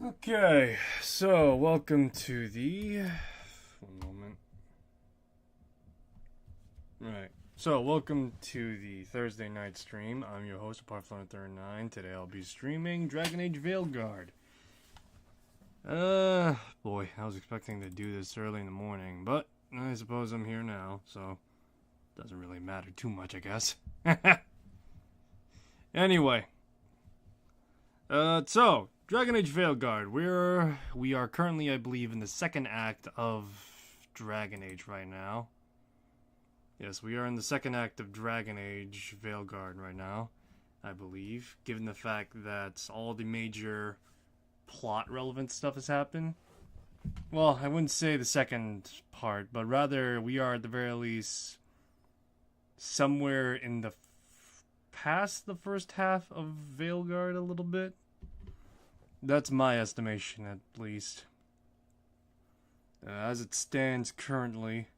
Okay, so welcome to the... One moment. Right. So, welcome to the Thursday night stream. I'm your host, Apart39. Today I'll be streaming Dragon Age Veilguard. Boy, I was expecting to do this early in the morning, but I suppose I'm here now, so doesn't really matter too much, I guess. Anyway. So, Dragon Age Veilguard. We are currently, I believe, in the second act of Dragon Age right now. Yes, we are in the second act of Dragon Age Veilguard right now, I believe, given the fact that all the major plot relevant stuff has happened. Well, I wouldn't say the second part, but rather we are at the very least somewhere in the past the first half of Veilguard a little bit. That's my estimation, at least. As it stands currently,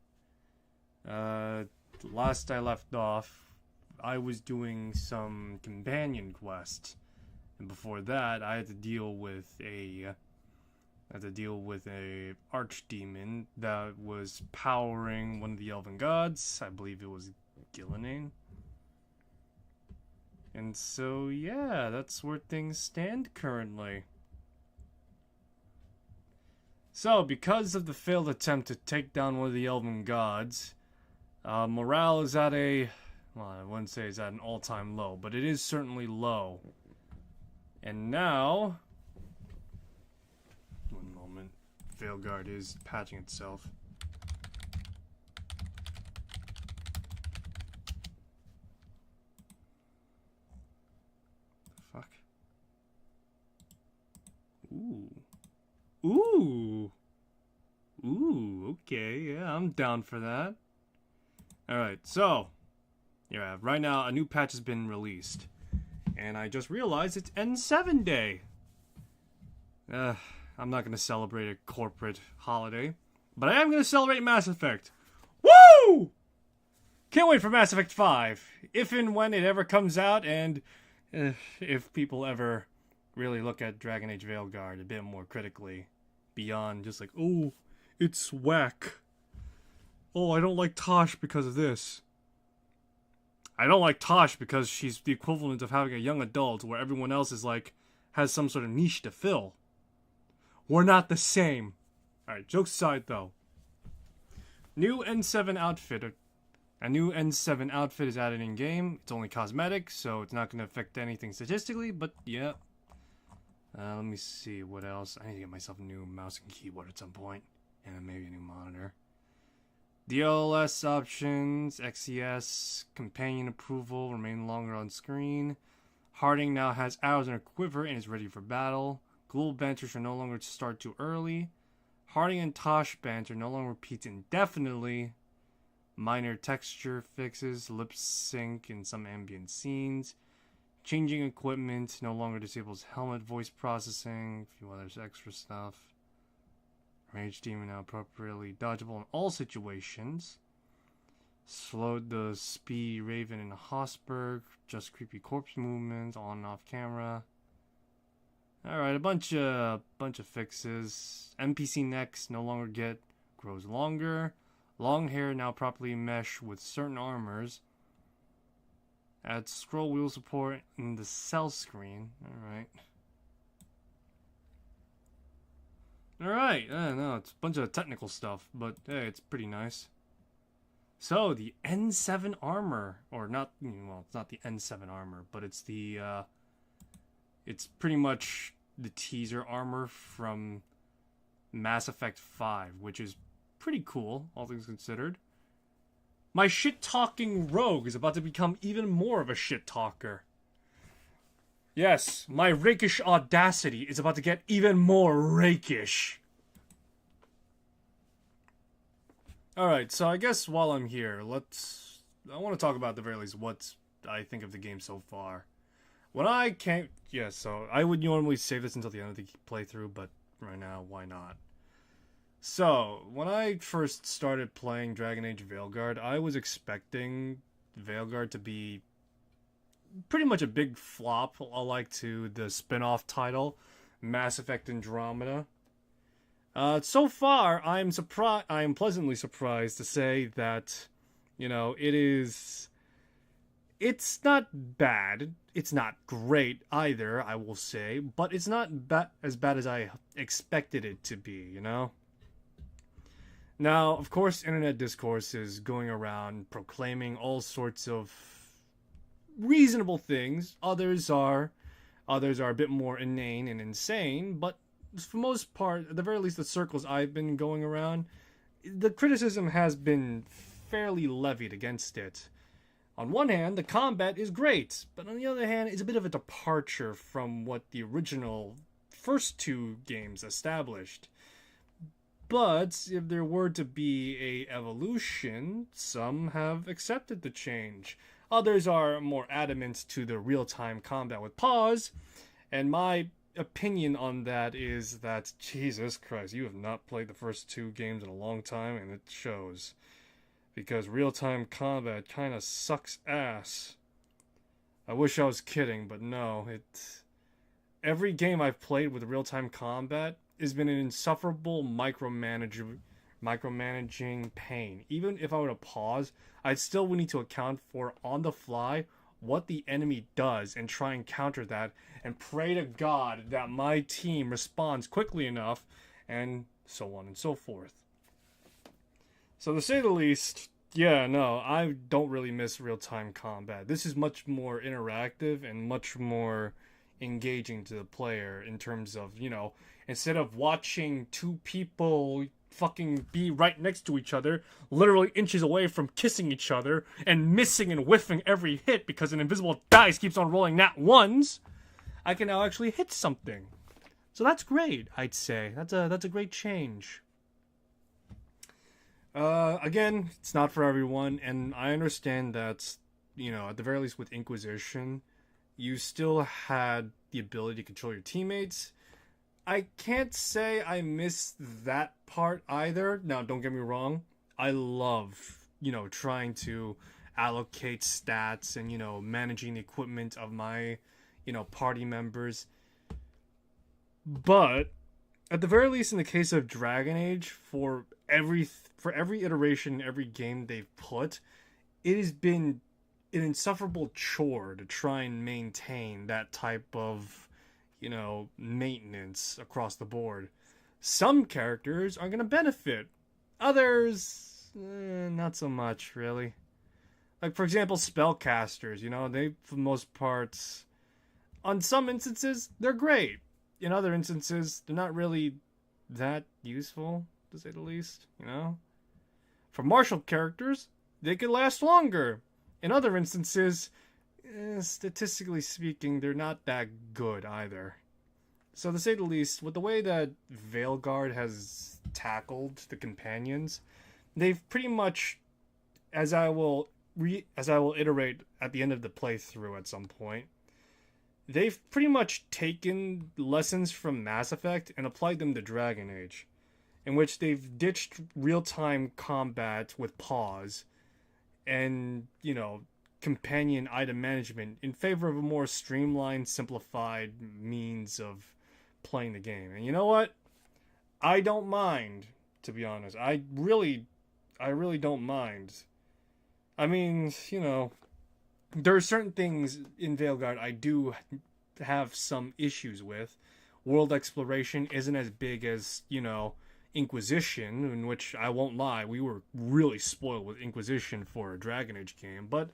last I left off, I was doing some companion quests, and before that, I had to deal with a archdemon that was powering one of the elven gods. I believe it was Gillenane. And so, yeah, that's where things stand currently. So, because of the failed attempt to take down one of the elven gods, morale is at a, well, I wouldn't say it's at an all-time low, but it is certainly low. And now, one moment, Veilguard is patching itself. Fuck. Ooh, okay, yeah, I'm down for that. Alright, so, yeah, right now a new patch has been released. And I just realized it's N7 Day. I'm not gonna celebrate a corporate holiday, but I am gonna celebrate Mass Effect. Woo! Can't wait for Mass Effect 5, if and when it ever comes out, and if people ever really look at Dragon Age Veilguard a bit more critically, beyond just like, oh, it's whack. Oh, I don't like Tosh because of this. I don't like Tosh because she's the equivalent of having a young adult where everyone else is like, has some sort of niche to fill. We're not the same. Alright, jokes aside though. New N7 outfit. A new N7 outfit is added in game. It's only cosmetic, so it's not going to affect anything statistically, but yeah. Let me see, what else? I need to get myself a new mouse and keyboard at some point. And maybe a new monitor. DLS options, XCS, companion approval, remain longer on screen. Harding now has arrows in her quiver and is ready for battle. Global banter should no longer start too early. Harding and Tosh banter no longer repeats indefinitely. Minor texture fixes, lip sync in some ambient scenes. Changing equipment no longer disables helmet voice processing. A few other extra stuff. Rage Demon now appropriately dodgeable in all situations. Slowed the Speedy Raven in Hosberg. Just creepy corpse movements on and off camera. Alright, a bunch of fixes. NPC necks no longer grows longer. Long hair now properly mesh with certain armors. Add scroll wheel support in the cell screen. Alright, no, it's a bunch of technical stuff, but hey, it's pretty nice. So, the N7 armor, or not, well, it's not the N7 armor, but it's the, it's pretty much the teaser armor from Mass Effect 5, which is pretty cool, all things considered. My shit-talking rogue is about to become even more of a shit-talker. Yes, my rakish audacity is about to get even more rakish. Alright, so I guess while I'm here, I want to talk about, at the very least, what I think of the game so far. When I came... Yeah, so I would normally save this until the end of the playthrough, but right now, why not? So, when I first started playing Dragon Age Veilguard, I was expecting Veilguard to be pretty much a big flop, alike to the spin-off title, Mass Effect Andromeda. So far, I'm pleasantly surprised to say that, it's not bad. It's not great either, I will say, but it's not as bad as I expected it to be. Now, of course, internet discourse is going around proclaiming all sorts of reasonable things. Others are a bit more inane and insane, but for the most part, at the very least the circles I've been going around, the criticism has been fairly levied against it. On one hand, the combat is great, but on the other hand, it's a bit of a departure from what the original first two games established. But if there were to be a evolution, some have accepted the change. Others are more adamant to the real-time combat with pause, and my opinion on that is that, Jesus Christ, you have not played the first two games in a long time, and it shows. Because real-time combat kind of sucks ass. I wish I was kidding, but no, every game I've played with real-time combat has been an insufferable micromanaging pain. Even if I were to pause, I still would need to account for on the fly what the enemy does and try and counter that and pray to God that my team responds quickly enough, and so on and so forth. So to say the least, yeah, no, I don't really miss real-time combat. This is much more interactive and much more engaging to the player in terms of, instead of watching two people fucking be right next to each other, literally inches away from kissing each other, and missing and whiffing every hit because an invisible dice keeps on rolling nat ones, I can now actually hit something. So that's great, I'd say. That's a great change. Again, it's not for everyone, and I understand that, at the very least with Inquisition, you still had the ability to control your teammates. I can't say I miss that part either. Now, don't get me wrong. I love, trying to allocate stats and, managing the equipment of my, party members. But at the very least, in the case of Dragon Age, for every iteration, every game they've put, it has been an insufferable chore to try and maintain that type of, maintenance across the board. Some characters are going to benefit. Others, not so much, really. Like, for example, spellcasters, they, for the most part, on some instances, they're great. In other instances, they're not really that useful, to say the least, For martial characters, they could last longer. In other instances, statistically speaking, they're not that good either. So to say the least, with the way that Veilguard has tackled the companions, they've pretty much, as I will iterate at the end of the playthrough at some point, they've pretty much taken lessons from Mass Effect and applied them to Dragon Age, in which they've ditched real-time combat with pause and, companion item management in favor of a more streamlined, simplified means of playing the game. And you know what? I don't mind, to be honest. I really don't mind. I mean, there are certain things in Veilguard I do have some issues with. World exploration isn't as big as, Inquisition, in which, I won't lie, we were really spoiled with Inquisition for a Dragon Age game. But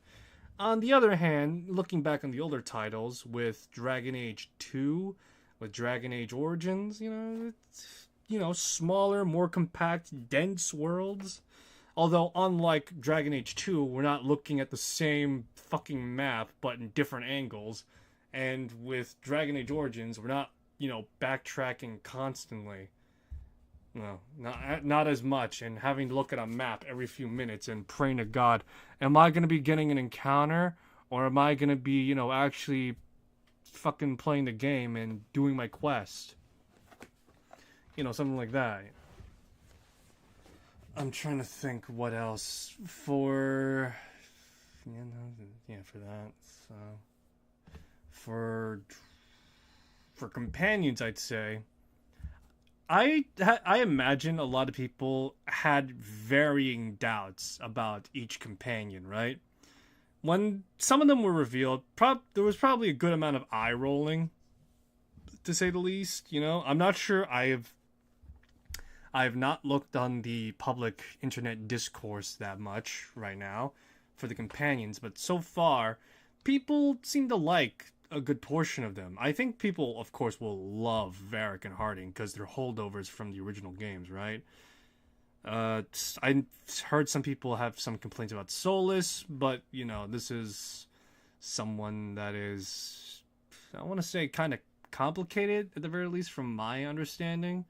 on the other hand, looking back on the older titles, with Dragon Age 2, with Dragon Age Origins, it's, smaller, more compact, dense worlds. Although, unlike Dragon Age 2, we're not looking at the same fucking map, but in different angles. And with Dragon Age Origins, we're not, backtracking constantly. No, not as much, and having to look at a map every few minutes and praying to God, am I going to be getting an encounter, or am I going to be, actually fucking playing the game and doing my quest? Something like that. I'm trying to think what else for that. So for for companions, I'd say I imagine a lot of people had varying doubts about each companion, right? When some of them were revealed, there was probably a good amount of eye rolling, to say the least. You know, I'm not sure. I have not looked on the public internet discourse that much right now for the companions, but so far, people seem to like a good portion of them. I think people, of course, will love Varric and Harding because they're holdovers from the original games, right? I heard some people have some complaints about Solus, but you know, this is someone that is, I want to say, kind of complicated at the very least, from my understanding.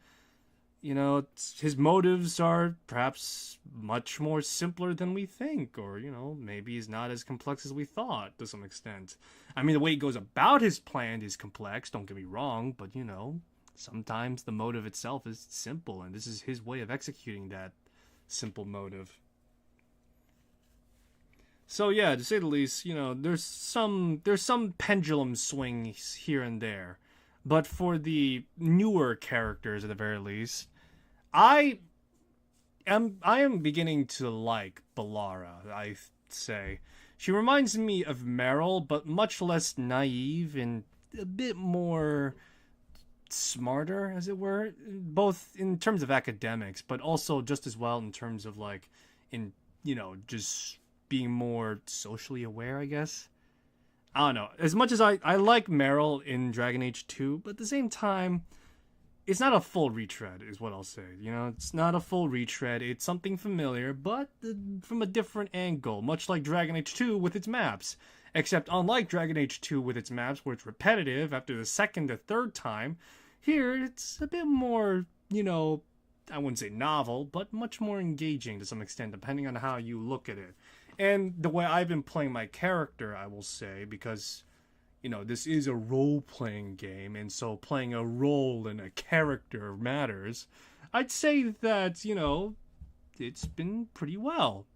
You know, his motives are perhaps much more simpler than we think, or, you know, maybe he's not as complex as we thought to some extent. I mean, the way he goes about his plan is complex, don't get me wrong, but, you know, sometimes the motive itself is simple, and this is his way of executing that simple motive. So yeah, to say the least, you know, there's some pendulum swings here and there. But for the newer characters at the very least, I am beginning to like Ballara, I say. She reminds me of Meryl, but much less naive and a bit more smarter, as it were, both in terms of academics, but also just as well in terms of like, in, you know, just being more socially aware, I guess. I don't know. As much as I like Meryl in Dragon Age 2, but at the same time, it's not a full retread, is what I'll say. You know, it's not a full retread. It's something familiar, but from a different angle, much like Dragon Age 2 with its maps. Except unlike Dragon Age 2 with its maps, where it's repetitive after the second or third time, here it's a bit more, you know, I wouldn't say novel, but much more engaging to some extent, depending on how you look at it. And the way I've been playing my character, I will say, because, you know, this is a role-playing game, and so playing a role and a character matters. I'd say that, you know, it's been pretty well.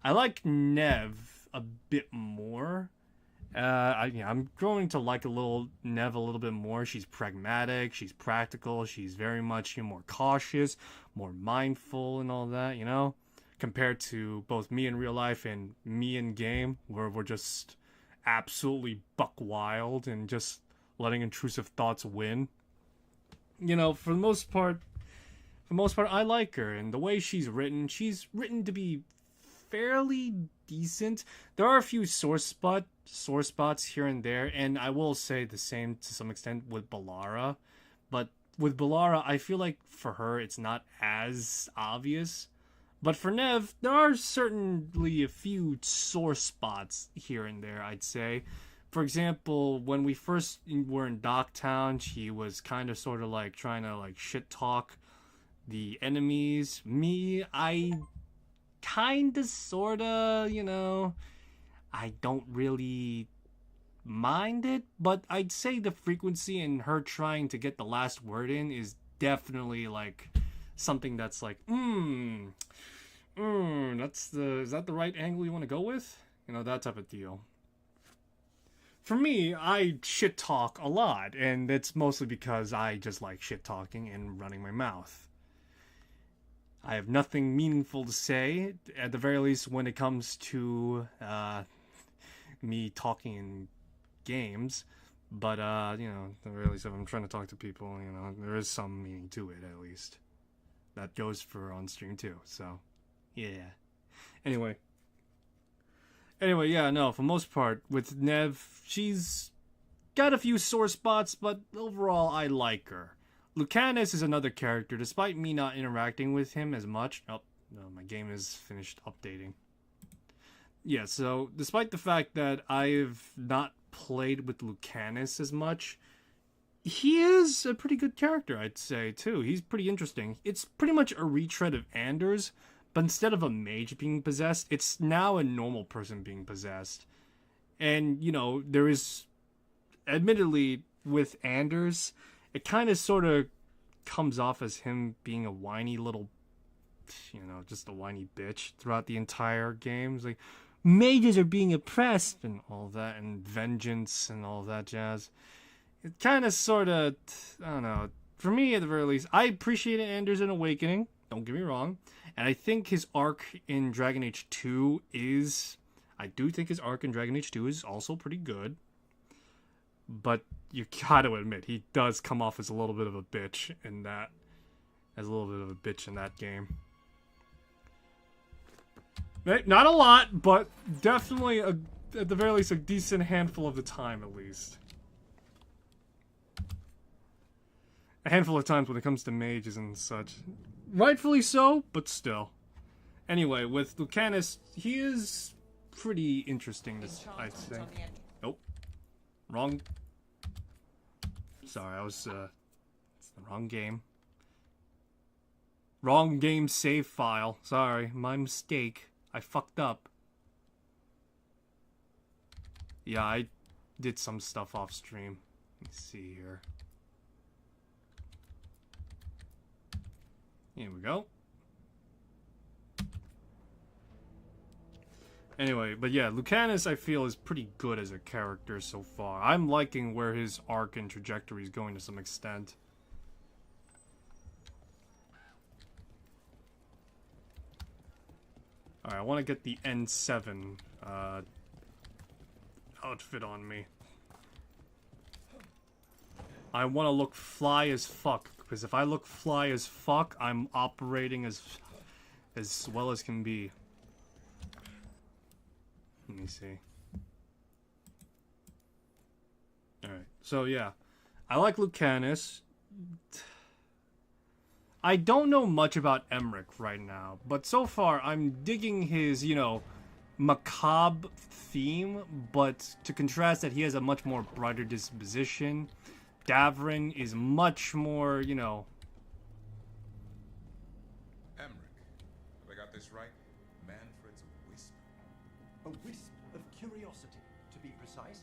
I like Nev a bit more. I'm growing to like Nev a little bit more. She's pragmatic, she's practical, she's very much, you know, more cautious, more mindful and all that, you know? Compared to both me in real life and me in game, where we're just absolutely buck wild and just letting intrusive thoughts win. You know, for the most part, I like her, and the way she's written to be fairly decent. There are a few sore spots here and there, and I will say the same to some extent with Ballara. But with Ballara, I feel like for her, it's not as obvious. But for Nev, there are certainly a few sore spots here and there, I'd say. For example, when we first were in Docktown, she was kind of sort of like trying to like shit talk the enemies. Me, I kind of sort of, you know, I don't really mind it, but I'd say the frequency in her trying to get the last word in is definitely like something that's like, is that the right angle you want to go with? You know, that type of deal. For me, I shit talk a lot, and it's mostly because I just like shit talking and running my mouth. I have nothing meaningful to say, at the very least when it comes to me talking in games. But, you know, at the very least if I'm trying to talk to people, you know, there is some meaning to it, at least. That goes for on stream too, so yeah. Anyway, yeah, no, for the most part, with Nev, she's got a few sore spots, but overall, I like her. Lucanus is another character, despite me not interacting with him as much. Oh, no, my game is finished updating. Yeah, so, despite the fact that I've not played with Lucanus as much, he is a pretty good character, I'd say, too. He's pretty interesting. It's pretty much a retread of Anders, but instead of a mage being possessed, it's now a normal person being possessed. And, you know, there is, admittedly, with Anders, it kind of sort of comes off as him being a whiny little, you know, just a whiny bitch throughout the entire game. It's like, mages are being oppressed and all that, and vengeance and all that jazz. it kind of sort of, I don't know. For me, at the very least, I appreciated Anders in Awakening. Don't get me wrong. And I think his arc in Dragon Age 2 is... I do think his arc in Dragon Age 2 is also pretty good. But you gotta admit, he does come off as a little bit of a bitch in that. As a little bit of a bitch in that game. Not a lot, but definitely, at the very least, a decent handful of the time, at least. A handful of times when it comes to mages and such. Rightfully so, but still. Anyway, with Lucanus, he is pretty interesting, I'd say. Nope. Wrong. Sorry, it's the wrong game. Wrong game save file. Sorry, my mistake. I fucked up. Yeah, I did some stuff off stream. Let me see here. Here we go. Anyway, but yeah, Lucanus I feel is pretty good as a character so far. I'm liking where his arc and trajectory is going to some extent. Alright, I want to get the N7 outfit on me. I want to look fly as fuck, because if I look fly as fuck, I'm operating as well as can be. Let me see. Alright, so yeah. I like Lucanus. I don't know much about Emmerich right now, but so far I'm digging his, you know, macabre theme, but to contrast that he has a much more brighter disposition. Davrin is much more, you know... Emmerich, have I got this right? Manfred's a wisp. A wisp of curiosity, to be precise.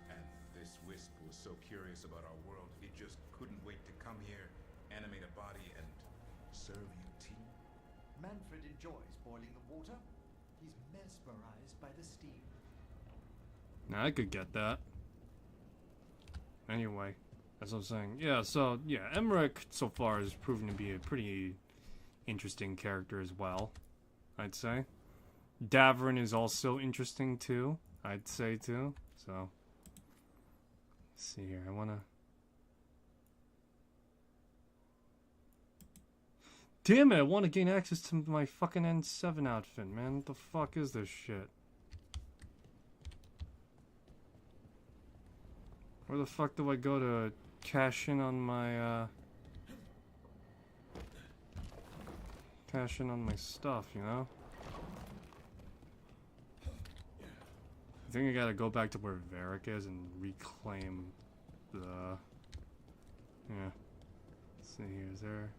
And this wisp was so curious about our world, it just couldn't wait to come here, animate a body, and serve you tea. Manfred enjoys boiling the water. He's mesmerized by the steam. Now I could get that. Anyway, as I was saying, yeah, so, yeah, Emmerich so far has proven to be a pretty interesting character as well, I'd say. Davrin is also interesting too, I'd say too, so. Let's see here, I wanna... Damn it, I want to gain access to my fucking N7 outfit, man. What the fuck is this shit? Where the fuck do I go to cash in on my, cash in on my stuff, you know? I think I gotta go back to where Varric is and reclaim the... Yeah. Let's see here, is there...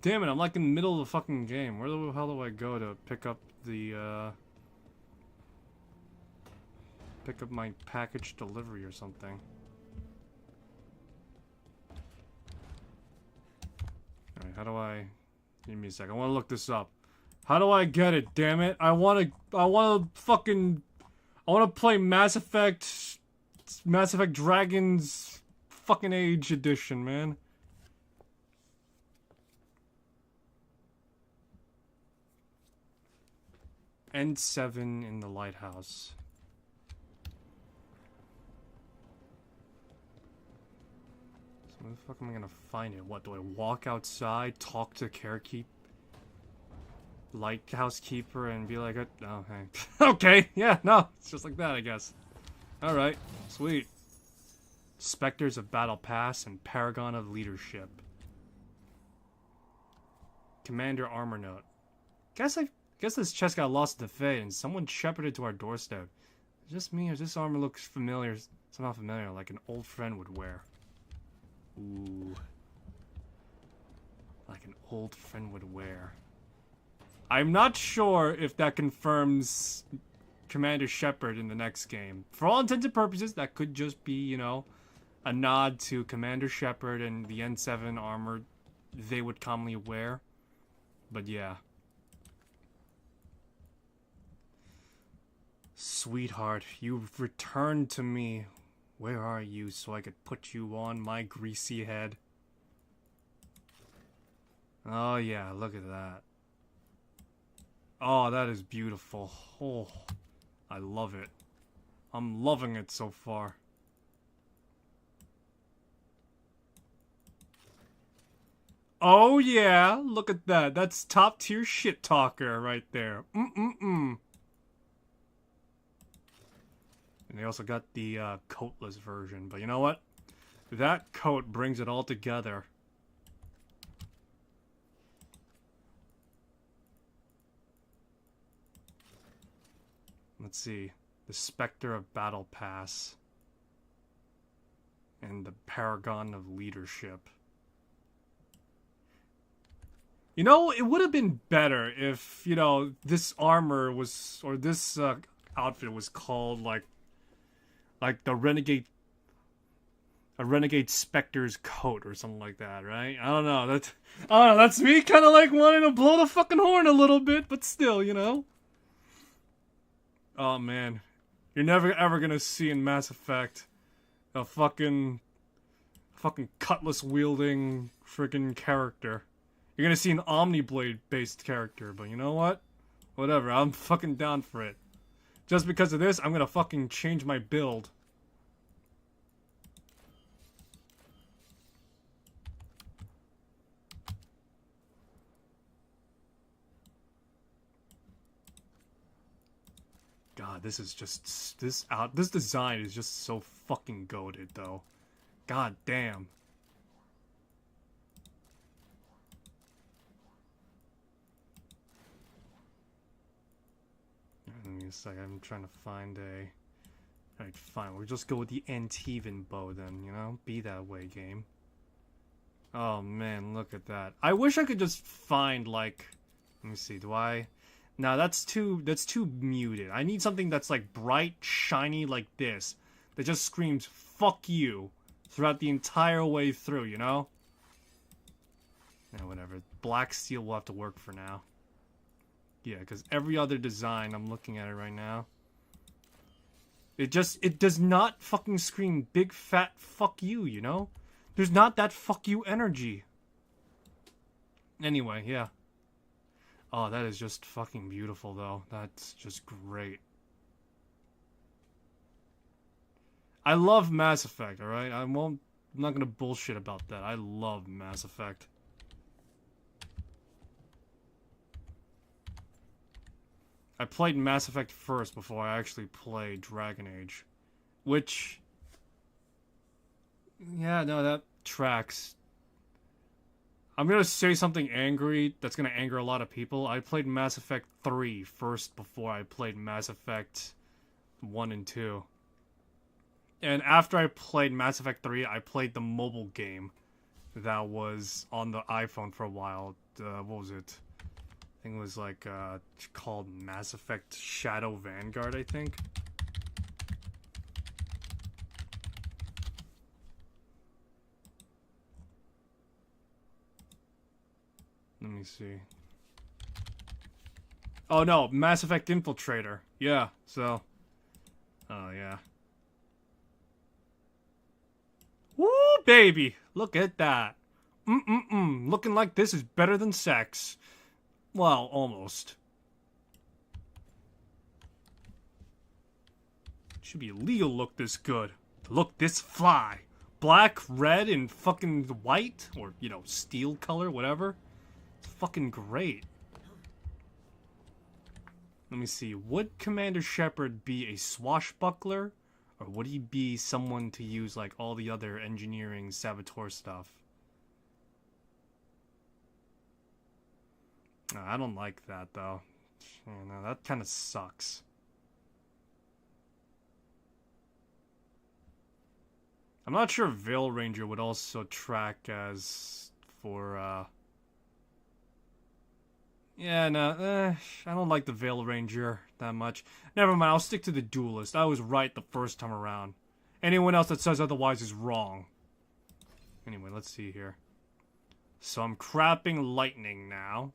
Damn it, I'm like in the middle of the fucking game. Where the hell do I go to pick up the, pick up my package delivery or something? Alright, how do I... Give me a sec, I wanna look this up. How do I get it, damn it? I wanna play Mass Effect Dragons fucking Age Edition, man. N7 in the lighthouse. So where the fuck am I gonna find it? What, do I walk outside, talk to lighthouse keeper and be like, oh, hey. Okay, yeah, no, it's just like that, I guess. Alright, sweet. Spectres of Battle Pass and Paragon of Leadership. Commander Armor Note. Guess this chest got lost in the fade and someone shepherded to our doorstep. Is it just me or does this armor look familiar, somehow familiar, like an old friend would wear? Ooh. Like an old friend would wear. I'm not sure if that confirms Commander Shepard in the next game. For all intents and purposes, that could just be, you know, a nod to Commander Shepard and the N7 armor they would commonly wear. But yeah. Sweetheart, you've returned to me. Where are you so I could put you on my greasy head? Oh yeah, look at that. Oh, that is beautiful. Oh, I love it. I'm loving it so far. Oh yeah, look at that. That's top tier shit talker right there. Mm-mm-mm. And they also got the coatless version, but you know what? That coat brings it all together. Let's see. The Spectre of Battle Pass. And the Paragon of Leadership. You know, it would have been better if, you know, this armor was, or this outfit was called like the Renegade, a Renegade Spectre's coat or something like that, right? I don't know. That's me kind of like wanting to blow the fucking horn a little bit, but still, you know. Oh man, you're never ever gonna see in Mass Effect a fucking cutlass wielding freaking character. You're gonna see an Omniblade based character, but you know what? Whatever, I'm fucking down for it. Just because of this, I'm gonna fucking change my build. God, this is just this design is just so fucking goated though. God damn. Give me a sec, I'm trying to find a... Alright, fine, we'll just go with the Antivan bow then, you know? Be that way, game. Oh man, look at that. I wish I could just find, like... Let me see, do I... No, that's too muted. I need something that's, like, bright, shiny like this. That just screams, fuck you, throughout the entire way through, you know? Yeah, whatever. Black steel will have to work for now. Yeah, because every other design, I'm looking at it right now. It does not fucking scream big fat fuck you, you know? There's not that fuck you energy. Anyway, yeah. Oh, that is just fucking beautiful, though. That's just great. I love Mass Effect, alright? I'm not gonna bullshit about that. I love Mass Effect. I played Mass Effect first before I actually played Dragon Age. Which... Yeah, no, that tracks. I'm gonna say something angry that's gonna anger a lot of people. I played Mass Effect 3 first before I played Mass Effect 1 and 2. And after I played Mass Effect 3, I played the mobile game that was on the iPhone for a while. What was it? I think it was like called Mass Effect Shadow Vanguard, I think. Let me see. Oh no, Mass Effect Infiltrator. Yeah, so. Oh yeah. Woo, baby! Look at that. Looking like this is better than sex. Well, almost. Should be illegal to look this good. To look this fly. Black, red, and fucking white. Or, you know, steel color, whatever. It's fucking great. Let me see. Would Commander Shepard be a swashbuckler? Or would he be someone to use, like, all the other engineering saboteur stuff? No, I don't like that, though. You know, that kind of sucks. I'm not sure if Veil Ranger would also track as for, Yeah, no, I don't like the Veil Ranger that much. Never mind, I'll stick to the Duelist. I was right the first time around. Anyone else that says otherwise is wrong. Anyway, let's see here. So I'm crapping lightning now.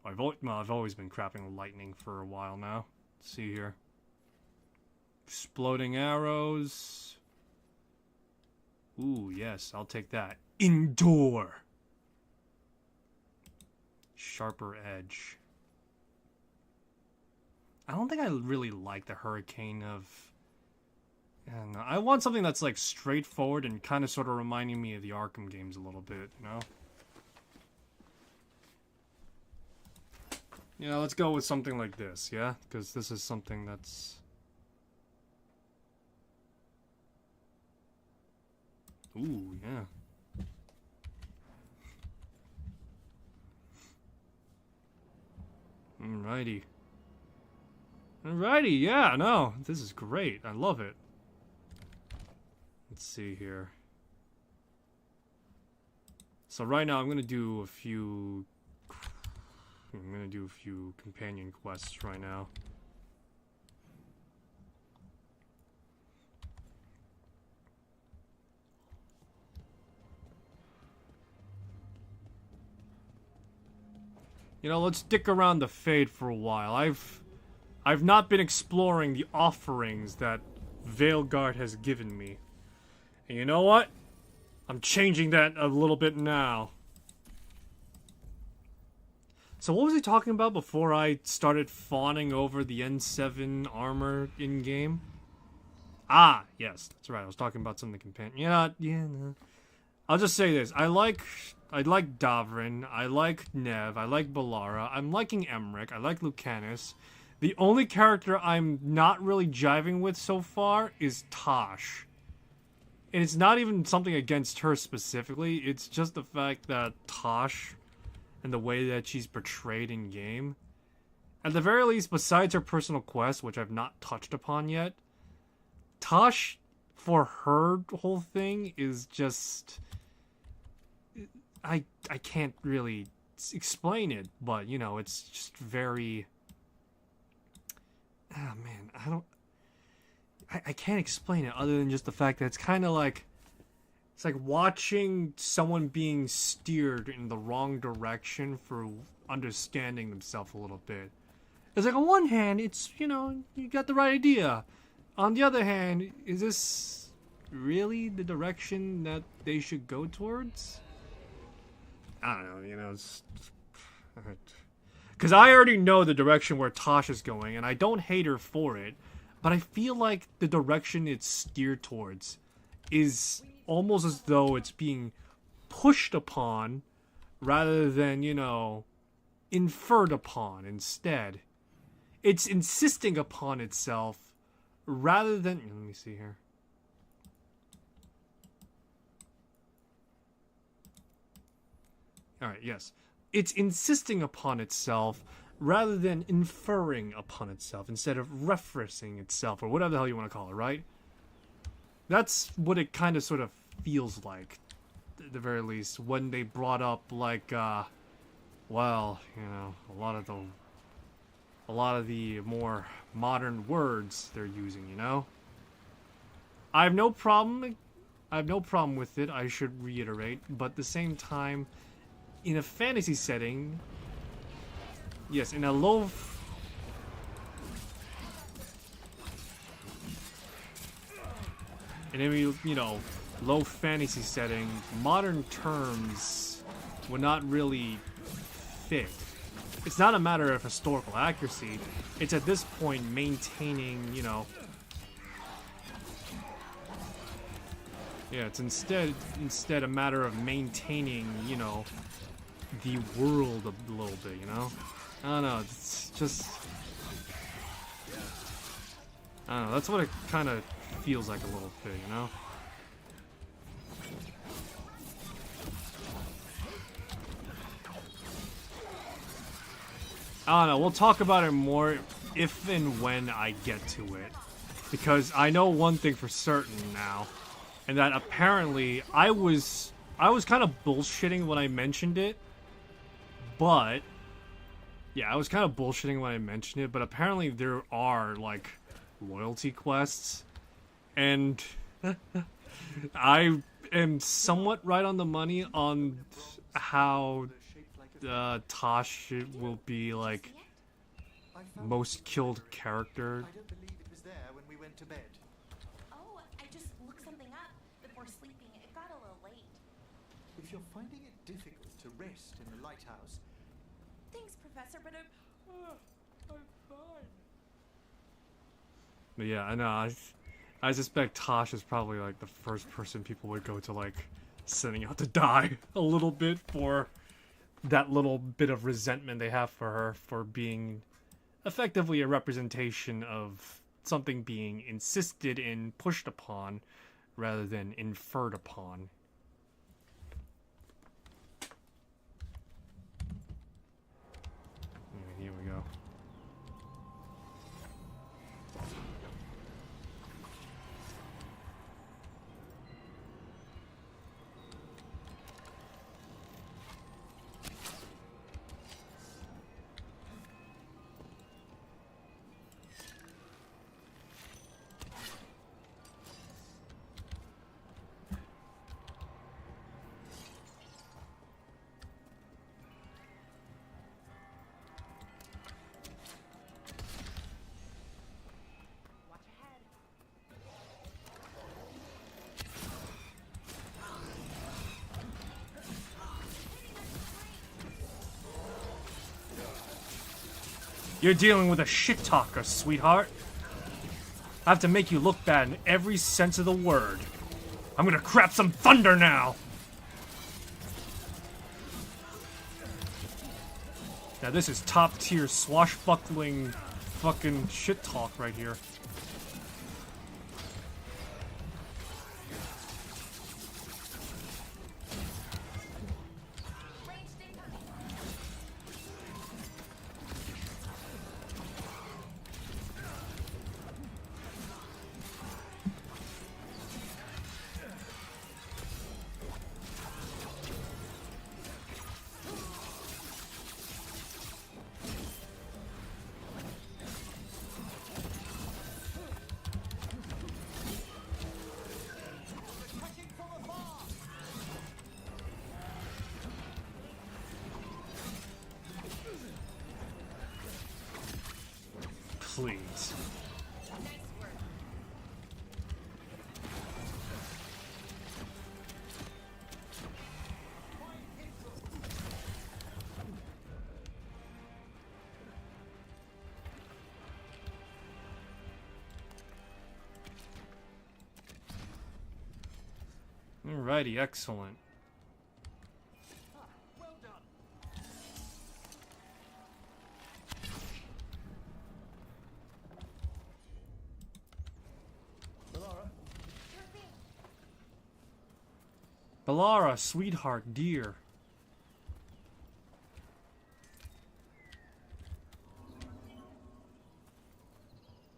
I've always been crapping lightning for a while now. Let's see here. Exploding arrows. Ooh, yes, I'll take that. Endure. Sharper edge. I don't think I really like the Hurricane of... I don't know. I want something that's like straightforward and kind of sort of reminding me of the Arkham games a little bit, you know? Yeah, let's go with something like this, yeah? Because this is something that's... Ooh, yeah. Alrighty. Alrighty, yeah, no, this is great. I love it. Let's see here. So right now I'm gonna do a few companion quests right now. You know, let's stick around the Fade for a while. I've not been exploring the offerings that Veilguard has given me. And you know what? I'm changing that a little bit now. So what was he talking about before I started fawning over the N7 armor in-game? Ah, yes, that's right. I was talking about some of the companion. No. I'll just say this. I like Davrin, I like Nev, I like Balara, I'm liking Emmerich, I like Lucanus. The only character I'm not really jiving with so far is Tosh. And it's not even something against her specifically, it's just the fact that Tosh and the way that she's portrayed in game, at the very least, besides her personal quest, which I've not touched upon yet, Tosh, for her whole thing, is just... I can't really explain it, but, you know, it's just very... Ah, man, I can't explain it other than just the fact that it's kind of like... It's like watching someone being steered in the wrong direction for understanding themselves a little bit. It's like, on one hand, it's, you know, you got the right idea. On the other hand, is this really the direction that they should go towards? I don't know, you know, it's... Because I already know the direction where Tosh is going, and I don't hate her for it, but I feel like the direction it's steered towards is almost as though it's being pushed upon rather than, you know, inferred upon instead. It's insisting upon itself rather than... Let me see here. Alright, yes. It's insisting upon itself rather than inferring upon itself instead of referencing itself, or whatever the hell you want to call it, right? That's what it kind of sort of feels like, at the very least, when they brought up, like, well, you know, a lot of the more modern words they're using, you know? I have no problem with it, I should reiterate, but at the same time, in a fantasy setting, yes, in a low... In any, you know, low fantasy setting, modern terms would not really fit. It's not a matter of historical accuracy, it's at this point maintaining, you know... Yeah, it's instead a matter of maintaining, you know, the world a little bit, you know? I don't know, it's just... I don't know, that's what it kind of feels like a little bit, you know? I don't know, we'll talk about it more if and when I get to it. Because I know one thing for certain now, and that apparently I was kind of bullshitting when I mentioned it, but yeah, I was kind of bullshitting when I mentioned it, but apparently there are like loyalty quests, and I am somewhat right on the money on how Tosh will be like most killed character. I don't believe it was there when we went to bed? Oh, I just looked something up before sleeping. It got a little late. If you're finding it difficult to rest in the lighthouse, Thanks, Professor, but I'm fine. But yeah, I know. I suspect Tosh is probably like the first person people would go to, like, sending out to die a little bit for that little bit of resentment they have for her for being effectively a representation of something being insisted in, pushed upon, rather than inferred upon. Here we go. Watch ahead. You're dealing with a shit talker, sweetheart. I have to make you look bad in every sense of the word. I'm gonna crap some thunder now! Now this is top tier swashbuckling fucking shit talk right here. Ranged incoming. Please. Nice work. Alrighty, excellent. well done. Balara, Sure thing. Balara, sweetheart, dear.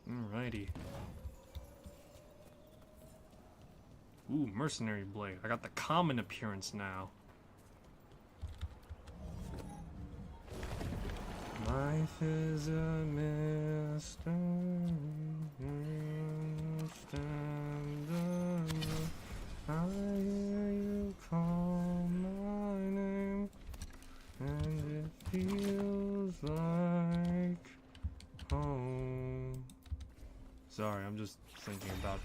Alrighty. Ooh, Mercenary Blade. I got the common appearance now. Life is a mystery. I hear you call my name, and it feels like home. Sorry, I'm just thinking about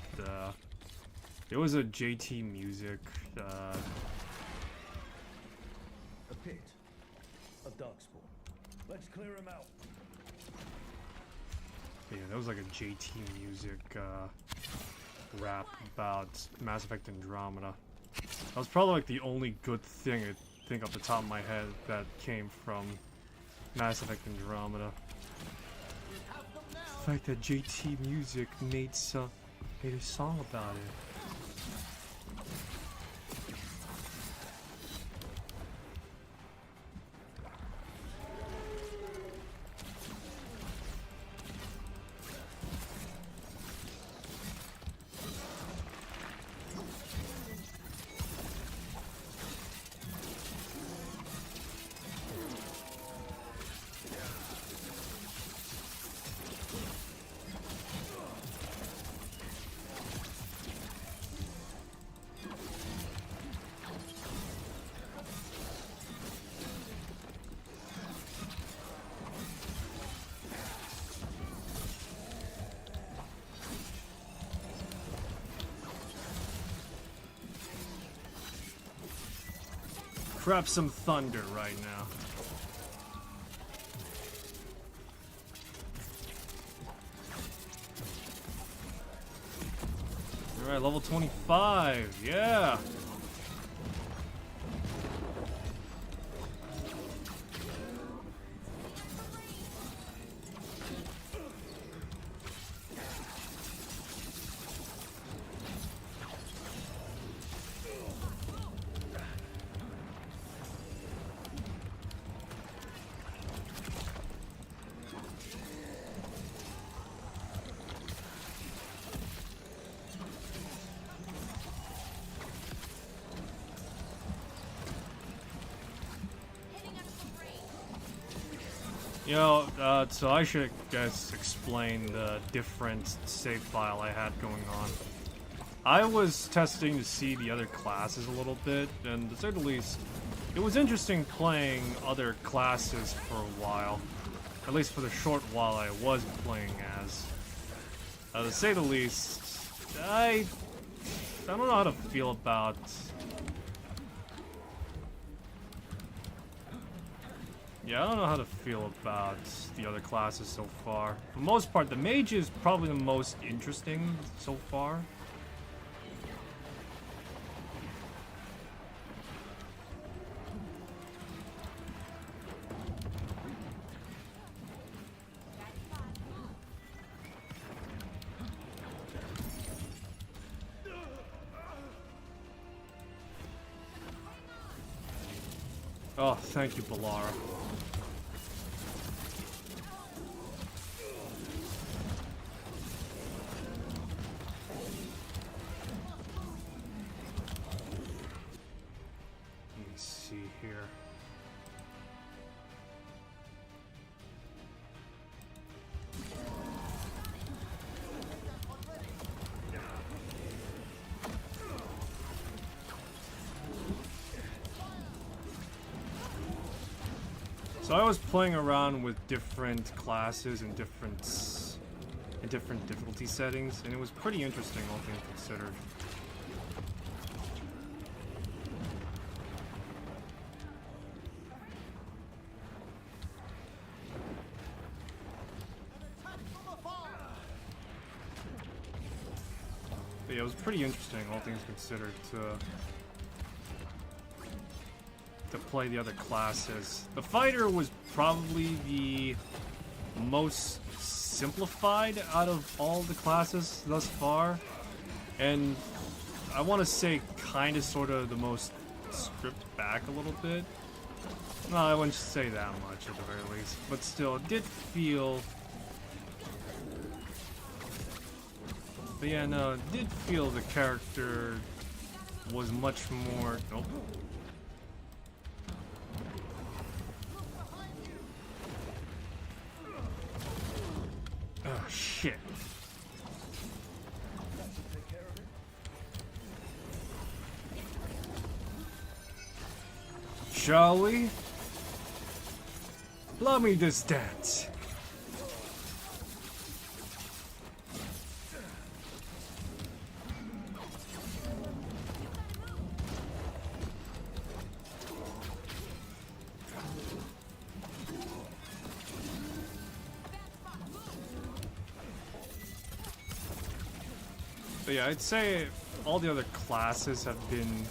it was a JT music. A pit of darkspawn. Let's clear him out. Yeah, that was like a JT music rap about Mass Effect Andromeda. That was probably like the only good thing I think off the top of my head that came from Mass Effect Andromeda. The fact that JT Music made a song about it. crap some thunder right now. Alright, level 25, yeah! You know, so I should, guess, explain the different save file I had going on. I was testing to see the other classes a little bit, and to say the least, it was interesting playing other classes for a while. At least for the short while I was playing as. To say the least, I don't know how to feel about... Yeah, I don't know how to feel about the other classes so far. For the most part, the mage is probably the most interesting so far. Oh, thank you, Balara. Let me see here. So I was playing around with different classes and different difficulty settings, and it was pretty interesting, all things considered. But yeah, it was pretty interesting, all things considered, to play the other classes. The fighter was probably the most simplified out of all the classes thus far, and I want to say kind of sort of the most stripped back a little bit. No, I wouldn't say that much at the very least, but still, it did feel... But yeah, no, it did feel the character was much more... Oh. Oh, shit. Shall we? Allow me this dance. But yeah, I'd say all the other classes have been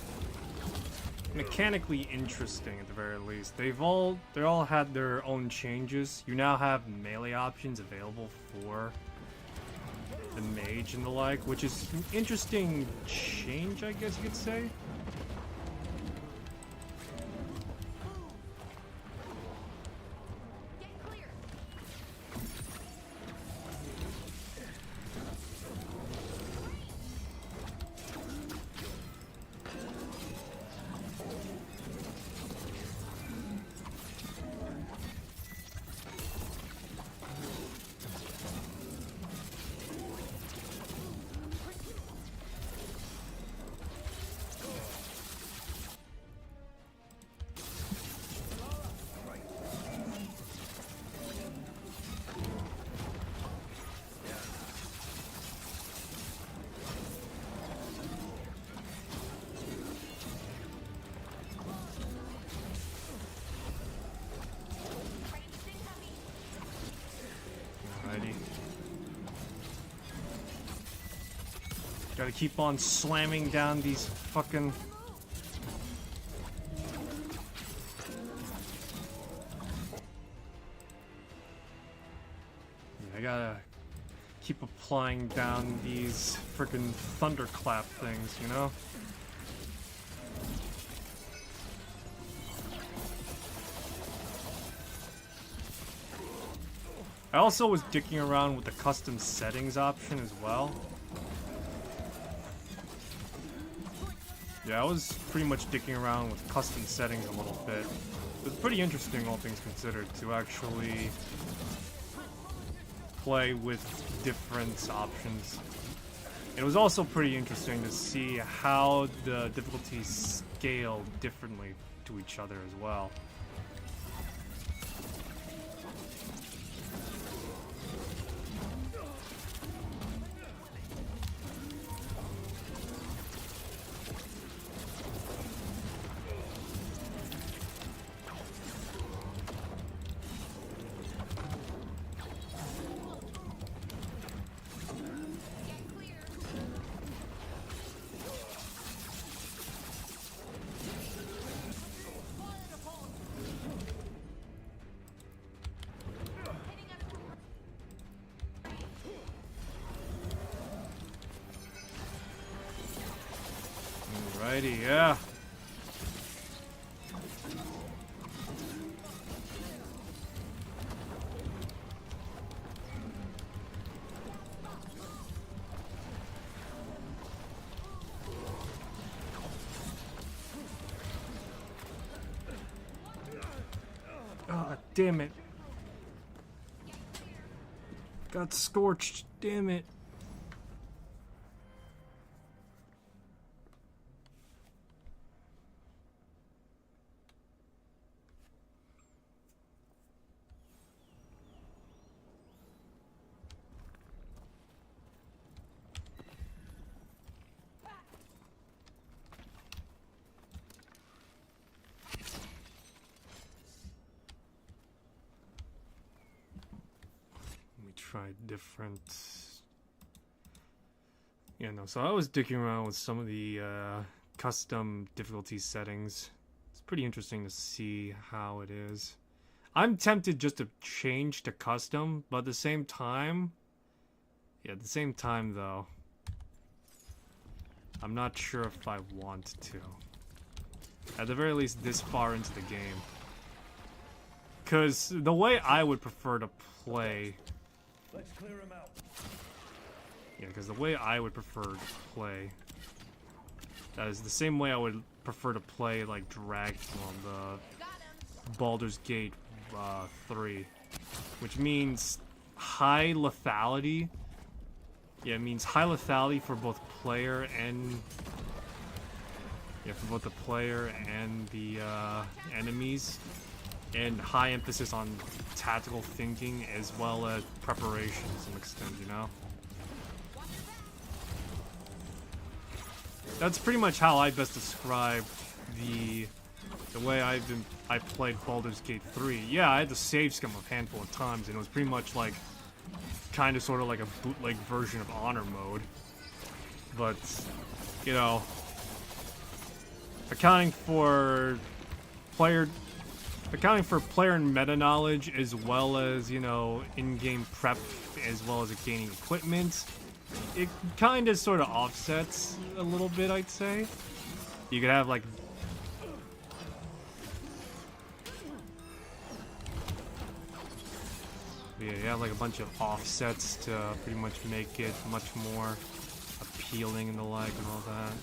mechanically interesting at the very least. They all had their own changes. You now have melee options available for the mage and the like, which is an interesting change, I guess you could say. Gotta keep on slamming down these fucking... I gotta keep applying down these freaking thunderclap things, you know? I also was dicking around with the custom settings option as well. Yeah, I was pretty much dicking around with custom settings a little bit. It was pretty interesting, all things considered, to actually play with different options. It was also pretty interesting to see how the difficulties scale differently to each other as well. Alrighty, yeah. Ah, damn it. Got scorched, damn it. Try different, so I was dicking around with some of the custom difficulty settings. It's pretty interesting to see how it is. I'm tempted just to change to custom, but at the same time though, I'm not sure if I want to, at the very least this far into the game, because the way I would prefer to play... Let's clear him out. Yeah, because the way I would prefer to play, that is the same way I would prefer to play like Dragon on the Baldur's Gate 3, which means high lethality. Yeah, it means high lethality for both player and the enemies. And high emphasis on tactical thinking as well as preparation to some extent, That's pretty much how I best describe the way I played Baldur's Gate 3. Yeah, I had to save scum a handful of times, and it was pretty much like, kind of sort of like a bootleg version of Honor mode. But, accounting for player and meta knowledge, as well as, in-game prep, as well as gaining equipment, it kind of sort of offsets a little bit, I'd say. You could have, like... Yeah, you have, like, a bunch of offsets to pretty much make it much more appealing and the like and all that.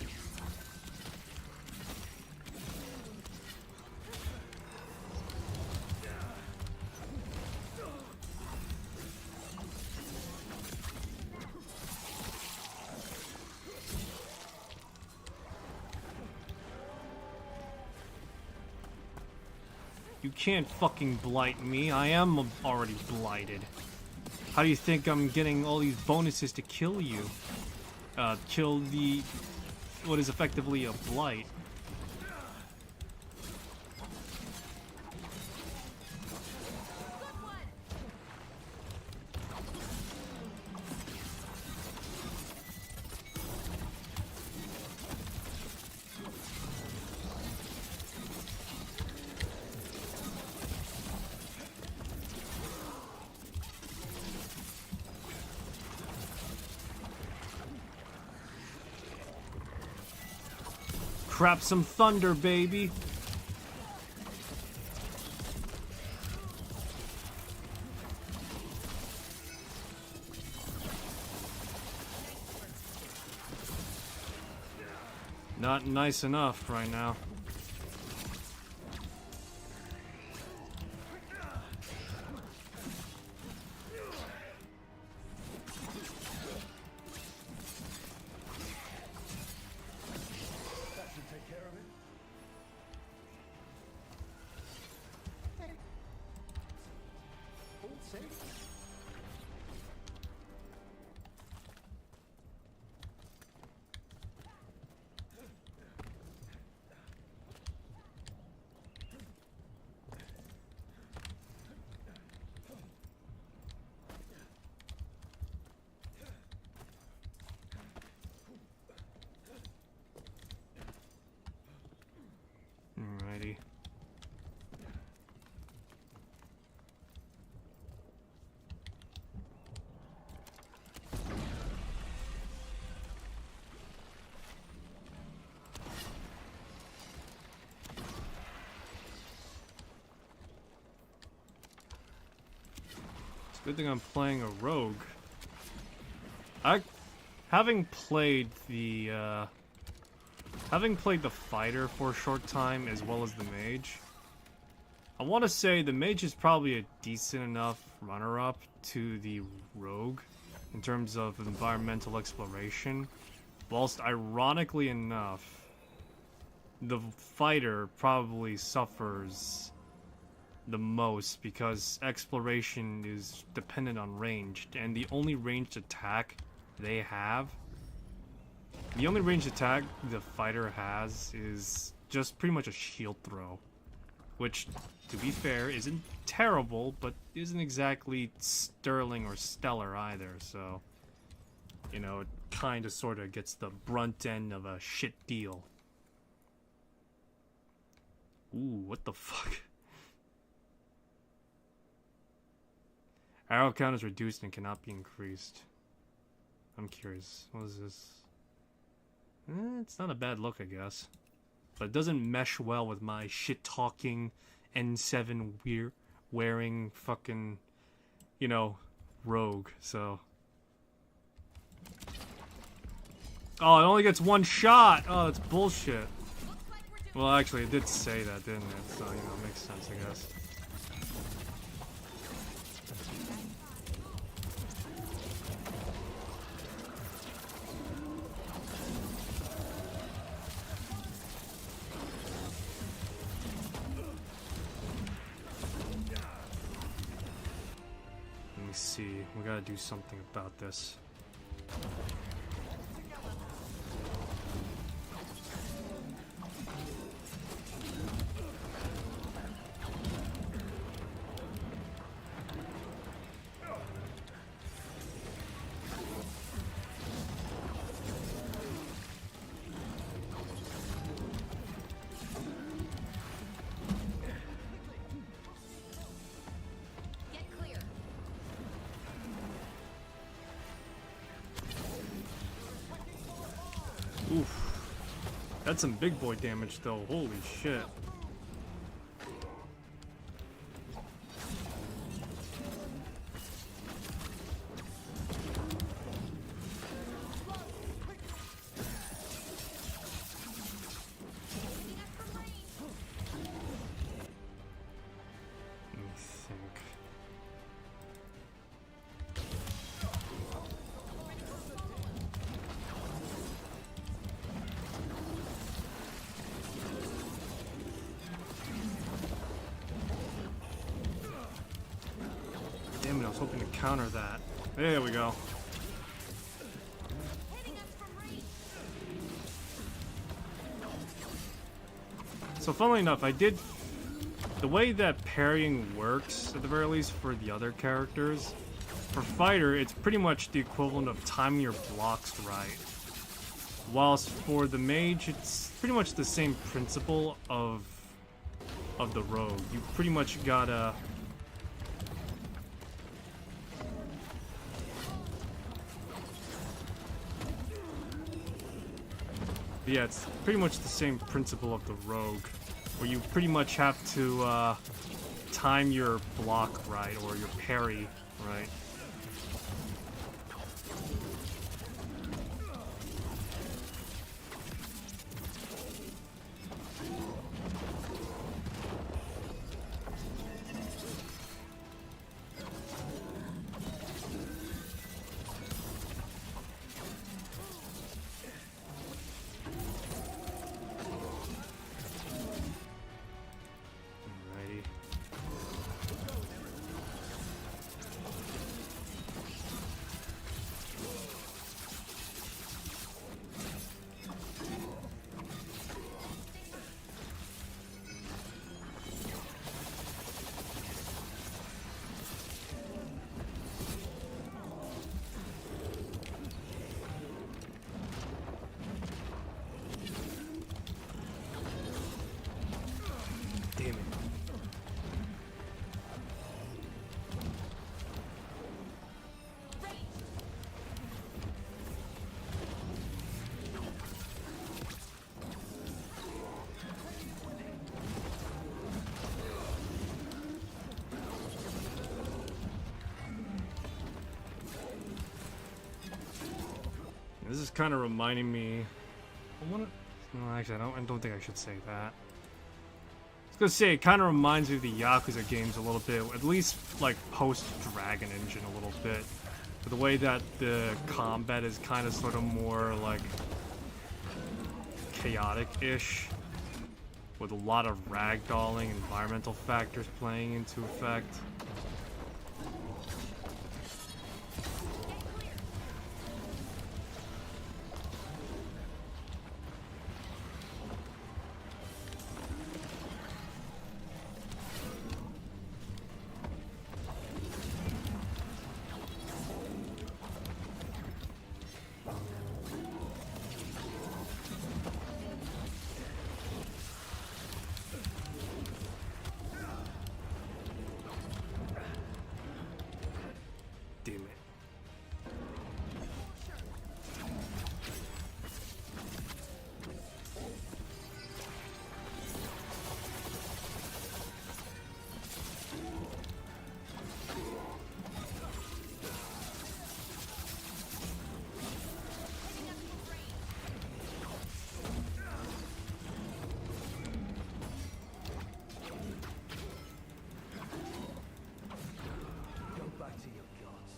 You can't fucking blight me. I am already blighted. How do you think I'm getting all these bonuses to kill you? Kill what is effectively a blight. Trap some thunder, baby. Not nice enough right now. That should take care of it. All safe? Alrighty. It's a good thing I'm playing a rogue. Having played the fighter for a short time as well as the mage, I want to say the mage is probably a decent enough runner-up to the rogue in terms of environmental exploration, whilst ironically enough, the fighter probably suffers the most because exploration is dependent on ranged, and the only ranged attack they have, the only ranged attack the fighter has is just pretty much a shield throw, which, to be fair, isn't terrible, but isn't exactly sterling or stellar either, so, you know, it kind of sort of gets the brunt end of a shit deal. Ooh, what the fuck? Arrow count is reduced and cannot be increased. I'm curious. What is this? It's not a bad look, I guess. But it doesn't mesh well with my shit-talking N7 wearing fucking, you know, rogue, so. Oh, it only gets one shot! Oh, that's bullshit. Well, actually, it did say that, didn't it? So, you know, it makes sense, I guess. Let me see. We gotta do something about this. Get clear. Oof. That's some big boy damage, though. Holy shit. Let me think. Damn it, I was hoping to counter that. There we go. So funnily enough, I did... The way that parrying works, at the very least, for the other characters, for fighter, it's pretty much the equivalent of timing your blocks right. Whilst for the mage, it's pretty much the same principle of the rogue. You pretty much gotta... yeah, it's pretty much the same principle of the rogue, where you pretty much have to time your block right, or your parry right. Alrighty. Damn it. This is kind of reminding me. No, actually, I don't think I should say that. I was gonna say it kind of reminds me of the Yakuza games a little bit, at least like post Dragon Engine a little bit. But the way that the combat is kind of sort of more like chaotic-ish, with a lot of ragdolling, environmental factors playing into effect. Damn it. Go back to your gods.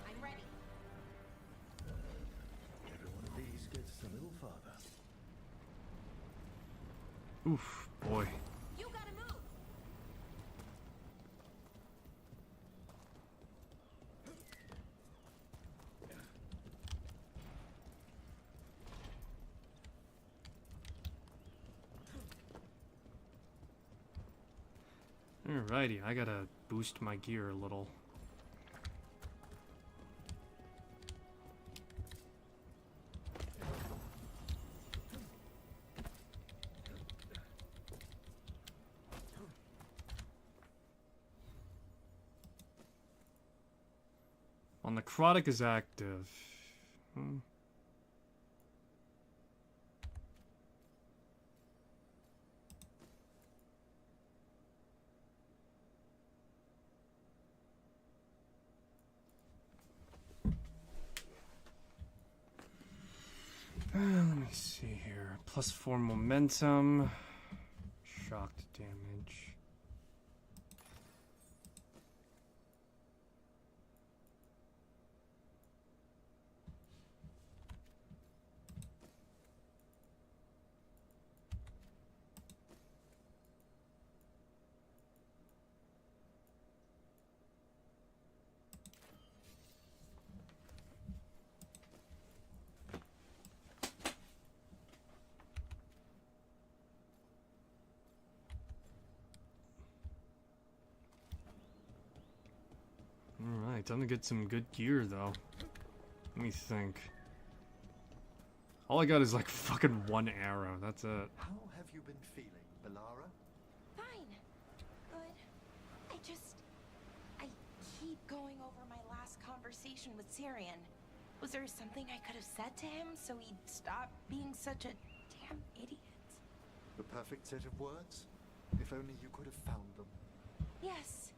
I'm ready. Every one of these gets us a little farther. Oof, boy. You gotta move. Alrighty, I gotta boost my gear a little. Well, necrotic is active. Let me see here. +4 momentum. Shocked damage. Alright, time to get some good gear though. Let me think. All I got is like fucking one arrow, that's it. How have you been feeling, Belara? Fine. Good. I keep going over my last conversation with Syrian. Was there something I could have said to him so he'd stop being such a damn idiot? The perfect set of words? If only you could have found them. Yes.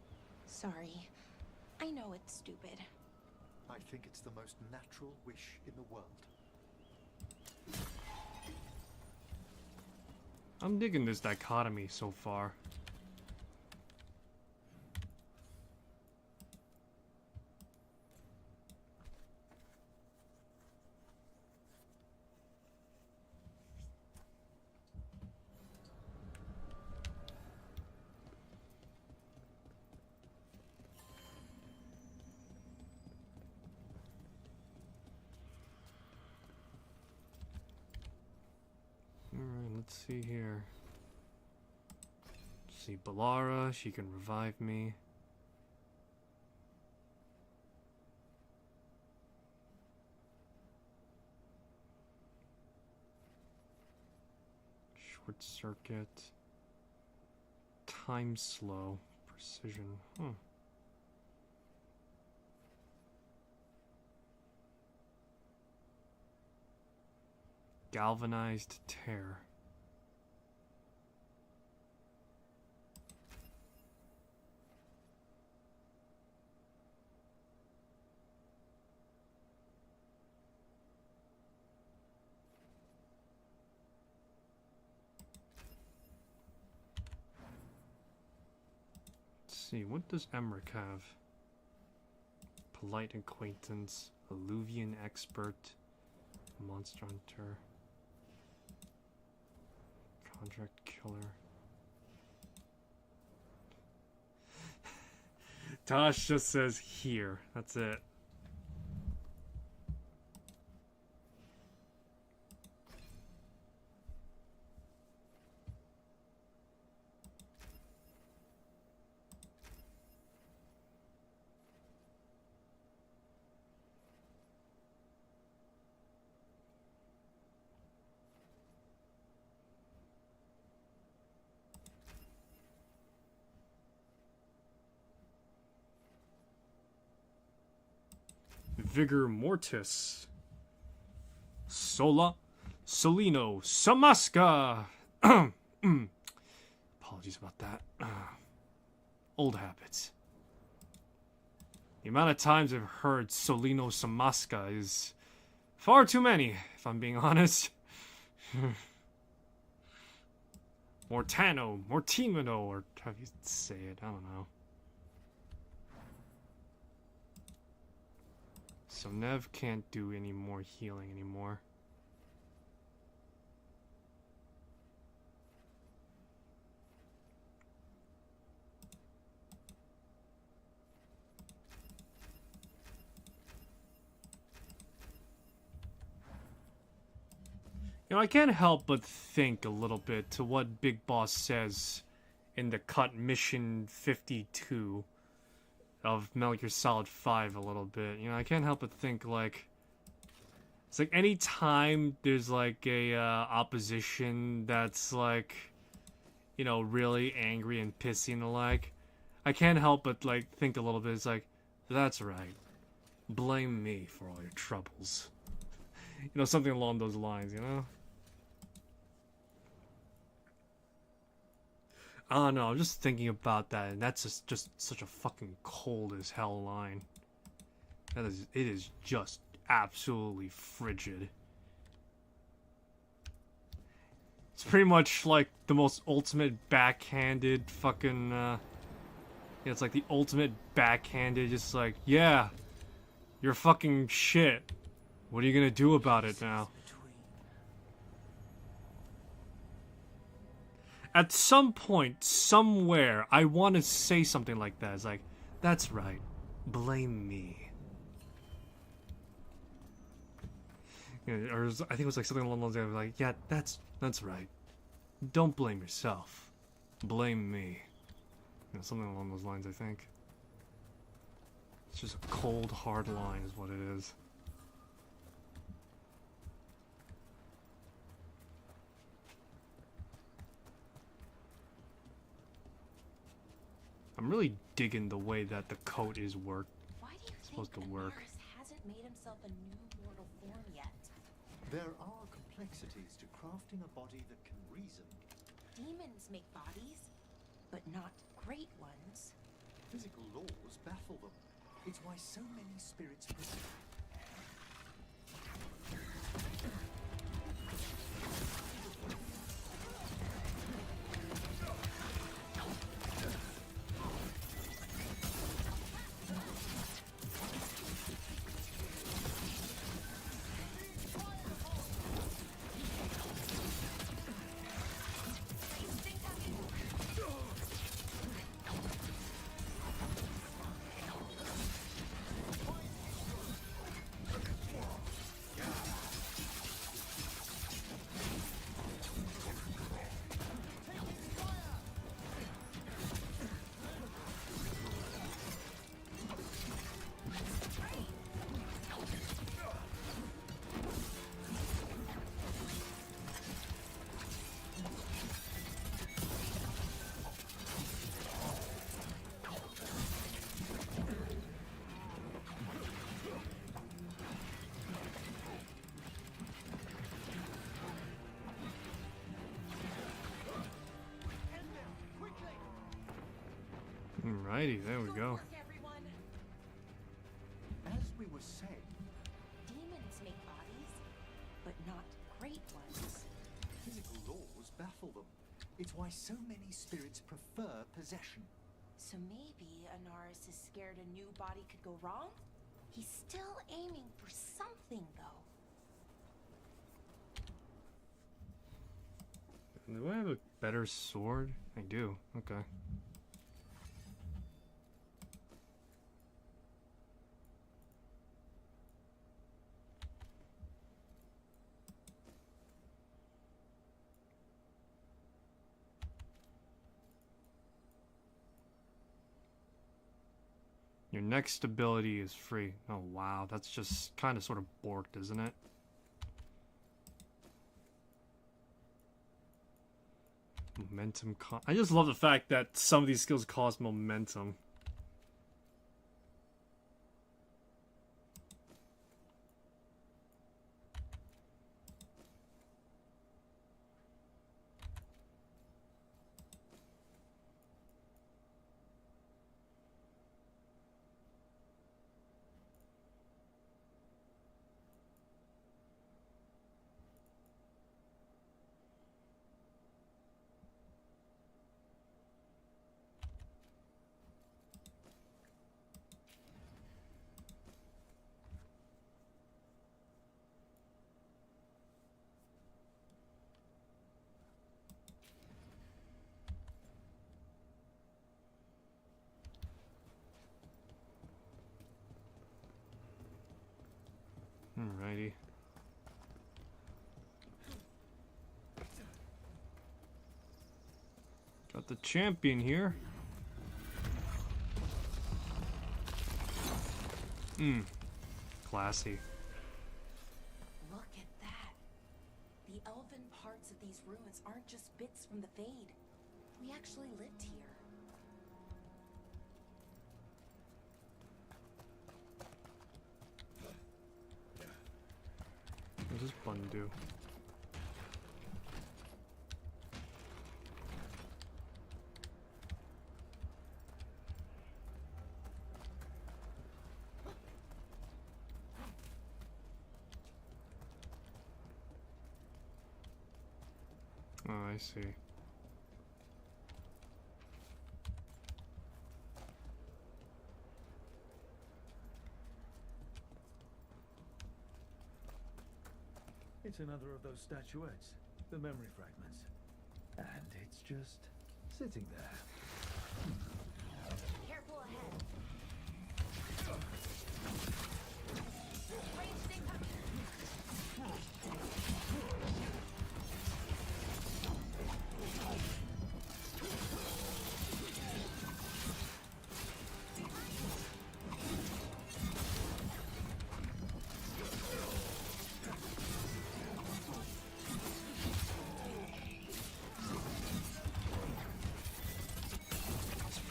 Sorry. I know it's stupid. I think it's the most natural wish in the world. I'm digging this dichotomy so far. Alright, let's see here. See Balara, she can revive me. Short circuit. Time slow. Precision. Galvanized tear. Let's see, what does Emmerich have? Polite acquaintance, Alluvian expert, monster hunter. Contract killer. Tosh just says here. That's it. Vigor Mortis. Solino. Samaska. Apologies about that. Old habits. The amount of times I've heard Solino Samaska is far too many, if I'm being honest. Mortano, Mortimino, or how do you say it? I don't know. So Nev can't do any more healing anymore. You know, I can't help but think a little bit to what Big Boss says in the cut Mission 52 of Metal Gear Solid 5 a little bit. You know, I can't help but think, like, it's like any time there's like a opposition that's like, you know, really angry and pissy and the like, I can't help but like think a little bit. It's like, that's right, blame me for all your troubles. You know, something along those lines, you know? I don't know, I'm just thinking about that, and that's just such a fucking cold as hell line. It is just absolutely frigid. It's pretty much like the most ultimate backhanded fucking, yeah, it's like the ultimate backhanded, just like, yeah, you're fucking shit. What are you gonna do about it now? At some point, somewhere, I want to say something like that. It's like, that's right, blame me. You know, or I think it was like something along those lines. Like, yeah, that's right. Don't blame yourself. Blame me. You know, something along those lines, I think. It's just a cold, hard line is what it is. I'm really digging the way that the coat is worked. supposed to work. Anaris hasn't made himself a new mortal form yet. There are complexities to crafting a body that can reason. Demons make bodies, but not great ones. Physical laws baffle them. It's why so many spirits Alrighty, there we go. As we were saying, Demons make bodies, but not great ones. physical laws baffle them. It's why so many spirits prefer possession. So maybe Anaris is scared a new body could go wrong? He's still aiming for something, though. Do I have a better sword? I do. Okay. Your next ability is free. Oh wow, that's just kind of sort of borked, isn't it? Momentum I just love the fact that some of these skills cost momentum. Alrighty. Got the champion here. Classy. Look at that. The elven parts of these ruins aren't just bits from the Fade. We actually lived here. What does this button do? Oh, I see. It's another of those statuettes, the memory fragments. And it's just sitting there. Careful ahead. Ranged incoming.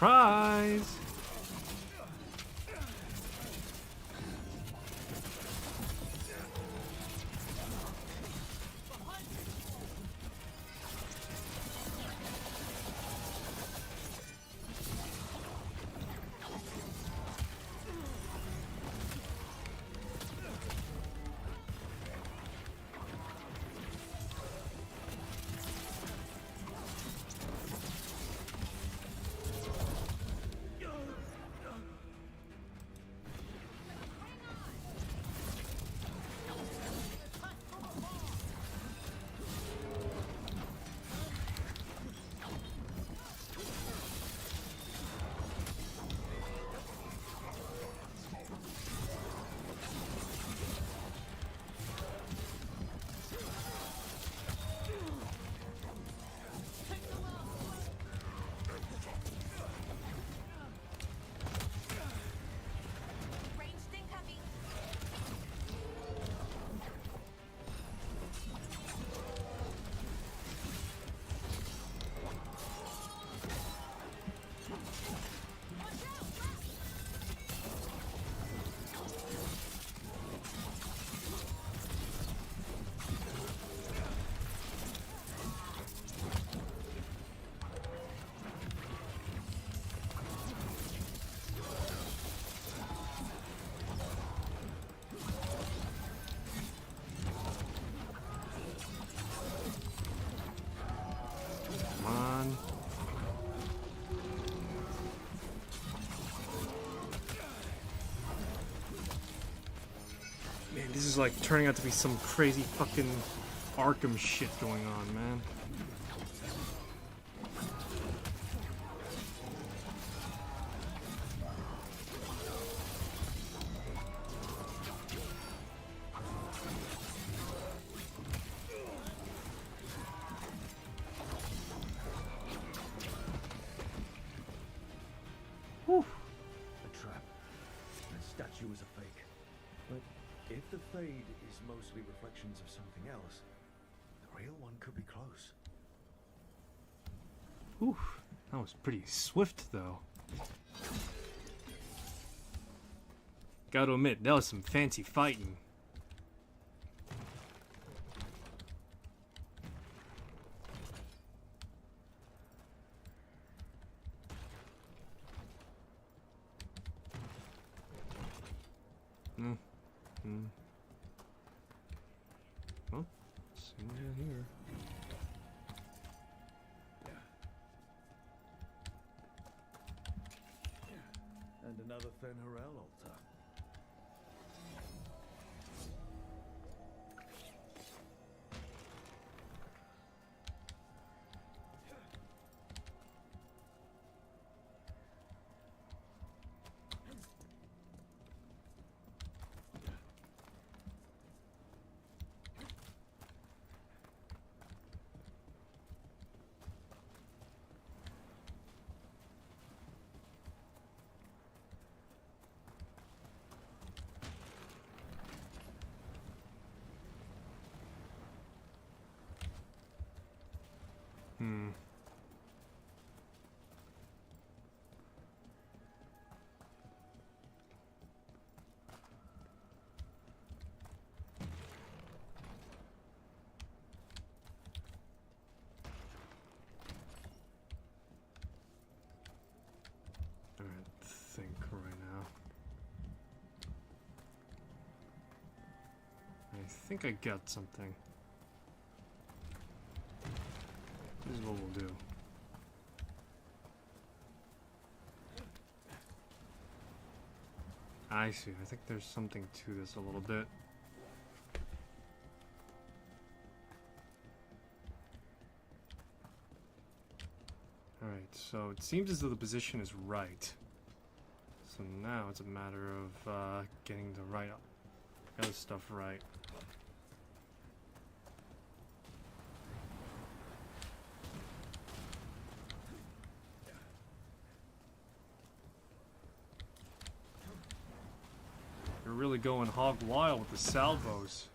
Surprise! is like turning out to be some crazy fucking Arkham shit going on, man. Whew. A trap. That statue was a fake. But if the fade is mostly reflections of something else, the real one could be close. Whew. That was pretty swift, though. Gotta admit, that was some fancy fighting. Well, see down here. And another Fen'Harel altar. Think right now. I think I got something. This is what we'll do. I see. I think there's something to this a little bit. Alright, so it seems as though the position is right. So now it's a matter of getting the other stuff right. You're really going hog wild with the salvos.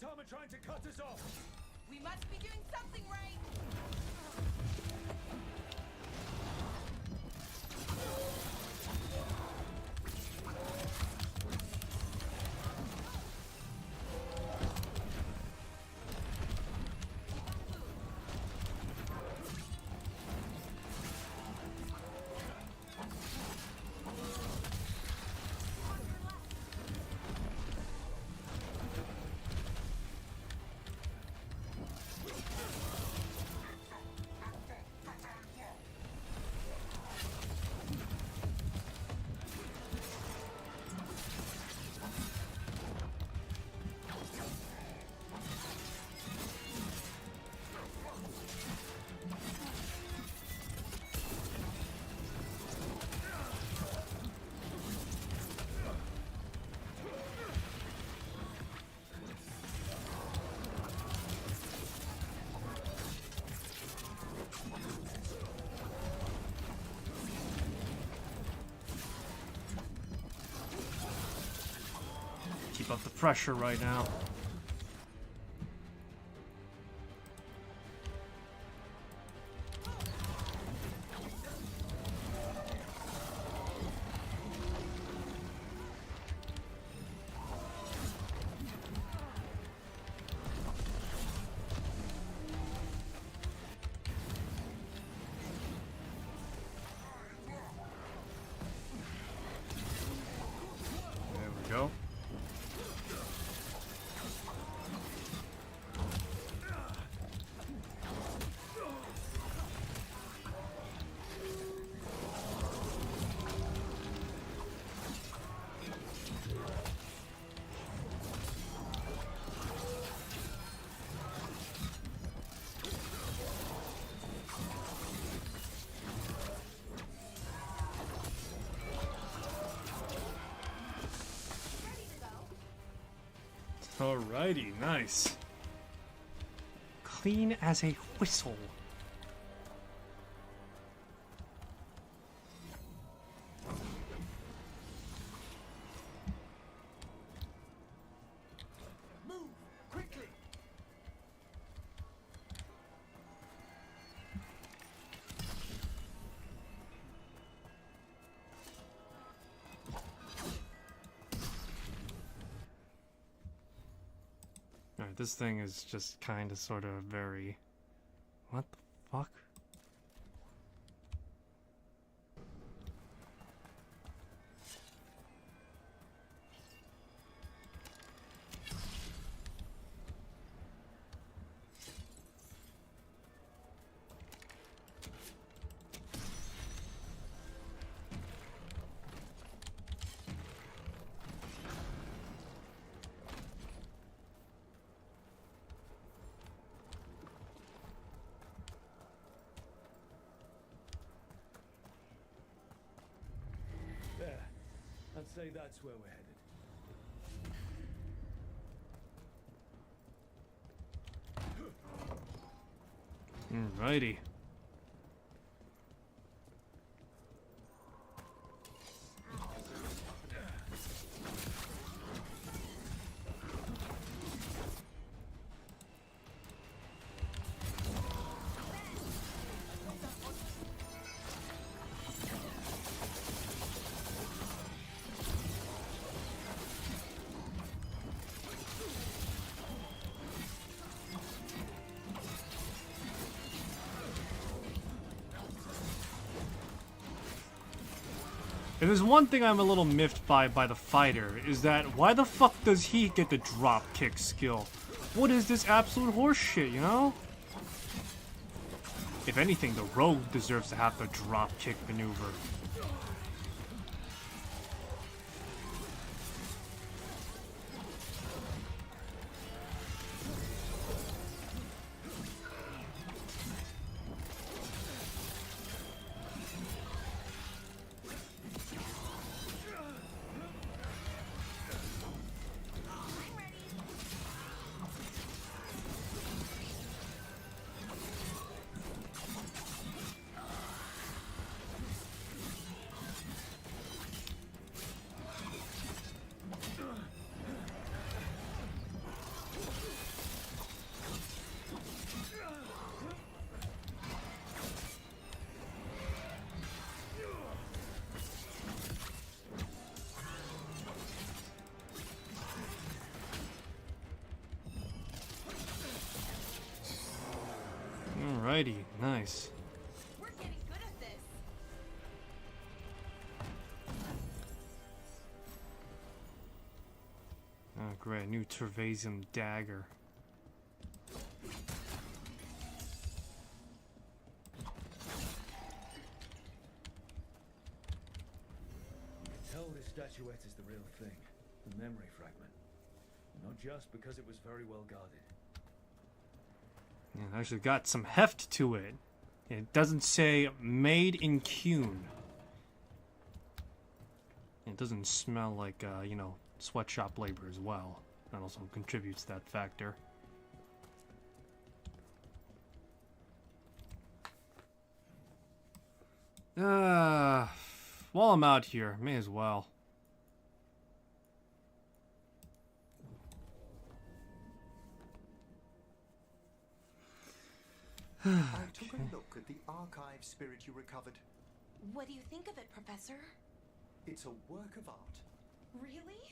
Tom are trying to cut us off! We must be doing something right! Keep up the pressure right now. Alrighty, nice. Clean as a whistle. Move quickly. Alright, this thing is just kind of sort of very... What the fuck? There. I'd say that's where we're headed. Alrighty. If there's one thing I'm a little miffed by the fighter, is that why the fuck does he get the drop kick skill? What is this absolute horse shit, you know? If anything, the rogue deserves to have the drop kick maneuver. Alrighty, nice. We're getting good at this. Oh great, new Tervasium dagger. Tell this statuette is the real thing. The memory fragment. Not just because it was very well guarded. Yeah, it actually got some heft to it. It doesn't say made in Kuhn. It doesn't smell like, you know, sweatshop labor as well. That also contributes to that factor. While I'm out here, may as well. I took a look at the archive spirit you recovered. What do you think of it, Professor? It's a work of art, Really?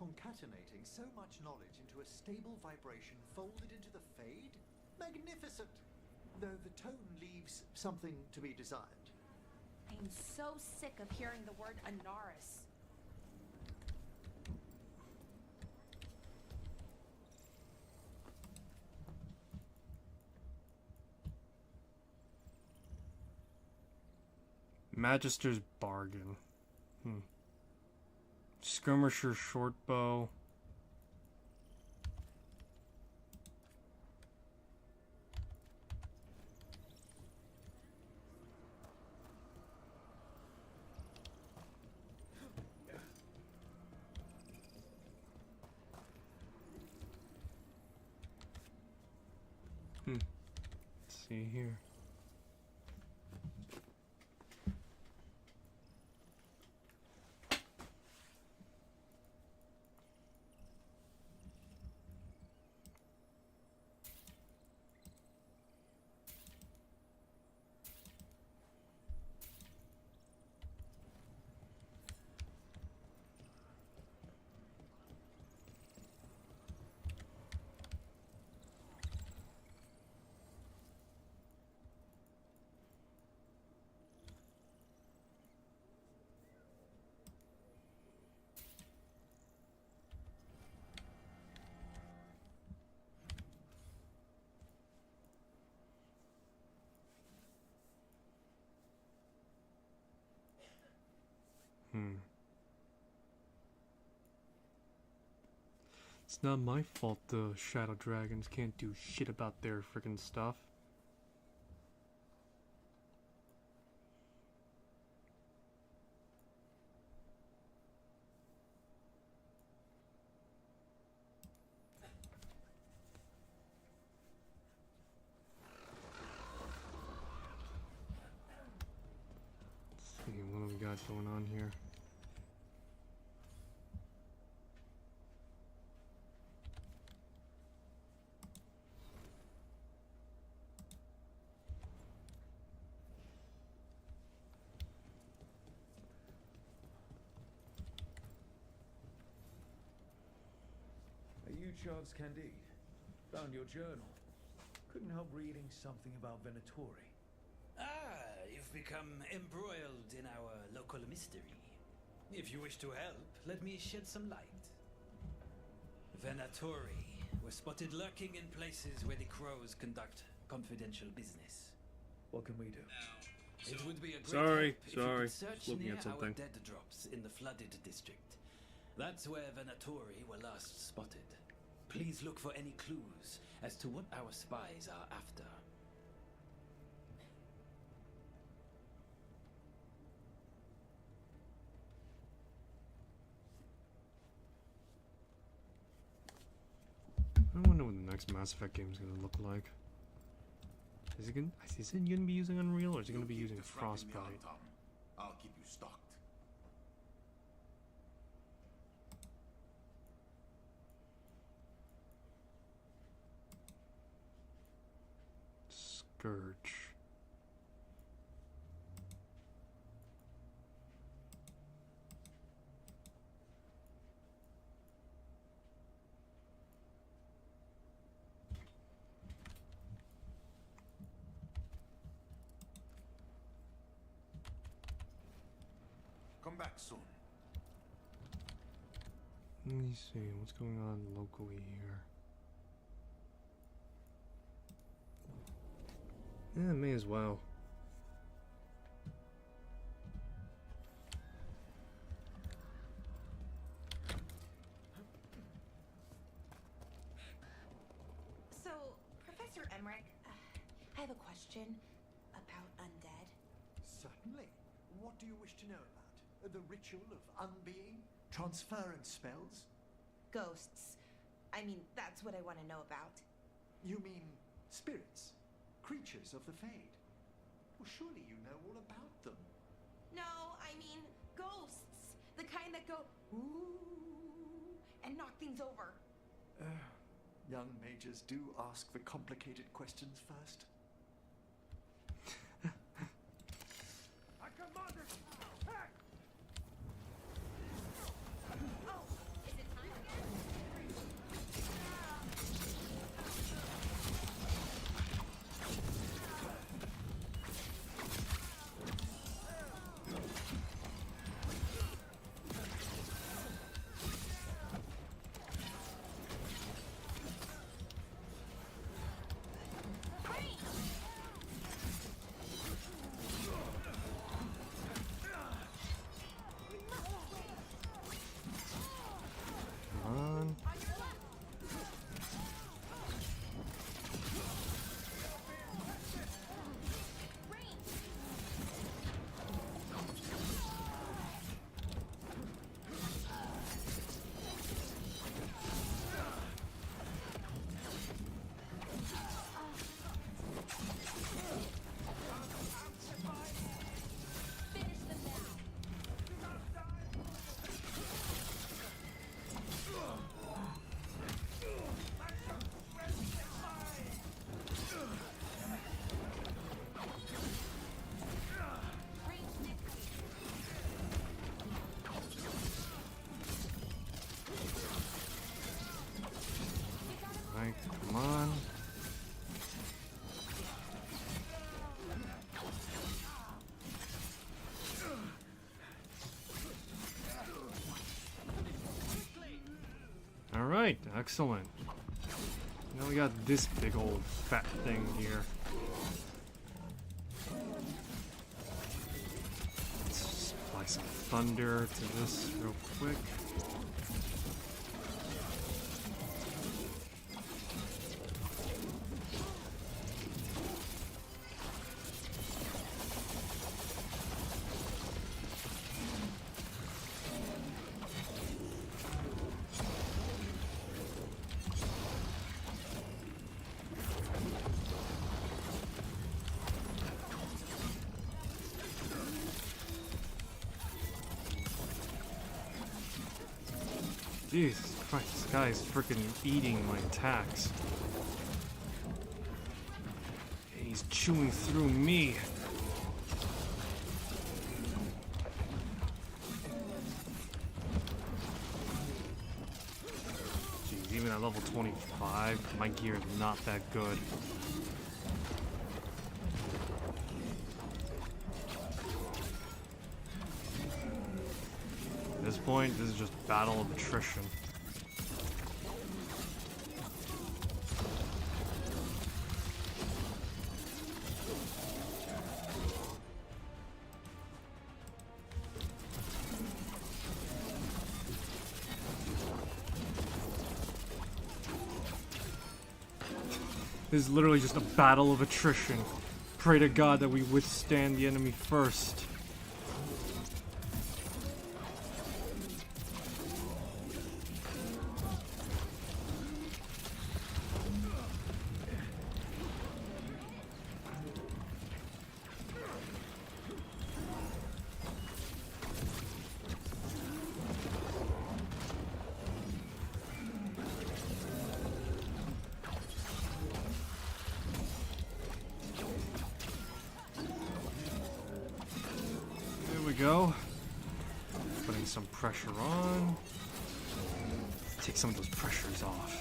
concatenating so much knowledge into a stable vibration folded into the fade. Magnificent! Though the tone leaves something to be desired. I'm so sick of hearing the word Anaris. Magister's bargain. Skirmisher short bow. Let's see here. It's not my fault the Shadow Dragons can't do shit about their freaking stuff. Let's see, what do we got going on here? Are you Charles Candide? Found your journal. Couldn't help reading something about Venatori. Ah, you've become embroiled in our local mystery. If you wish to help, let me shed some light. Venatori were spotted lurking in places where the crows conduct confidential business. What can we do? It would be a great Sorry, help if you sorry. could search Looking near at something. our dead drops in the flooded district. That's where Venatori were last spotted. Please look for any clues as to what our spies are after. I wonder what the next Mass Effect game is going to look like. Is it going to be using Unreal, or is it going to be using Frostbite? I'll keep you stocked. Scourge. Come back soon. Let me see, what's going on locally here? Yeah, may as well. So, Professor Emmerich, I have a question about undead. Certainly. What do you wish to know about? The ritual of unbeing? Transference spells? Ghosts. I mean, that's what I want to know about. You mean spirits? Creatures of the Fade? Well, surely you know all about them. No, I mean ghosts. The kind that go ooh and knock things over. Young mages do ask the complicated questions first. Oh, is it time again? Great! Alright, excellent. Now we got this big old fat thing here. Let's apply some thunder to this real quick. Jesus Christ, this guy is freaking eating my attacks. And he's chewing through me. Jeez, even at level 25, my gear is not that good. At this point, this is just battle of attrition. This is literally just a battle of attrition. Pray to God that we withstand the enemy first. Go. Putting some pressure on. Take some of those pressures off.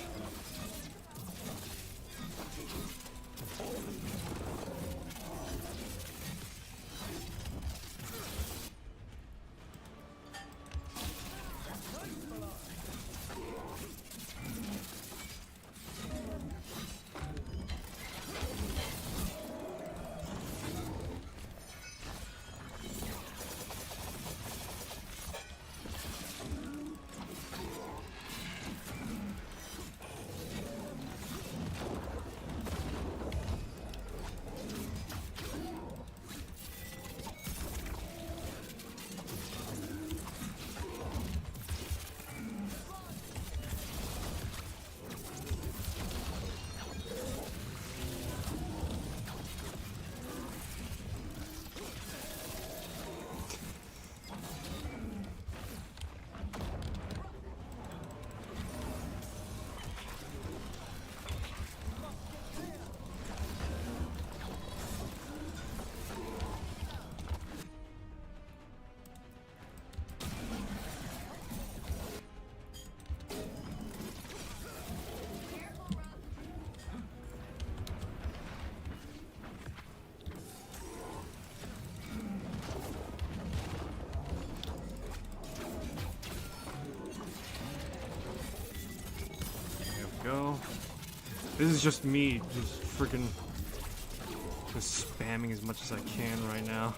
Go. This is just me, just freaking just spamming as much as I can right now.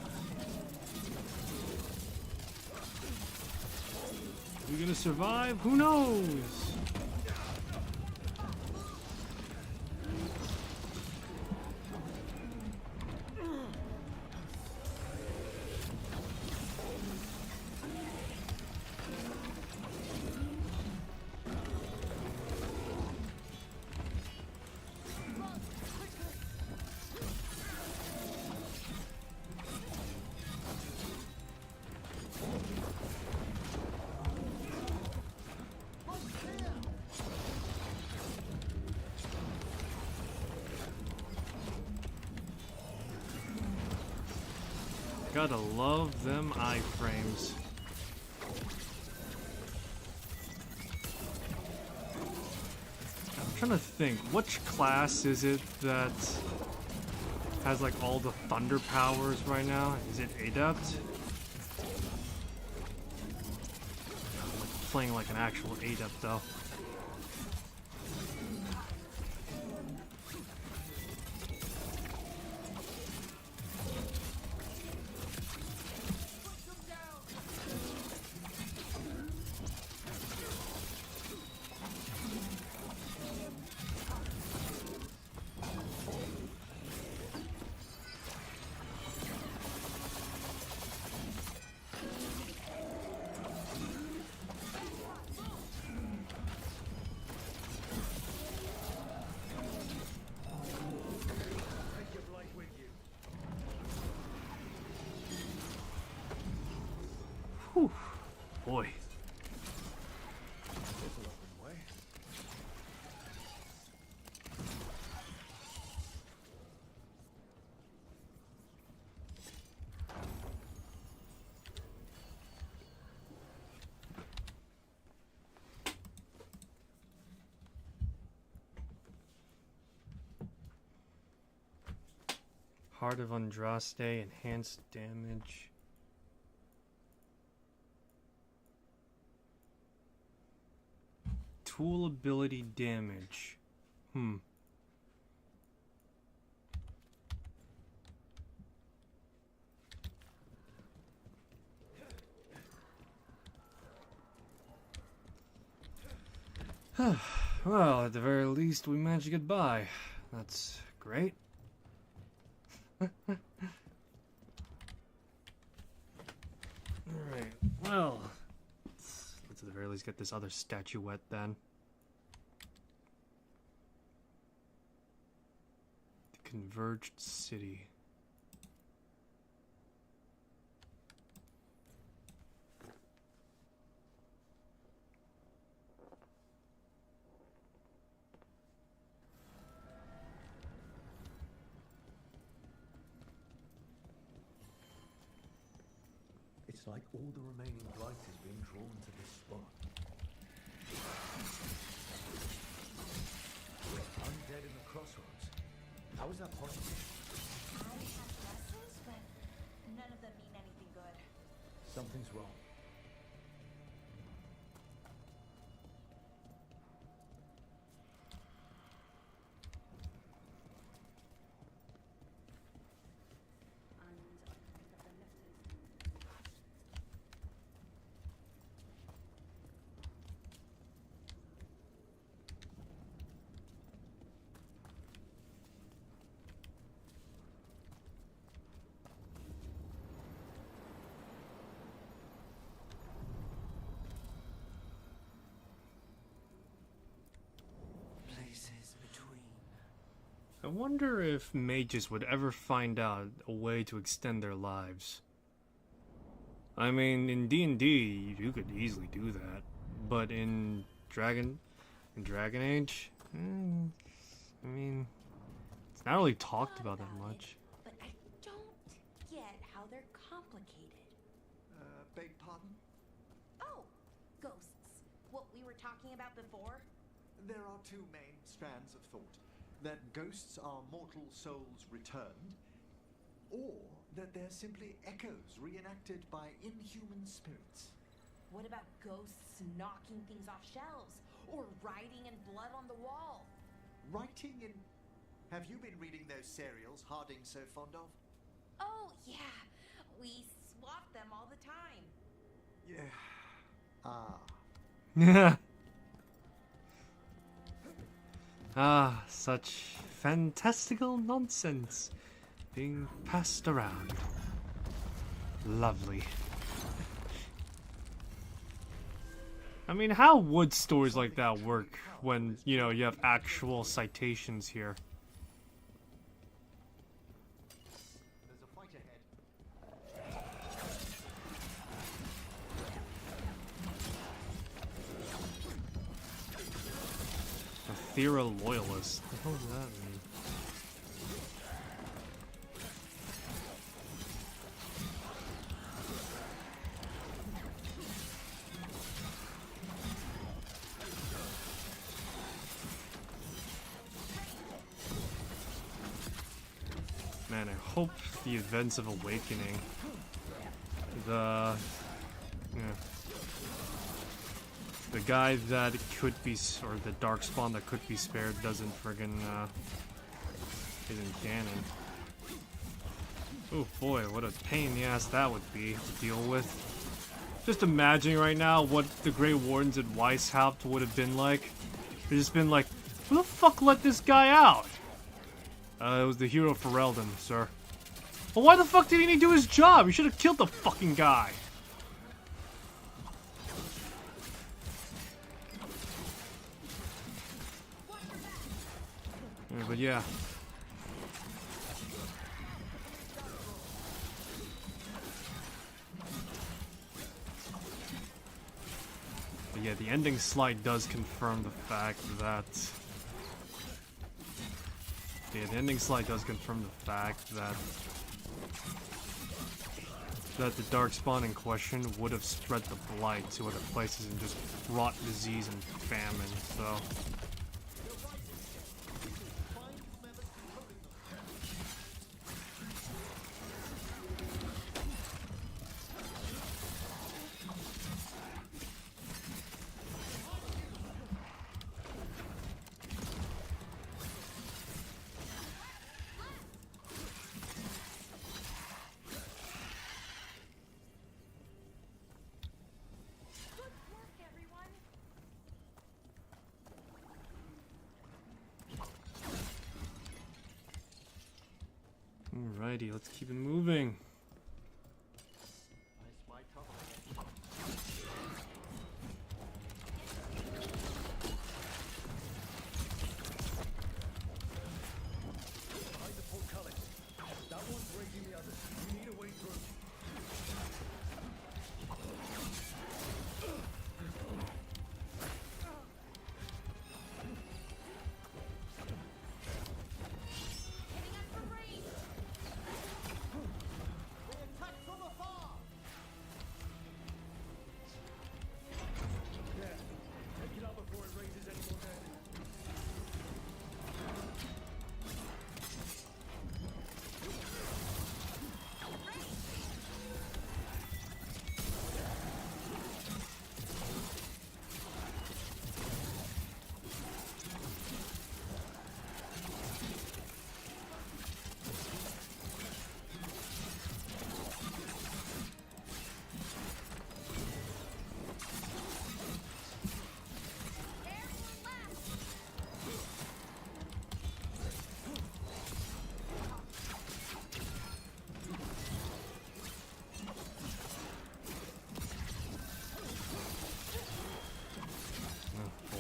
Are we gonna survive? Who knows? Gotta love them iframes. I'm trying to think, which class is it that has like all the thunder powers right now? Is it Adept? I'm playing like an actual Adept though. boy. This'll open the way. Heart of Andraste, enhanced damage. Tool ability damage. Well, at the very least, we managed to get by. That's great. Alright, well, let's at the very least get this other statuette then. The Converged City. It's like all the remaining light is being drawn to this spot. Undead in the crossroads. How is that possible? I have guesses, but none of them mean anything good. Something's wrong. Places between. I wonder if mages would ever find out a way to extend their lives. I mean, in D&D, you could easily do that, but in Dragon Age, I mean, it's not really talked about that much. But I don't get how they're complicated. Beg pardon? Oh, ghosts. What we were talking about before? There are two main strands of thought. That ghosts are mortal souls returned, or that they're simply echoes reenacted by inhuman spirits. What about ghosts knocking things off shelves? Or writing in blood on the wall? Writing in... Have you been reading those serials Harding's so fond of? Oh, yeah. We swap them all the time. Yeah. Ah. Yeah. Ah, such fantastical nonsense being passed around. Lovely. I mean, how would stories like that work when, you know, you have actual citations here? There's a fight ahead. Aethera Loyalist. What the hell does that mean? Man, I hope the events of Awakening, the guy that could be, or the Darkspawn that could be spared doesn't friggin' isn't canon. Oh boy, what a pain in the ass that would be to deal with. Just imagining right now what the Grey Wardens at Weishaupt would have been like. They've just been like, who the fuck let this guy out? It was the hero Ferelden, sir. Well, why the fuck didn't he do his job? He should have killed the fucking guy. Yeah, but yeah. yeah, the ending slide does confirm the fact that... Yeah, the ending slide does confirm the fact that the darkspawn in question would have spread the blight to other places and just brought disease and famine, so... Alrighty, let's keep it moving.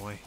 Boy.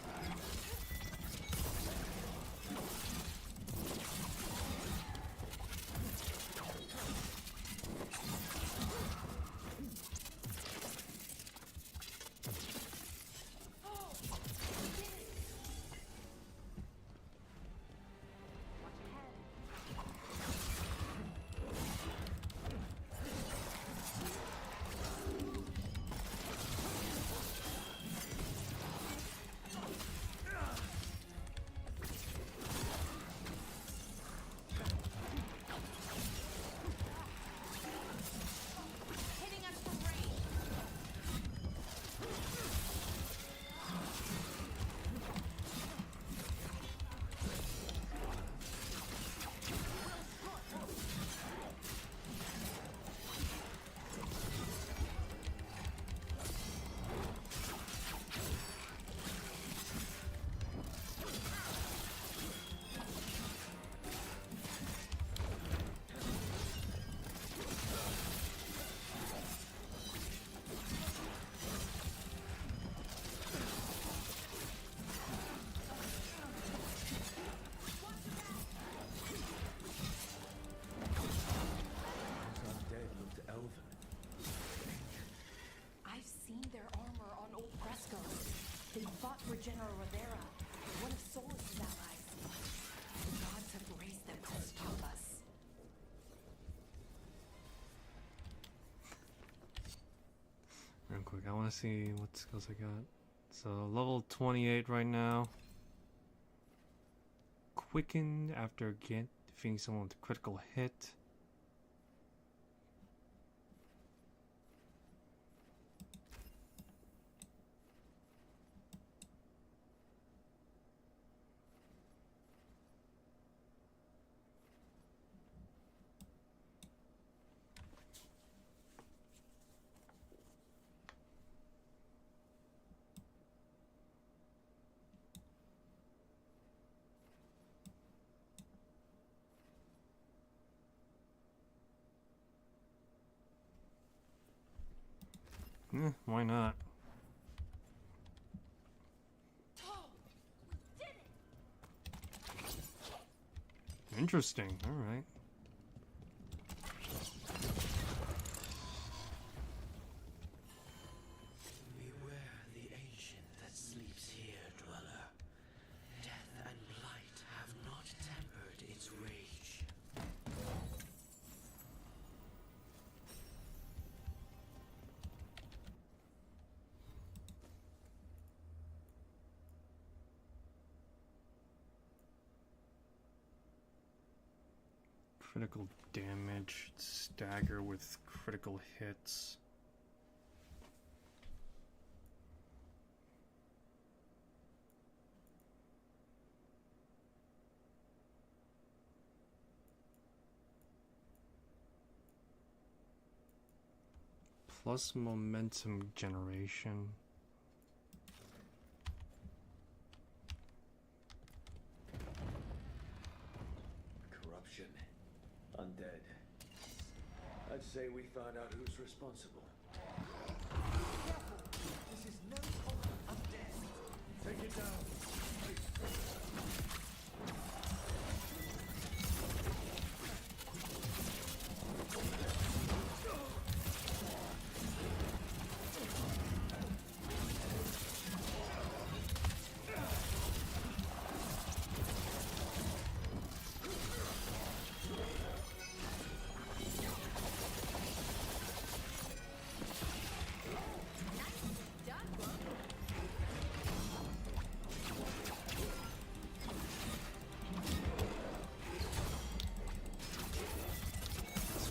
for General Rivera, one of Solus' allies. The gods have raised them to stop us. Real quick, I want to see what skills I got. So, level 28 right now. Quicken after defeating someone with a critical hit. Why not? Interesting. All right. Beware the ancient. Critical damage, stagger with critical hits. Plus momentum generation. Corruption. Undead. I'd say we found out who's responsible. This is no common undead. Take it down.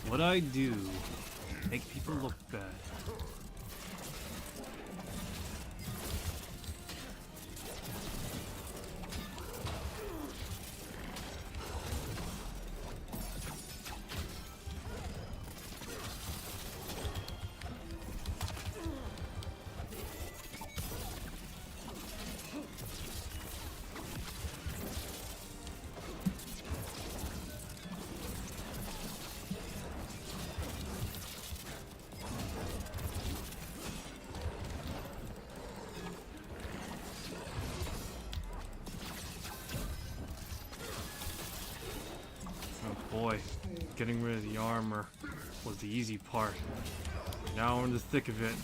What I do, make people look bad. Boy, getting rid of the armor was the easy part. Now we're in the thick of it.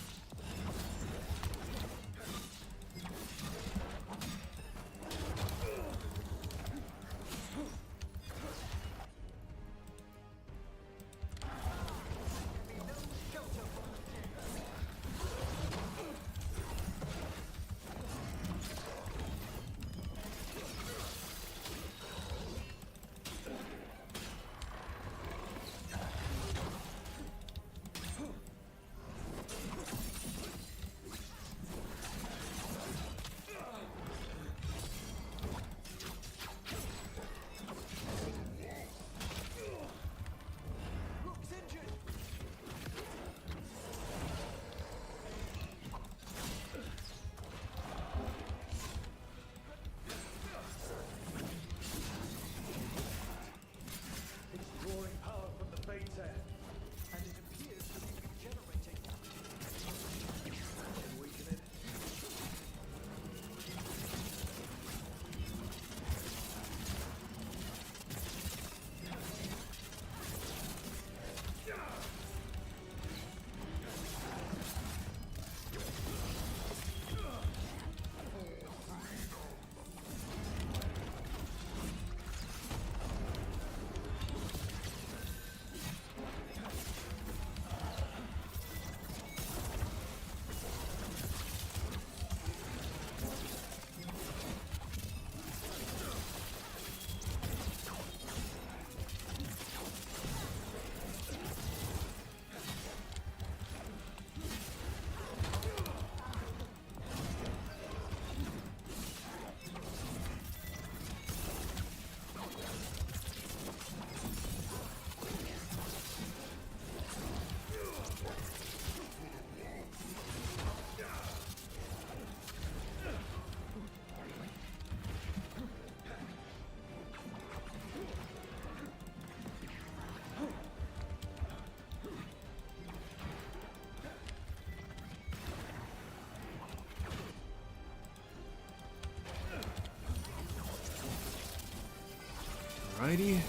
Alrighty.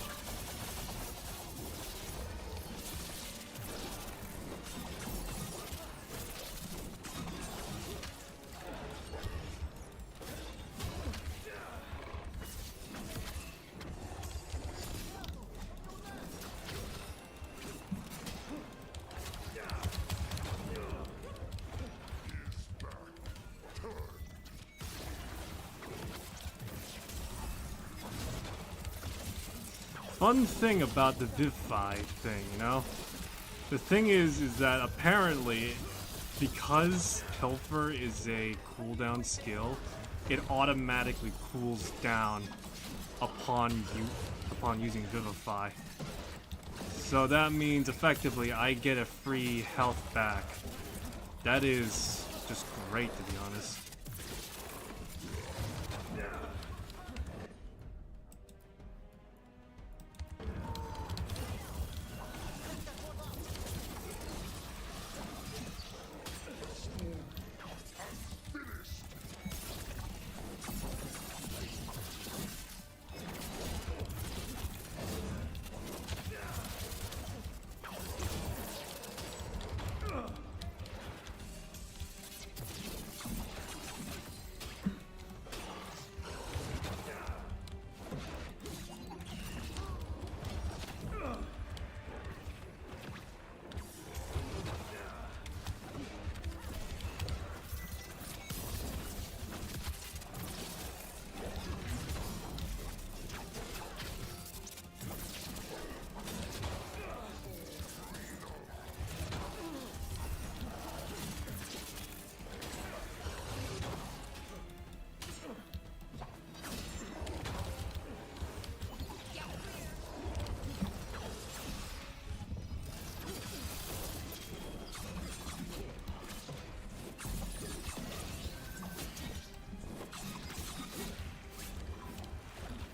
fun thing about the Vivify thing, you know? The thing is that apparently, because Pilfer is a cooldown skill, it automatically cools down upon using Vivify. So that means effectively I get a free health back. That is just great, to be honest.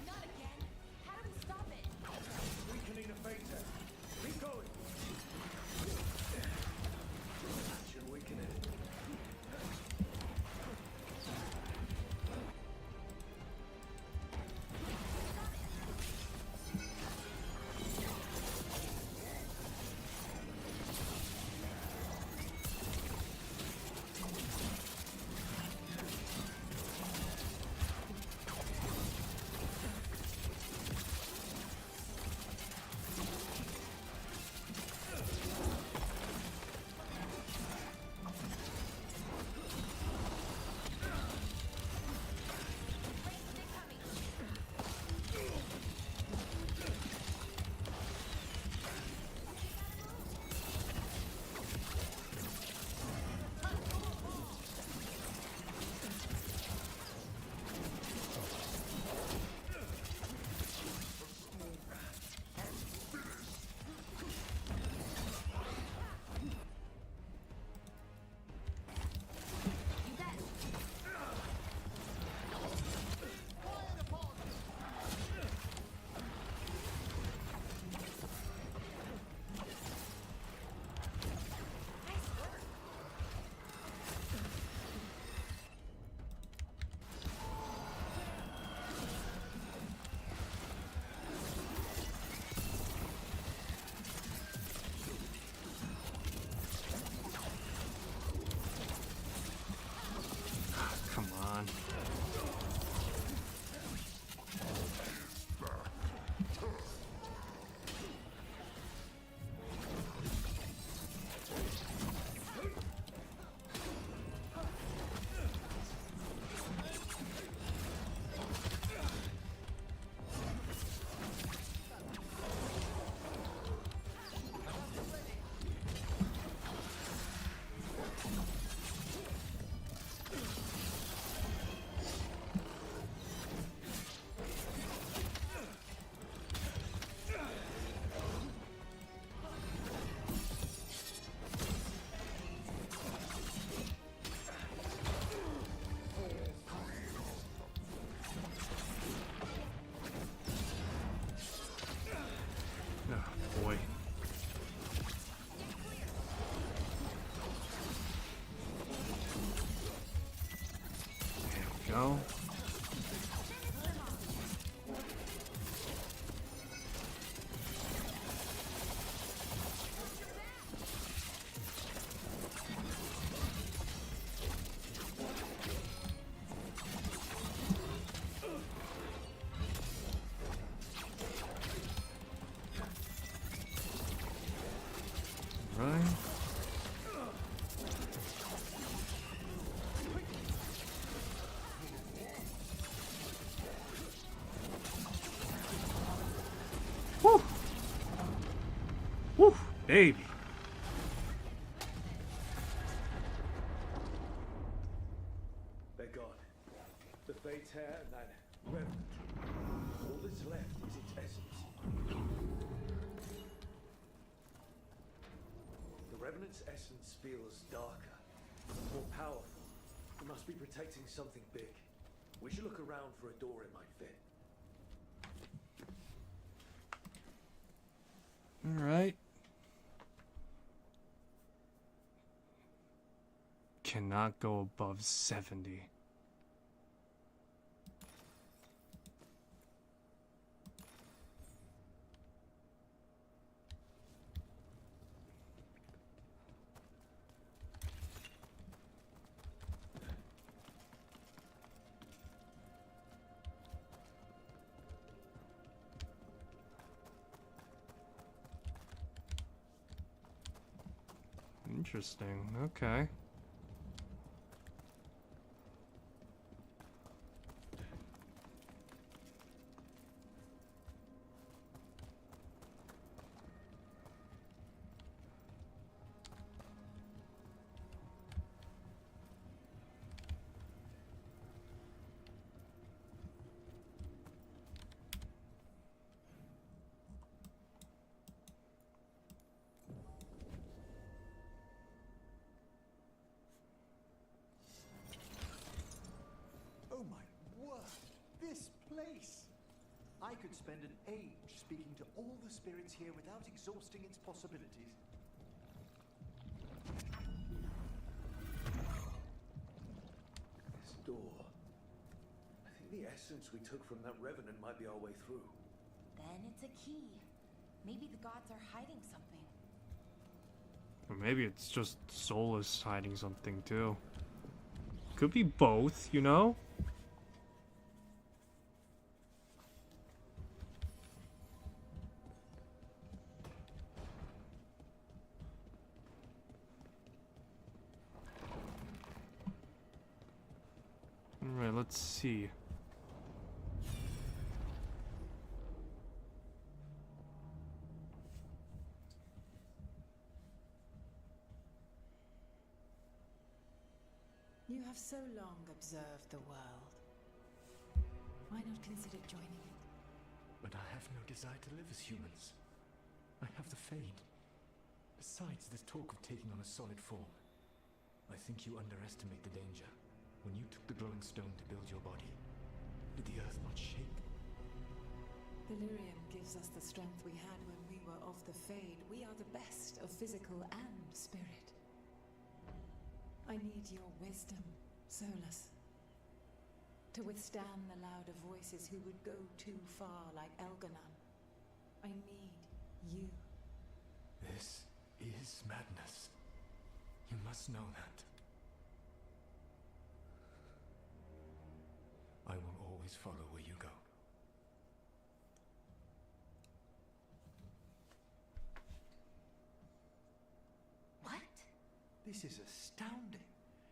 Not again. How do we stop it? Weakening the Phaeton. Keep going. Should weaken it. Come on. Oh, boy. There we go. Right. baby. They're gone. The Fate's hair and that revenant. All that's left is its essence. The Revenant's essence feels darker, more powerful. It must be protecting something big. We should look around for a door it might fit. Alright. Cannot go above 70. Interesting. Okay. Oh my word! This place! I could spend an age speaking to all the spirits here without exhausting its possibilities. This door. I think the essence we took from that revenant might be our way through. Then it's a key. Maybe the gods are hiding something. Or maybe it's just Solus hiding something too. Could be both, you know? Alright, let's see. You have so long observed the world. Why not consider joining it? But I have no desire to live as humans. I have the Fade. Besides, there's talk of taking on a solid form. I think you underestimate the danger. When you took the glowing stone to build your body, did the earth not shake? Delirium gives us the strength we had when we were of the Fade. We are the best of physical and spirit. I need your wisdom, Solus. To withstand the louder voices who would go too far like Elganon. I need you. This is madness. You must know that. I will always follow where you go. What? This is astounding.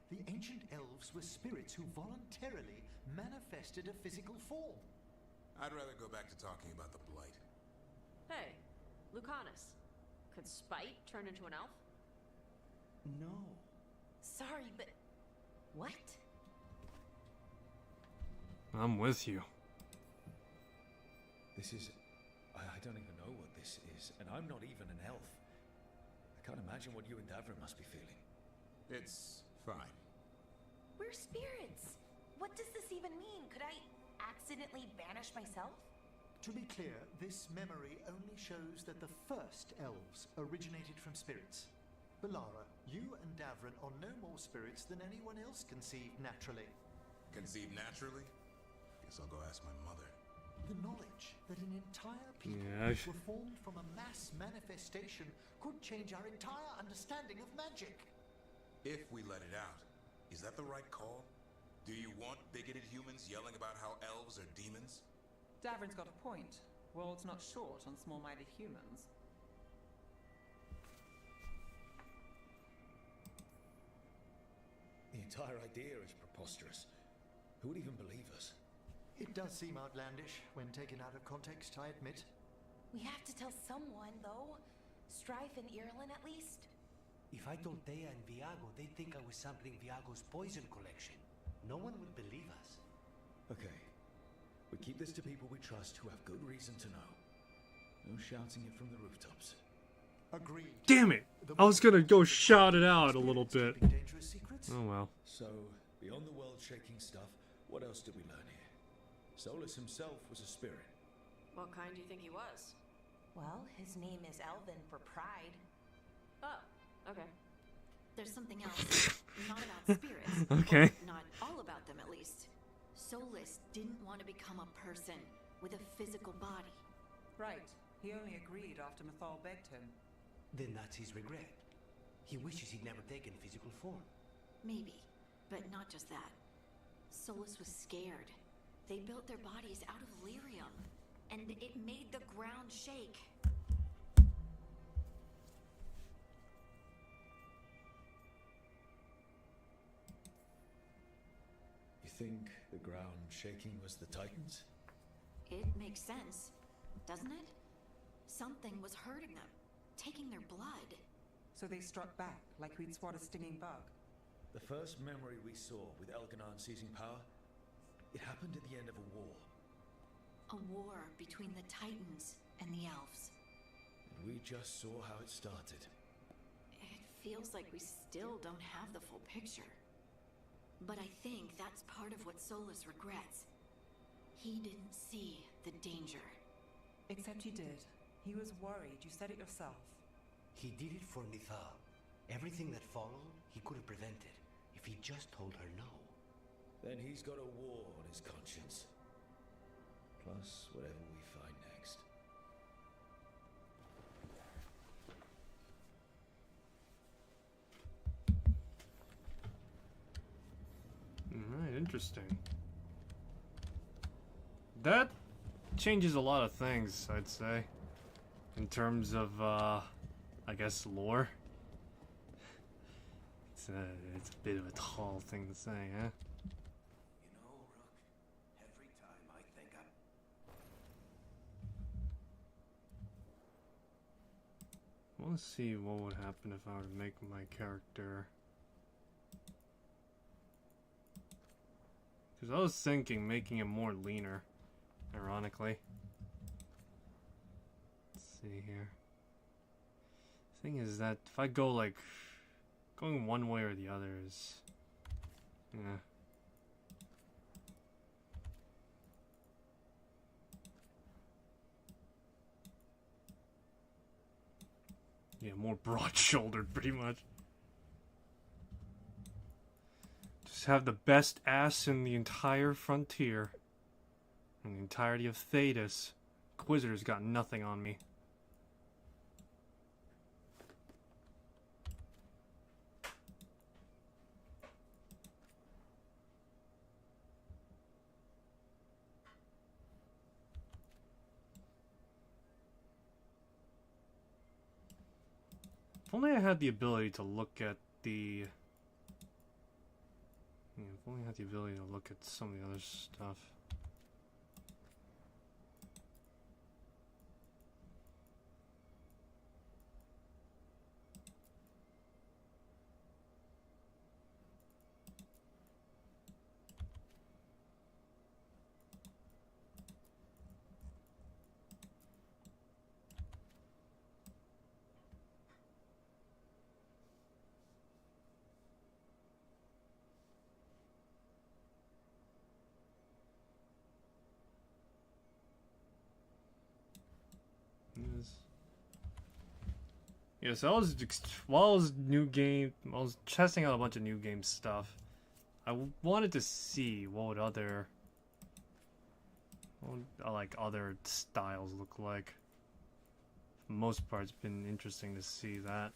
The ancient elves were spirits who voluntarily manifested a physical form. I'd rather go back to talking about the Blight. Hey, Lucanus. Could Spite turn into an elf? No. Sorry, but what? I'm with you. This is... I don't even know what this is, and I'm not even an elf. I can't imagine what you and Davrin must be feeling. It's fine. We're spirits. What does this even mean? Could I accidentally banish myself? To be clear, this memory only shows that the first elves originated from spirits. Balara, you and Davrin are no more spirits than anyone else conceived naturally. Conceived naturally? Guess I'll go ask my mother. The knowledge that an entire people Yeah, were formed from a mass manifestation could change our entire understanding of magic. If we let it out, is that the right call? Do you want bigoted humans yelling about how elves are demons? Davrin's got a point. World's not short on small-minded humans. The entire idea is preposterous. Who would even believe us? It does seem outlandish when taken out of context, I admit. We have to tell someone, though. Strife and Ireland, at least? If I told Thea and Viago, they'd think I was sampling Viago's poison collection. No one would believe us. Okay. We keep this to people we trust who have good reason to know. No shouting it from the rooftops. Agreed. Damn it! I was gonna go shout it out a little bit. Dangerous secrets? Oh well. So, beyond the world-shaking stuff, what else did we learn here? Solus himself was a spirit. What kind do you think he was? Well, his name is Elven for pride. Oh, okay. There's something else. Not about spirits. Okay. Or not all about them, at least. Solus didn't want to become a person with a physical body. Right. He only agreed after Mythal begged him. Then that's his regret. He wishes he'd never taken physical form. Maybe, but not just that. Solus was scared. They built their bodies out of lyrium, and it made the ground shake. You think the ground shaking was the Titans? It makes sense, doesn't it? Something was hurting them, taking their blood. So they struck back, like we'd swat a stinging bug. The first memory we saw with Elganon seizing power, it happened at the end of a war. A war between the Titans and the Elves. And we just saw how it started. It feels like we still don't have the full picture. But I think that's part of what Solus regrets. He didn't see the danger. Except you did. He was worried. You said it yourself. He did it for Mythal. Everything that followed, he could have prevented if he just told her no. Then he's got a war on his conscience. Plus, whatever we find next. Alright, interesting. That changes a lot of things, I'd say. In terms of, I guess, lore. It's a bit of a tall thing to say, huh? You know, Rook, every time I think I'm... Let's see what would happen if I were to make my character... Because I was thinking making him more leaner, ironically. Let's see here. Thing is that if I go like... Going one way or the other is... Yeah. Yeah, more broad-shouldered, pretty much. Just have the best ass in the entire frontier. And the entirety of Thedas. Inquisitor's got nothing on me. If only I had the ability to look at the... Yeah, if only I had the ability to look at some of the other stuff. Yeah, so I was while I was I was testing out a bunch of new game stuff. I wanted to see what would other other styles look like. For the most part, it's been interesting to see that.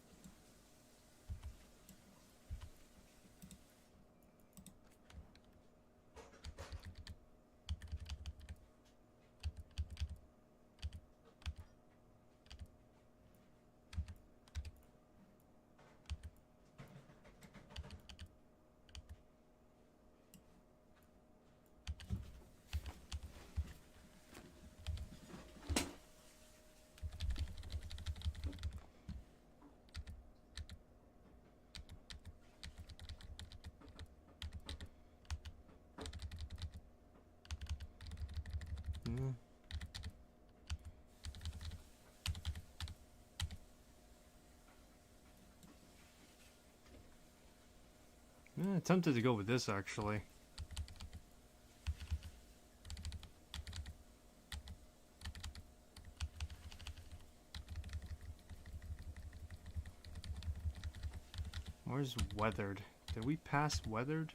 Tempted to go with this, actually. Where's weathered? Did we pass weathered?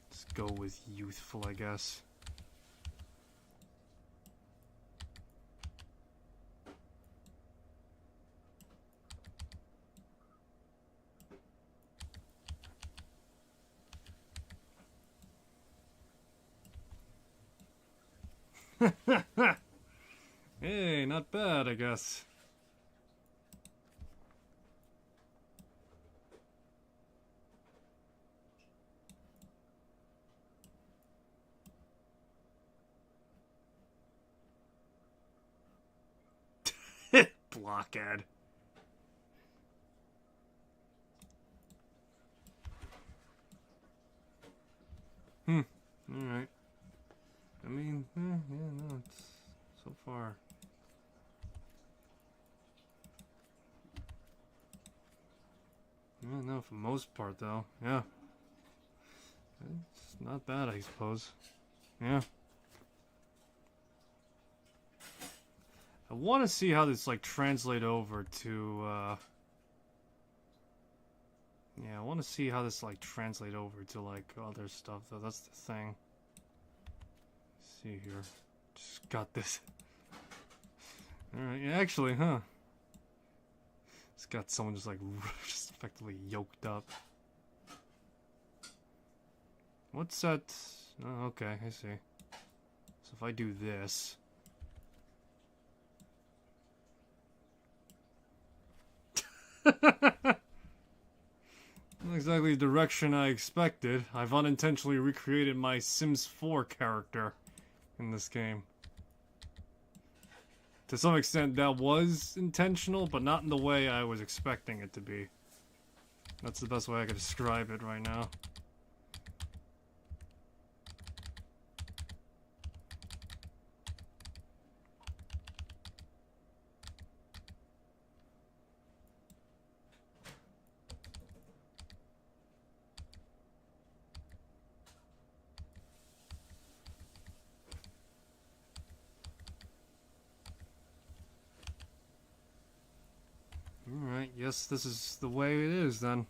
Let's go with youthful, I guess. Hey, not bad, I guess. Blockhead. Alright. I mean, yeah, no, it's so far. Yeah, no, for the most part, though. Yeah. It's not bad, I suppose. Yeah. I want to see how this, like, translate over to, yeah, I want to see how this, like, translate over to, like, other stuff, though. That's the thing. Let's see here. Just got this. Alright, yeah, actually, huh. It's got someone just, like, just effectively yoked up. What's that? Oh, okay, I see. So if I do this... Not exactly the direction I expected. I've unintentionally recreated my Sims 4 character in this game. To some extent that was intentional, but not in the way I was expecting it to be. That's the best way I could describe it right now. Alright, yes, this is the way it is then.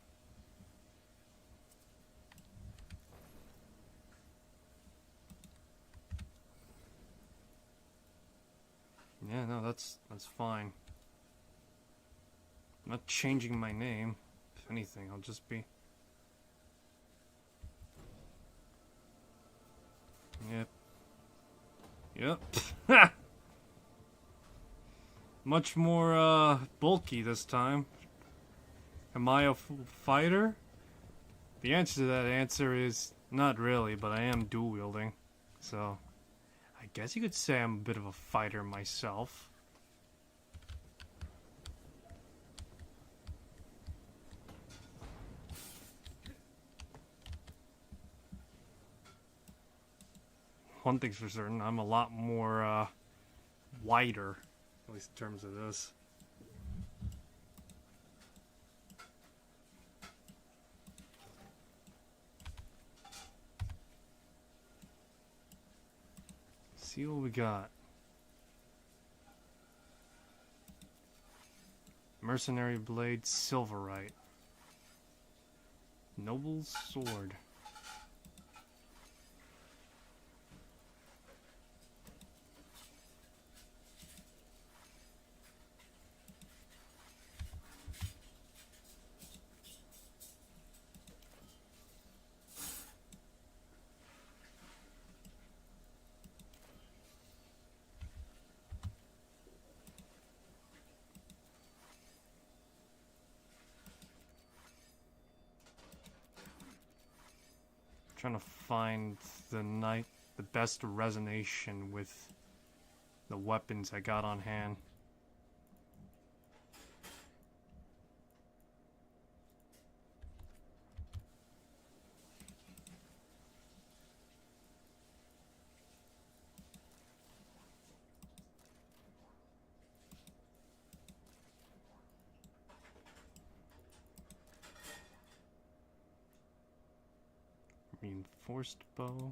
Yeah, no, that's fine. I'm not changing my name. If anything, I'll just be... Yep. Yep. Much more, bulky this time. Am I a fighter? The answer to that answer is not really, but I am dual wielding. So, I guess you could say I'm a bit of a fighter myself. One thing's for certain, I'm a lot more, wider. At least in terms of this. See what we got. Mercenary Blade, Silverite. Noble's Sword. Trying to find the best resonation with the weapons I got on hand. Reinforced bow.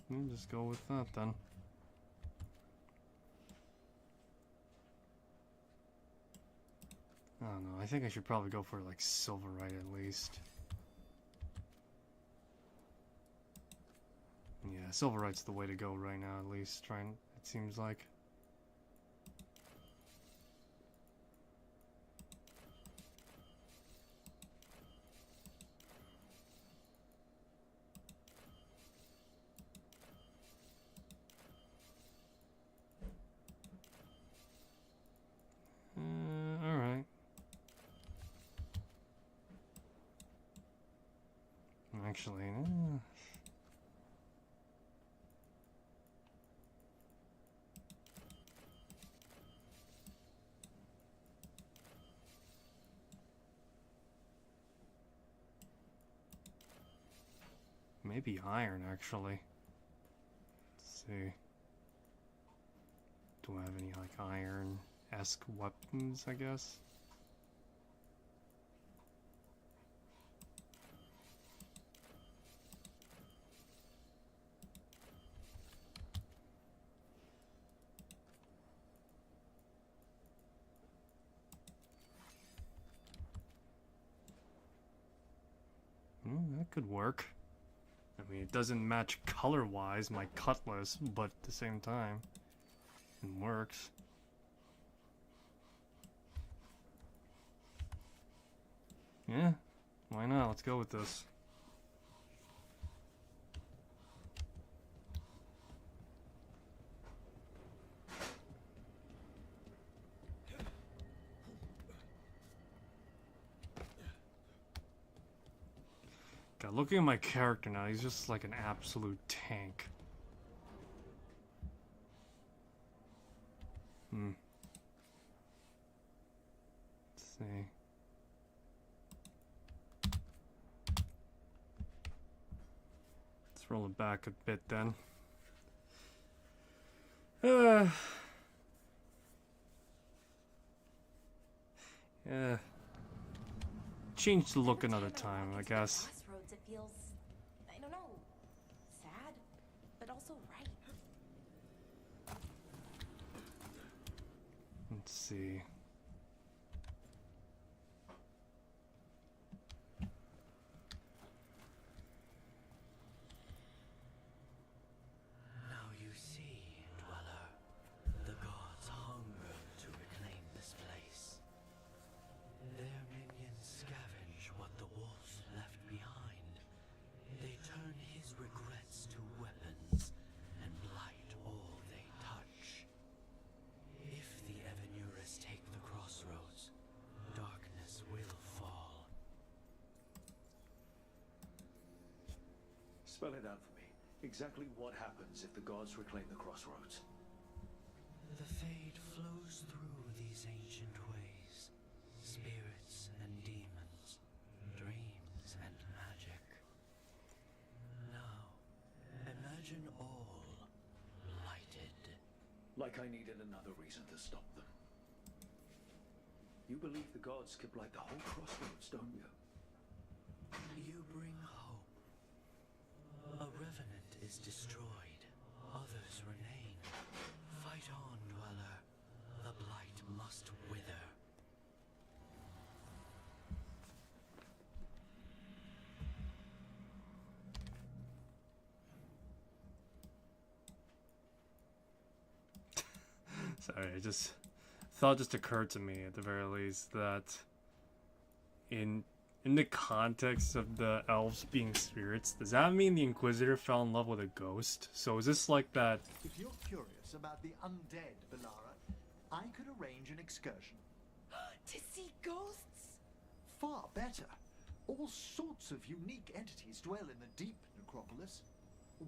We'll just go with that then. I don't know, I think I should probably go for like silverite at least. Yeah, silverite's the way to go right now at least, it seems like. Alright. Actually, maybe iron, actually. Let's see. Do I have any, like, iron-esque weapons, I guess? That could work. I mean, it doesn't match color-wise my cutlass, but at the same time, it works. Yeah, why not? Let's go with this. God, looking at my character now, he's just like an absolute tank. Let's see. Let's roll it back a bit then. Yeah. Change the look another time, I guess. Crossroads, it feels, I don't know, sad, but also right. Let's see. Now you see, Dweller, the gods hunger to reclaim this place. Their minions scavenge what the wolves left behind. They turn his regrets to weapons and blight all they touch. If the Evanuras take the crossroads, darkness will fall. Spell it out for me. Exactly what happens if the gods reclaim the crossroads? The Fade flows through these ancient ways. Spirits and demons, dreams and magic. Now, imagine all lighted. Like I needed another reason to stop them. You believe the gods could blight the whole crossroads, don't you? You bring hope. A revenant is destroyed, others remain. Fight on, Dweller. The blight must wither. Sorry, thought just occurred to me at the very least that in the context of the elves being spirits, does that mean the Inquisitor fell in love with a ghost? So is this like that? If you're curious about the undead, Belara, I could arrange an excursion. To see ghosts? Far better. All sorts of unique entities dwell in the deep necropolis.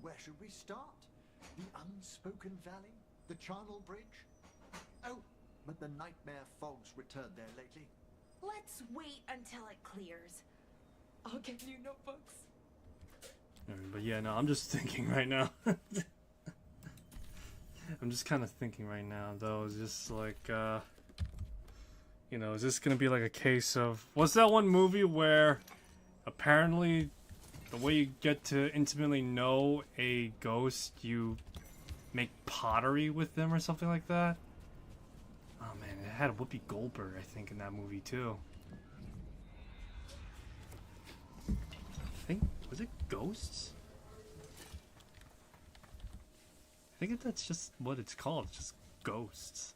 Where should we start? The Unspoken Valley? The Charnel Bridge? Oh, but the nightmare fogs returned there lately. Let's wait until it clears. I'll get new notebooks. But yeah, no, I'm just thinking right now. I'm just kind of thinking right now, though. It's just like, you know, is this gonna be like a case of... What's that one movie where apparently the way you get to intimately know a ghost, you make pottery with them or something like that? Oh man, it had Whoopi Goldberg, I think, in that movie too. I think, was it Ghosts? I think that's just what it's called, it's just Ghosts.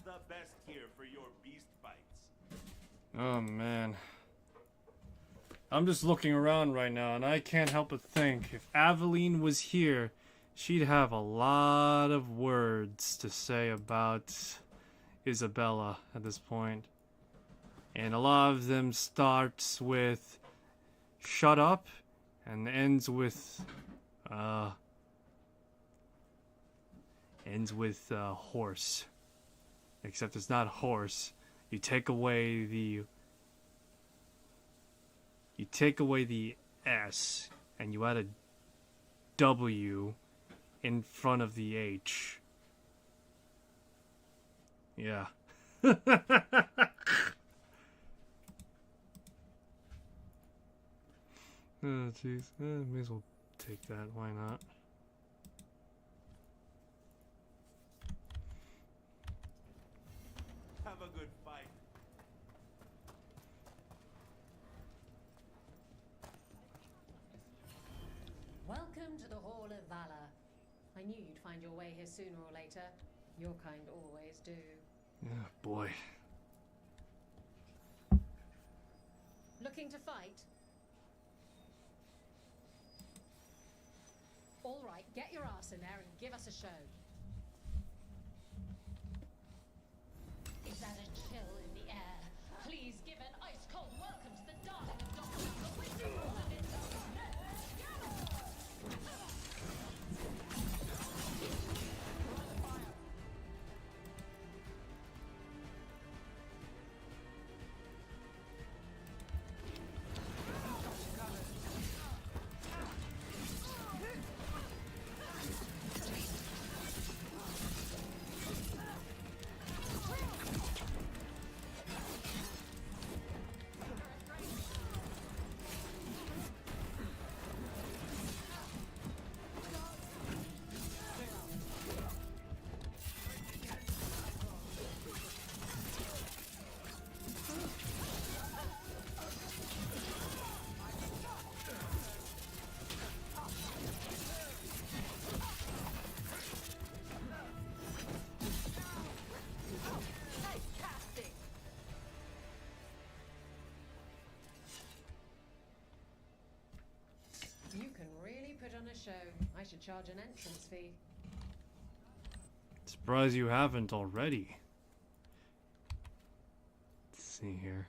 The best here for your beast fights. Oh man. I'm just looking around right now and I can't help but think if Aveline was here, she'd have a lot of words to say about Isabella at this point. And a lot of them starts with shut up and ends with horse. Except it's not horse. You take away the S and you add a W in front of the H. Yeah. Oh jeez. May as well take that, why not? Have a good fight. Welcome to the Hall of Valor. I knew you'd find your way here sooner or later. Your kind always do. Oh boy. Looking to fight? All right, get your ass in there and give us a show. Is that a chill in the air? Please give an ice-cold welcome to the darling of Dr. The Wizard Woman in a show. I should charge an entrance fee. Surprised you haven't already. Let's see here.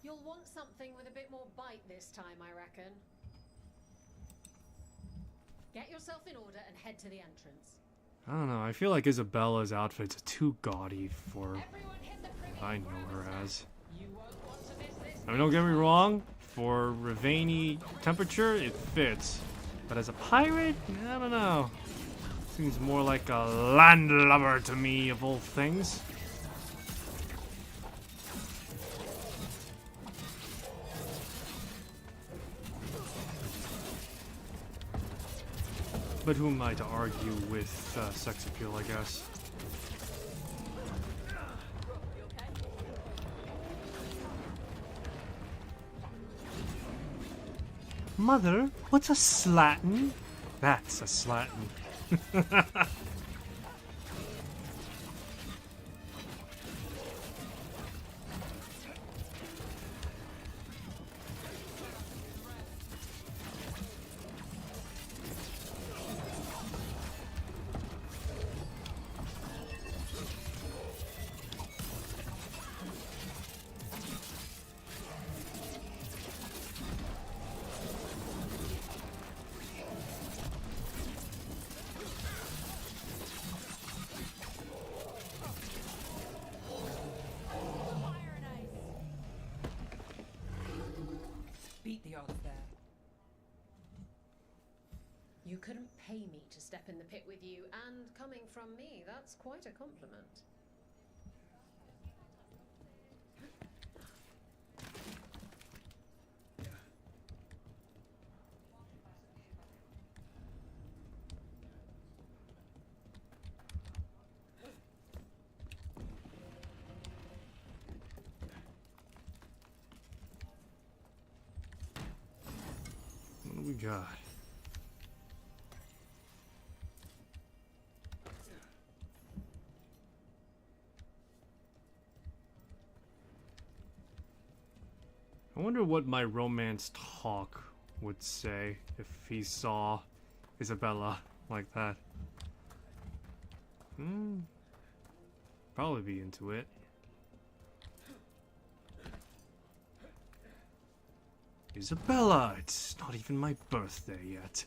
You'll want something with a bit more bite this time, I reckon. Get yourself in order and head to the entrance. I don't know, I feel like Isabella's outfit's too gaudy for I know her as. I mean, don't get me wrong, for Ravani temperature, it fits. But as a pirate, I don't know. Seems more like a landlubber to me, of all things. But who am I to argue with sex appeal, I guess? Mother, what's a slatin? That's a slatin. Beat the odds there. You couldn't pay me to step in the pit with you, and coming from me, that's quite a compliment. What do we got? I wonder what my romance talk would say if he saw Isabella like that. Probably be into it. Isabella, it's not even my birthday yet.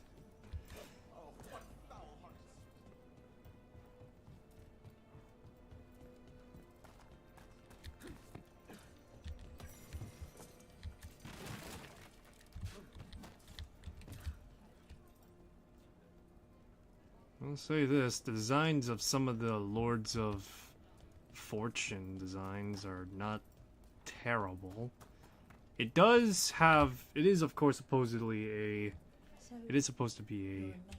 I'll say this, the designs of some of the Lords of Fortune designs are not terrible. It does have, it is of course supposedly a, it is supposed to be a... You're a mage,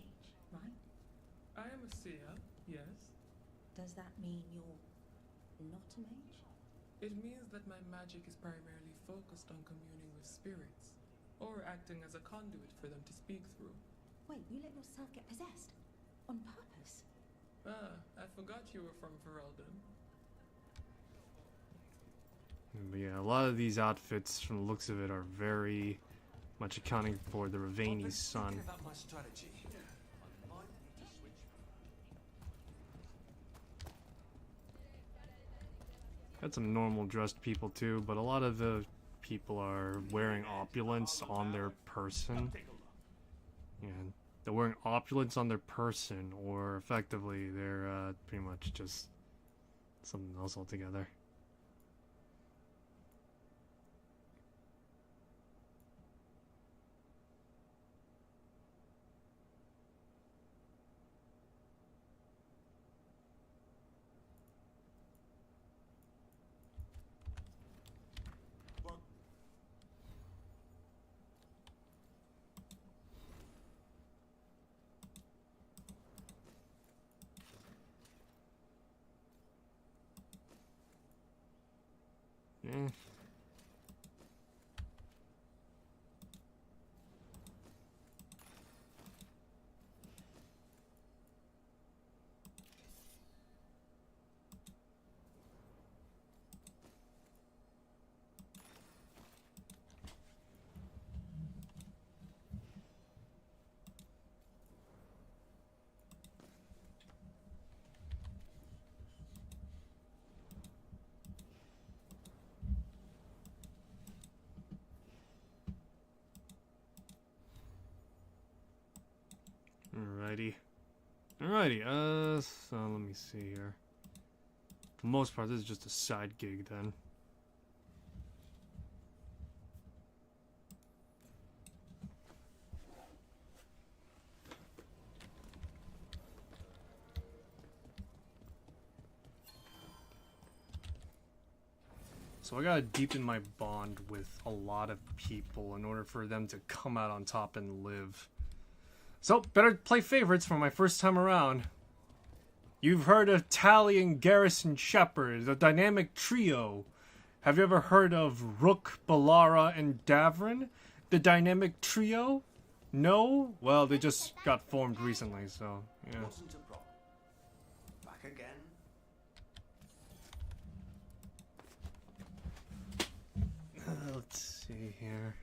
right? I am a seer, yes. Does that mean you're not a mage? It means that my magic is primarily focused on communing with spirits, or acting as a conduit for them to speak through. Wait, you let yourself get possessed? On purpose? Ah, I forgot you were from Ferelden. But yeah, a lot of these outfits, from the looks of it, are very much accounting for the Ravani's son. Got some normal dressed people too, but a lot of the people are wearing opulence on their person. Yeah, they're wearing opulence on their person, or effectively they're pretty much just something else altogether. Yeah. Alrighty, so let me see here. For the most part, this is just a side gig then. So I gotta deepen my bond with a lot of people in order for them to come out on top and live. So, better play favorites for my first time around. You've heard of Tally and Garrison Shepard, the dynamic trio. Have you ever heard of Rook, Balara, and Davrin, the dynamic trio? No? Well, they just got formed recently, so, yeah. Wasn't a problem. Back again. Let's see here.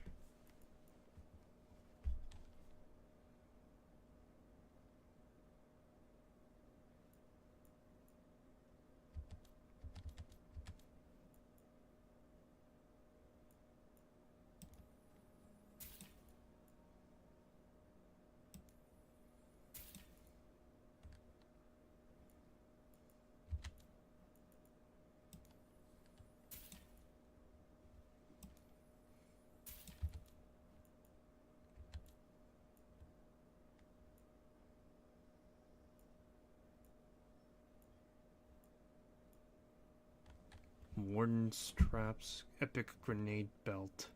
Warden straps, epic grenade belt.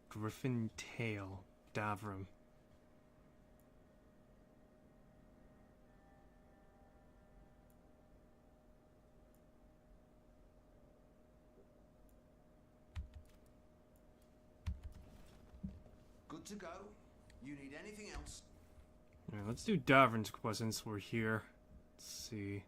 Griffin tail, Davrim. Good to go. You need anything else? Yeah, let's do Davrin's quest since we're here. Let's see.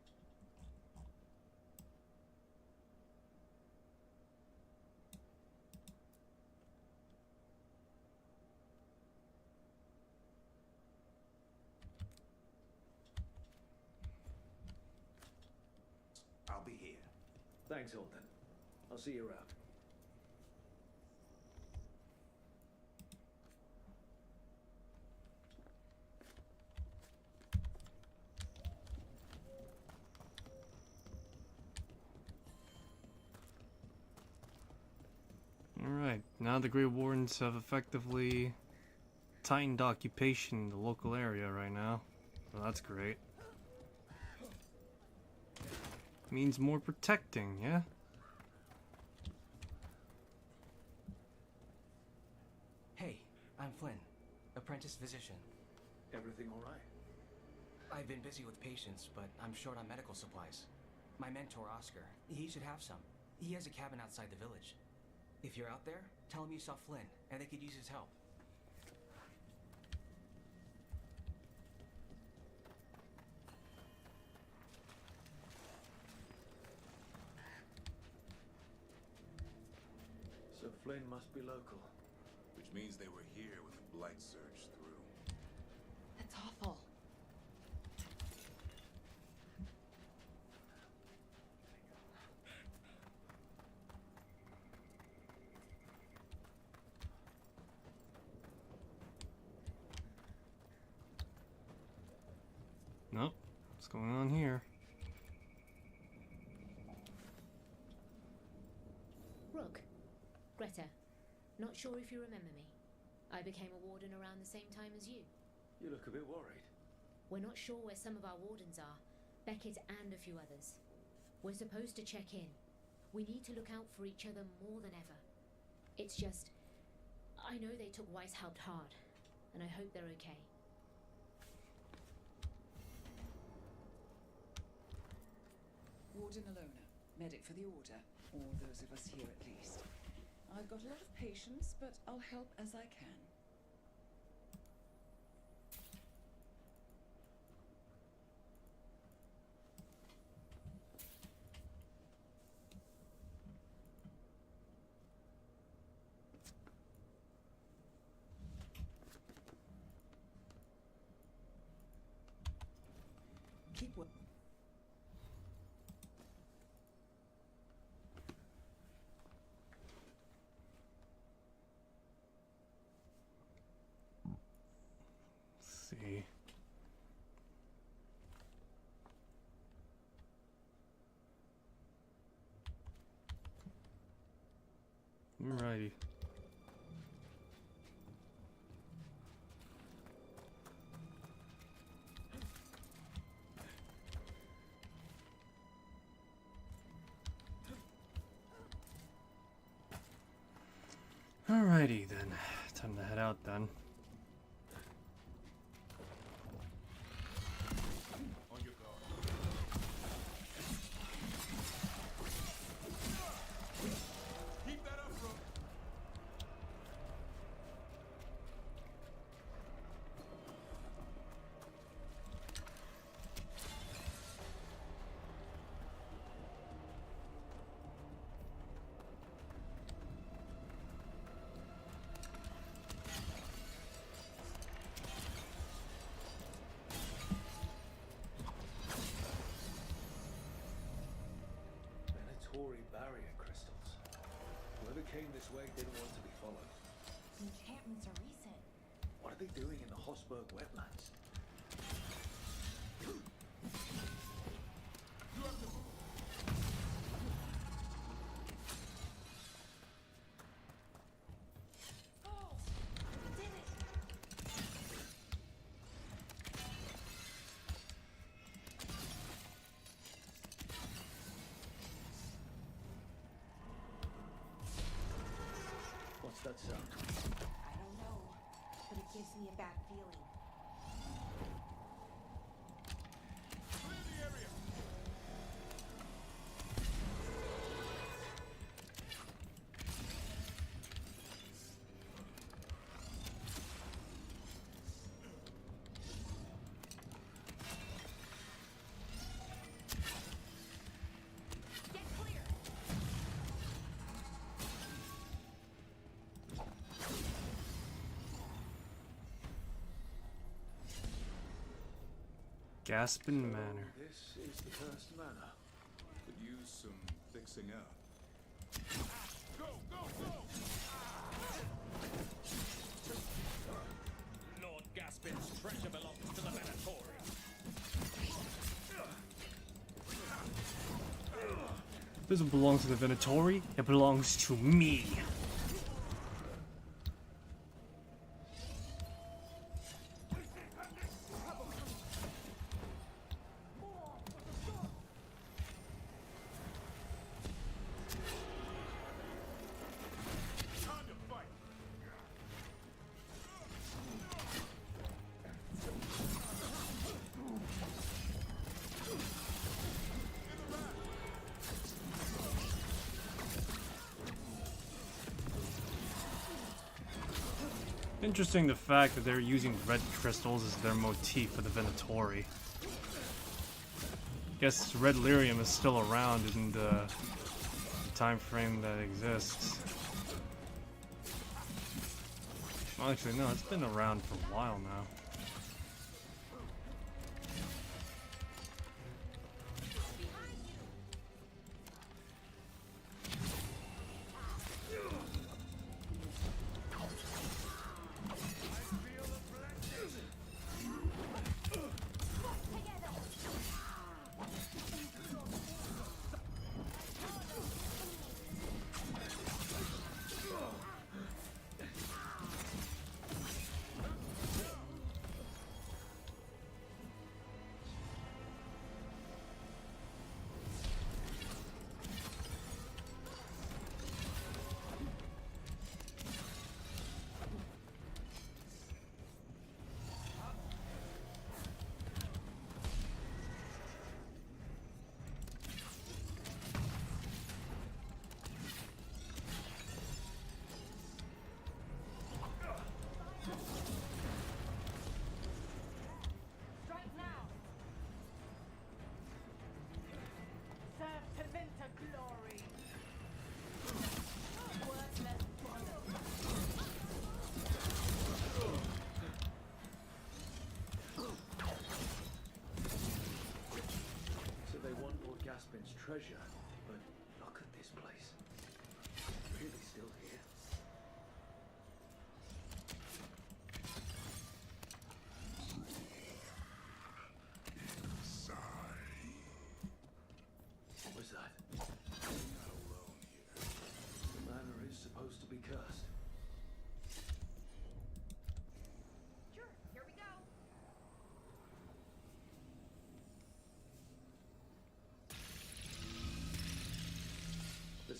I'll be here. Thanks, Holden. I'll see you around. Alright, now the Grey Wardens have effectively tightened occupation in the local area right now. Well, that's great. Means more protecting, yeah? Hey, I'm Flynn, apprentice physician. Everything all right? I've been busy with patients, but I'm short on medical supplies. My mentor, Oscar, he should have some. He has a cabin outside the village. If you're out there, tell him you saw Flynn, and they could use his help. So Flynn must be local. Which means they were here when the Blight surged through. That's awful. Nope. What's going on here? Rook. Greta. Not sure if you remember me. I became a warden around the same time as you. You look a bit worried. We're not sure where some of our wardens are. Beckett and a few others. We're supposed to check in. We need to look out for each other more than ever. It's just... I know they took Weishaupt hard, and I hope they're okay. Warden Alona, medic for the Order, or those of us here at least. I've got a lot of patience, but I'll help as I can. Keep working. Alrighty. Alrighty then. Time to head out then. On your guard. Keep that up, bro. Venatory barrier crystals. Whoever came this way didn't want to be followed. The enchantments are recent. What are they doing in the Hosberg wetlands? What's that sound? I don't know, but it gives me a bad feeling. Gaspin Manor. This is the cursed manor. Could use some fixing up. Go, go, go! Lord Gaspin's treasure belongs to the Venatori. It doesn't belong to the Venatori, it belongs to me. Interesting the fact that they're using red crystals as their motif for the Venatori. Guess red lyrium is still around in the time frame that exists. Well, actually, no, it's been around for a while now.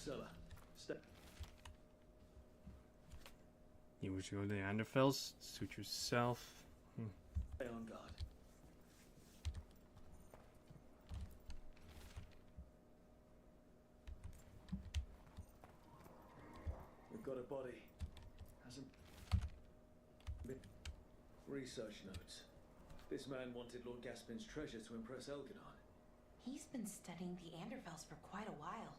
cellar. Stay. You wish to go to the Neanderthals? Suit yourself. Stay on guard. We've got a body. Hasn't been. Research notes. This man wanted Lord Gaspin's treasure to impress Elginar. He's been studying the Anderfels for quite a while.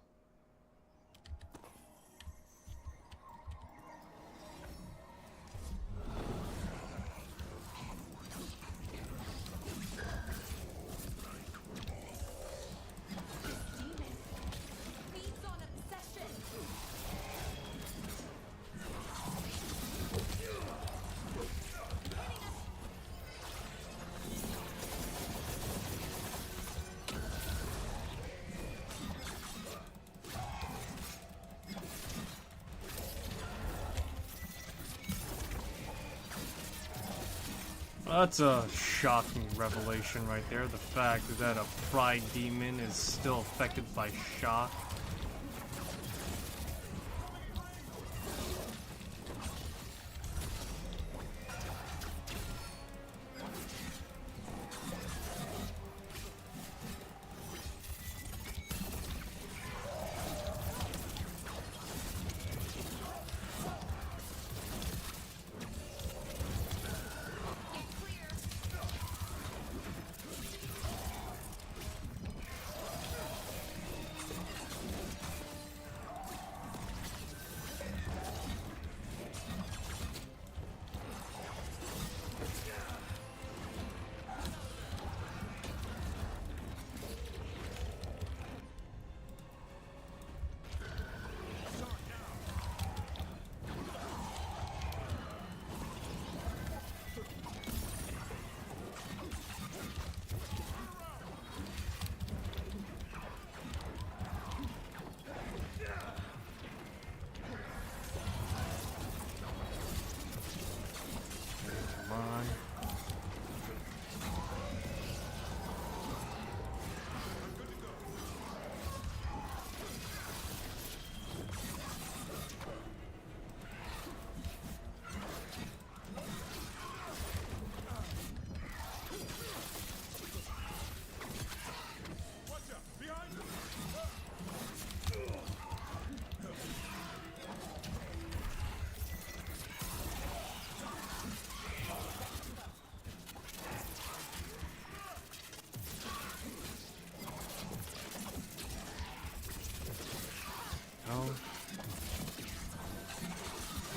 That's a shocking revelation right there. The fact that a pride demon is still affected by shock.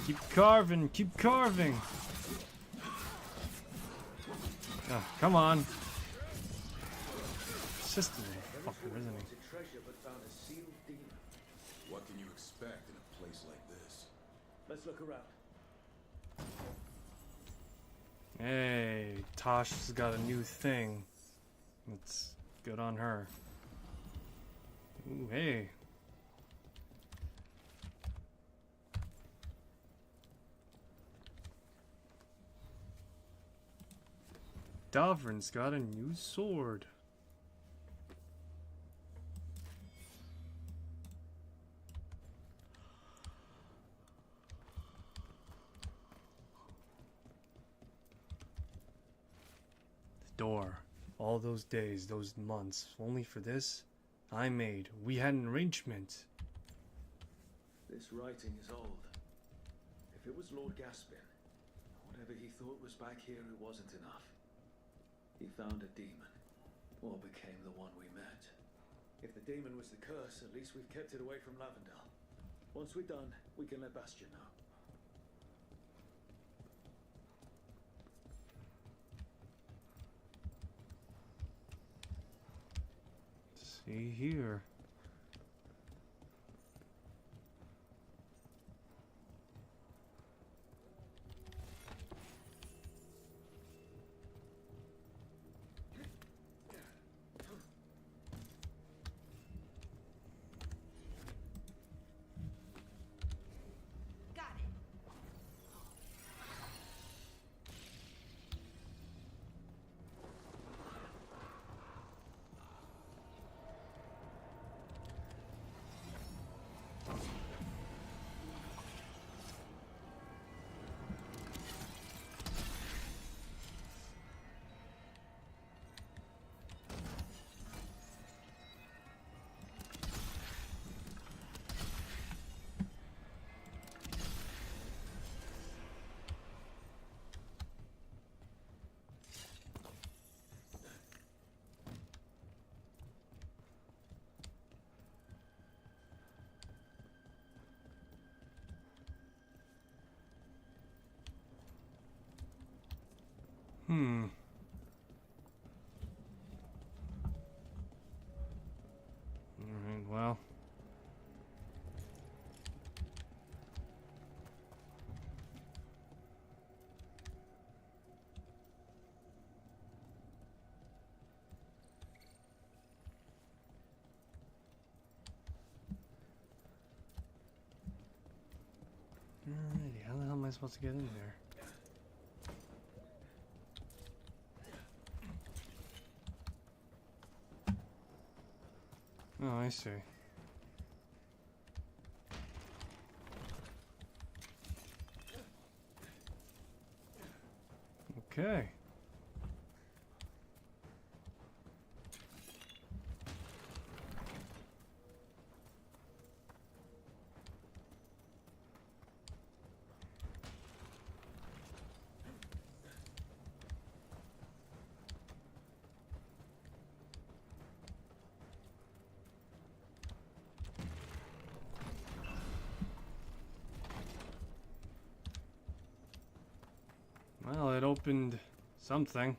Keep carving, keep carving. Oh, come on. It's just a fucker, isn't he? What can you expect in a place like this? Let's look around. Hey, Tosh's got a new thing. It's good on her. Ooh, hey. Davrin's got a new sword. The door. All those days, those months, only for this? We had an arrangement. This writing is old. If it was Lord Gaspin, whatever he thought was back here, it wasn't enough. He found a demon, or became the one we met. If the demon was the curse, at least we've kept it away from Lavendale. Once we're done, we can let Bastion know. See here. Alright, well. Alrighty, how the hell am I supposed to get in there? Oh, I see. Okay. Well, it opened something.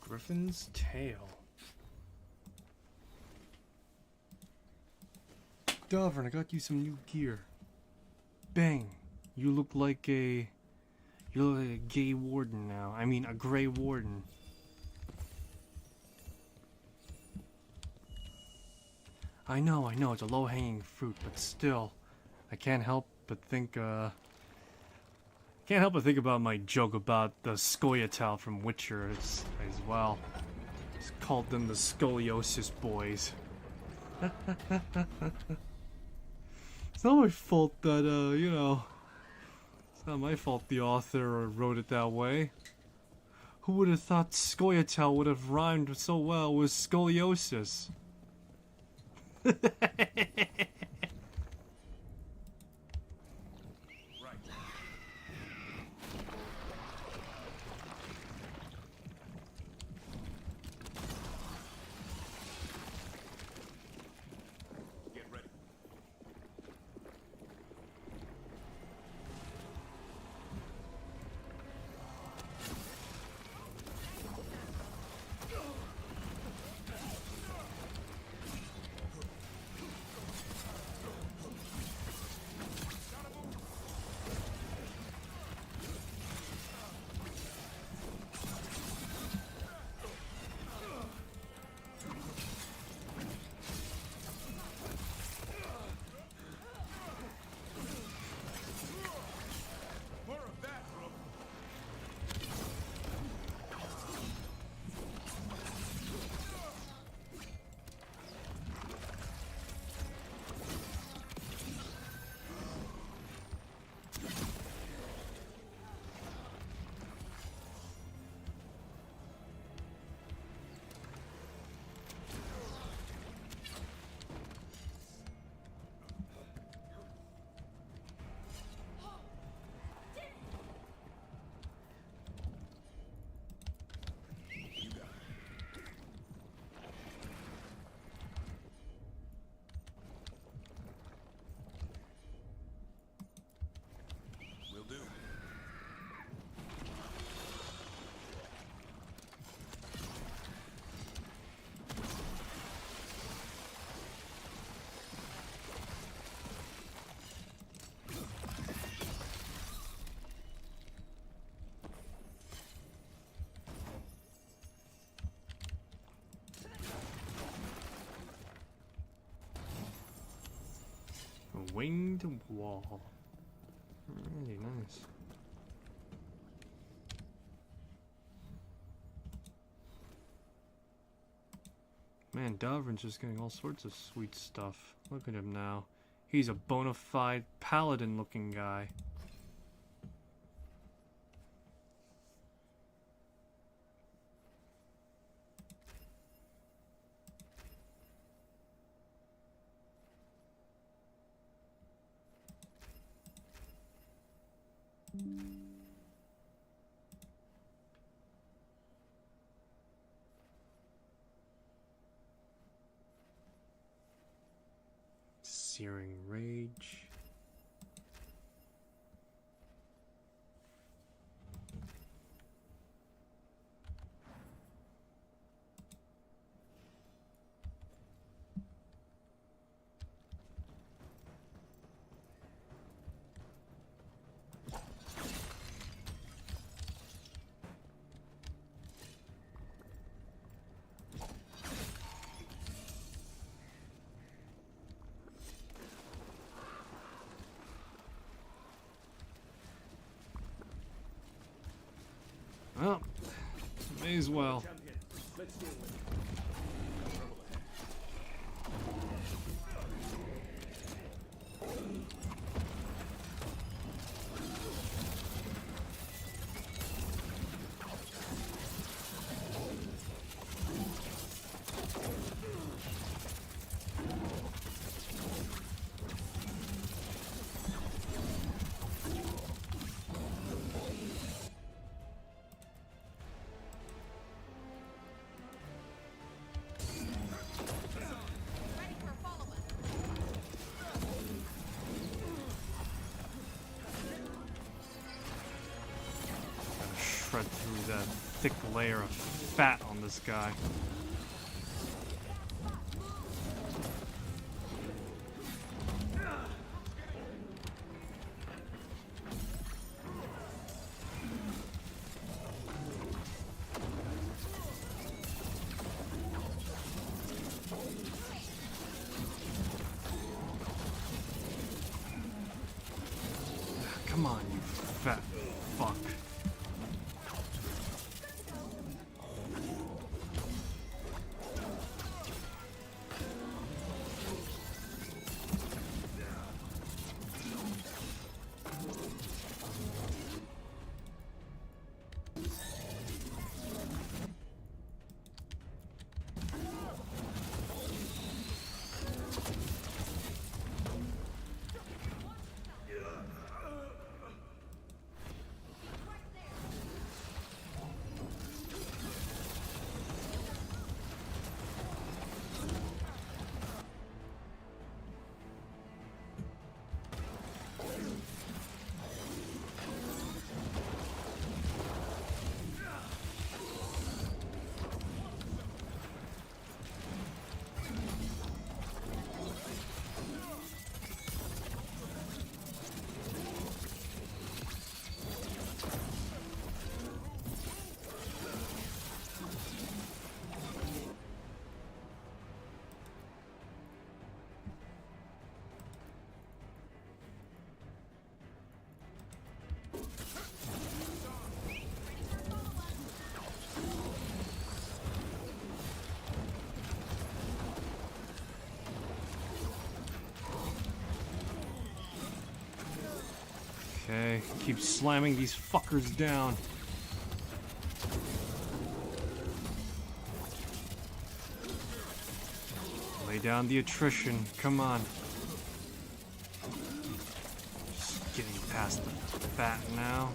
Griffin's tail. Davern, I got you some new gear. Bang! You look like a gay warden now. I mean, a gray warden. I know, it's a low-hanging fruit, but still, I can't help but think about my joke about the Scoia'tael from Witcher as well. Just called them the Scoliosis Boys. It's not my fault that, it's not my fault the author wrote it that way. Who would have thought Scoia'tael would have rhymed so well with scoliosis? A winged wall. Really nice. Man, Davrin's just getting all sorts of sweet stuff. Look at him now. He's a bona fide paladin looking guy. Searing Rage. Well, may as well. Shred through that thick layer of fat on this guy. Come on, you fat fuck. Okay, keep slamming these fuckers down. Lay down the attrition, come on. Just getting past the fat now.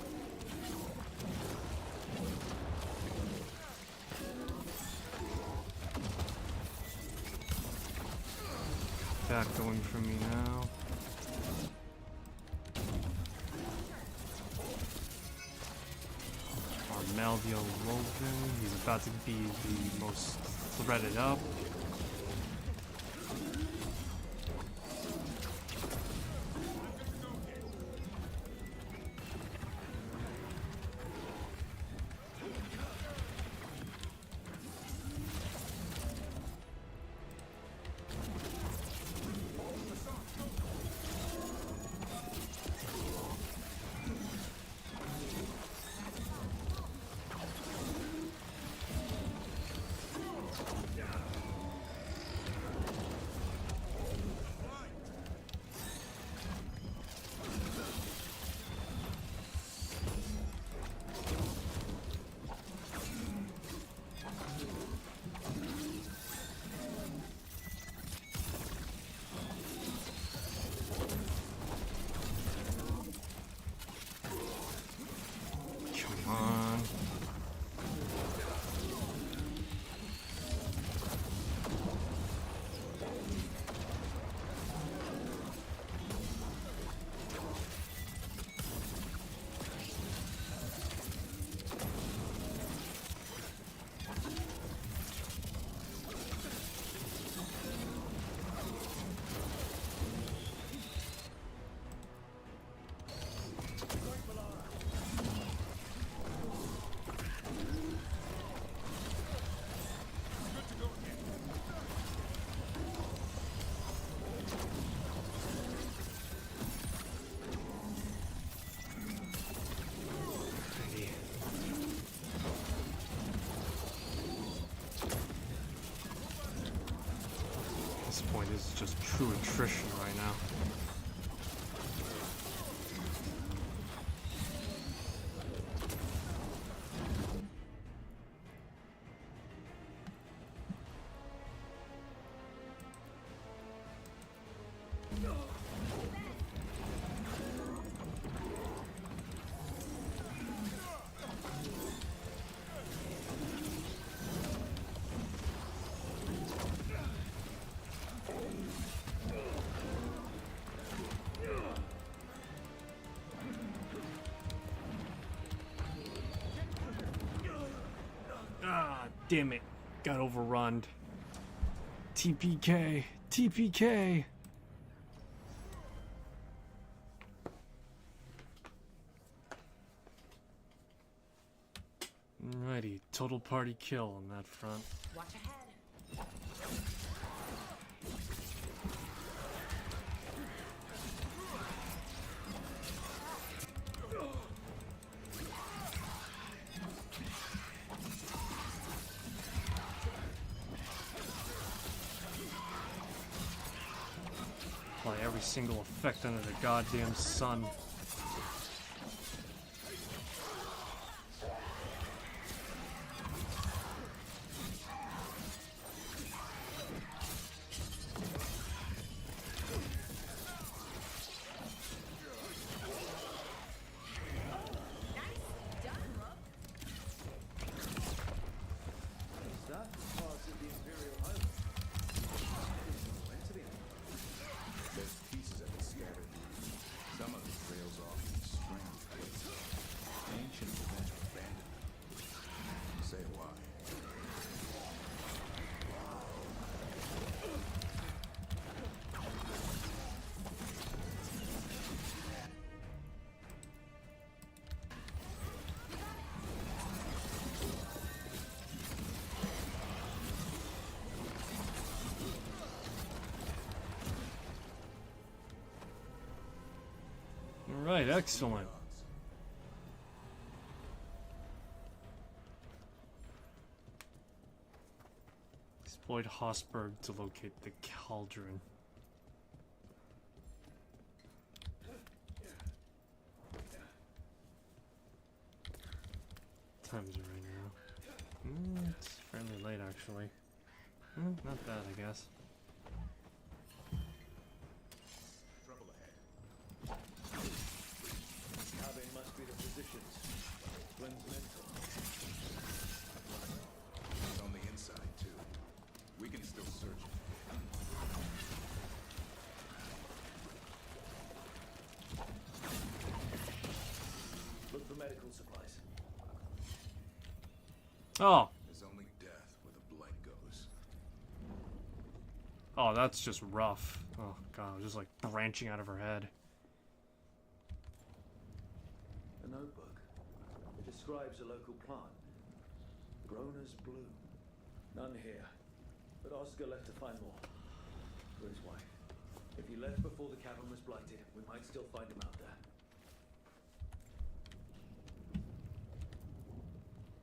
Fat going for me now. Melvio Woven, he's about to be the most threaded up. this is just true attrition right now. Ah, damn it. Got overrun. TPK. TPK. Alrighty, total party kill on that front. Watch ahead. Apply every single effect under the goddamn sun. There's pieces of it scattered. Some of it trails off in strange places. Ancient events were abandoned. Say why. Alright, excellent. Exploit Hosberg to locate the cauldron. Time is it right now? It's fairly late actually. Not bad, I guess. Trouble ahead. Cabin must be the physician's. Flynn's mentor. It's on the inside, too. We can still search it. Look for medical supplies. Oh! There's only death where the blood goes. Oh, that's just rough. Oh god, just like branching out of her head. A notebook. It describes a local plant. Grown as bloom. None here. But Oscar left to find more. For his wife. If he left before the cavern was blighted, we might still find him out there.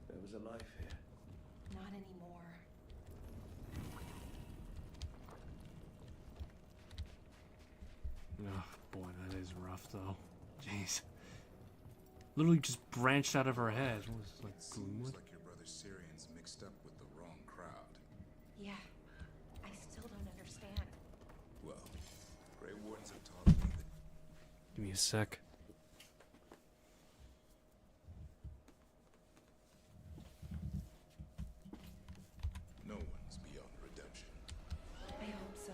There was a life here. Not anymore. Oh boy, that is rough though. Jeez. Literally just branched out of her head. It was like, Seems like your brother Syrian's mixed up with the wrong crowd. Yeah. I still don't understand. Well, Grey Wardens have taught me that give me a sec. no one's beyond redemption. I hope so.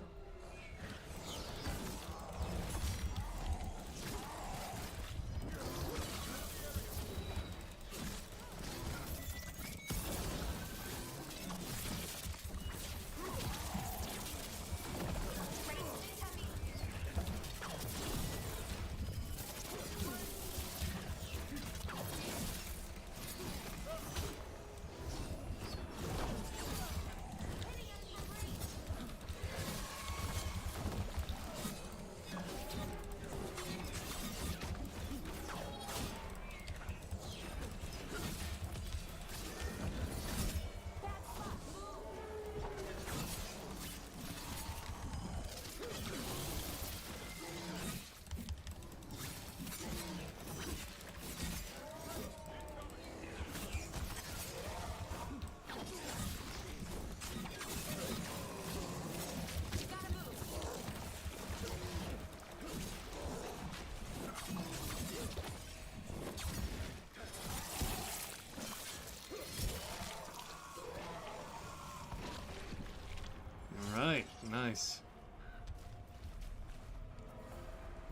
nice.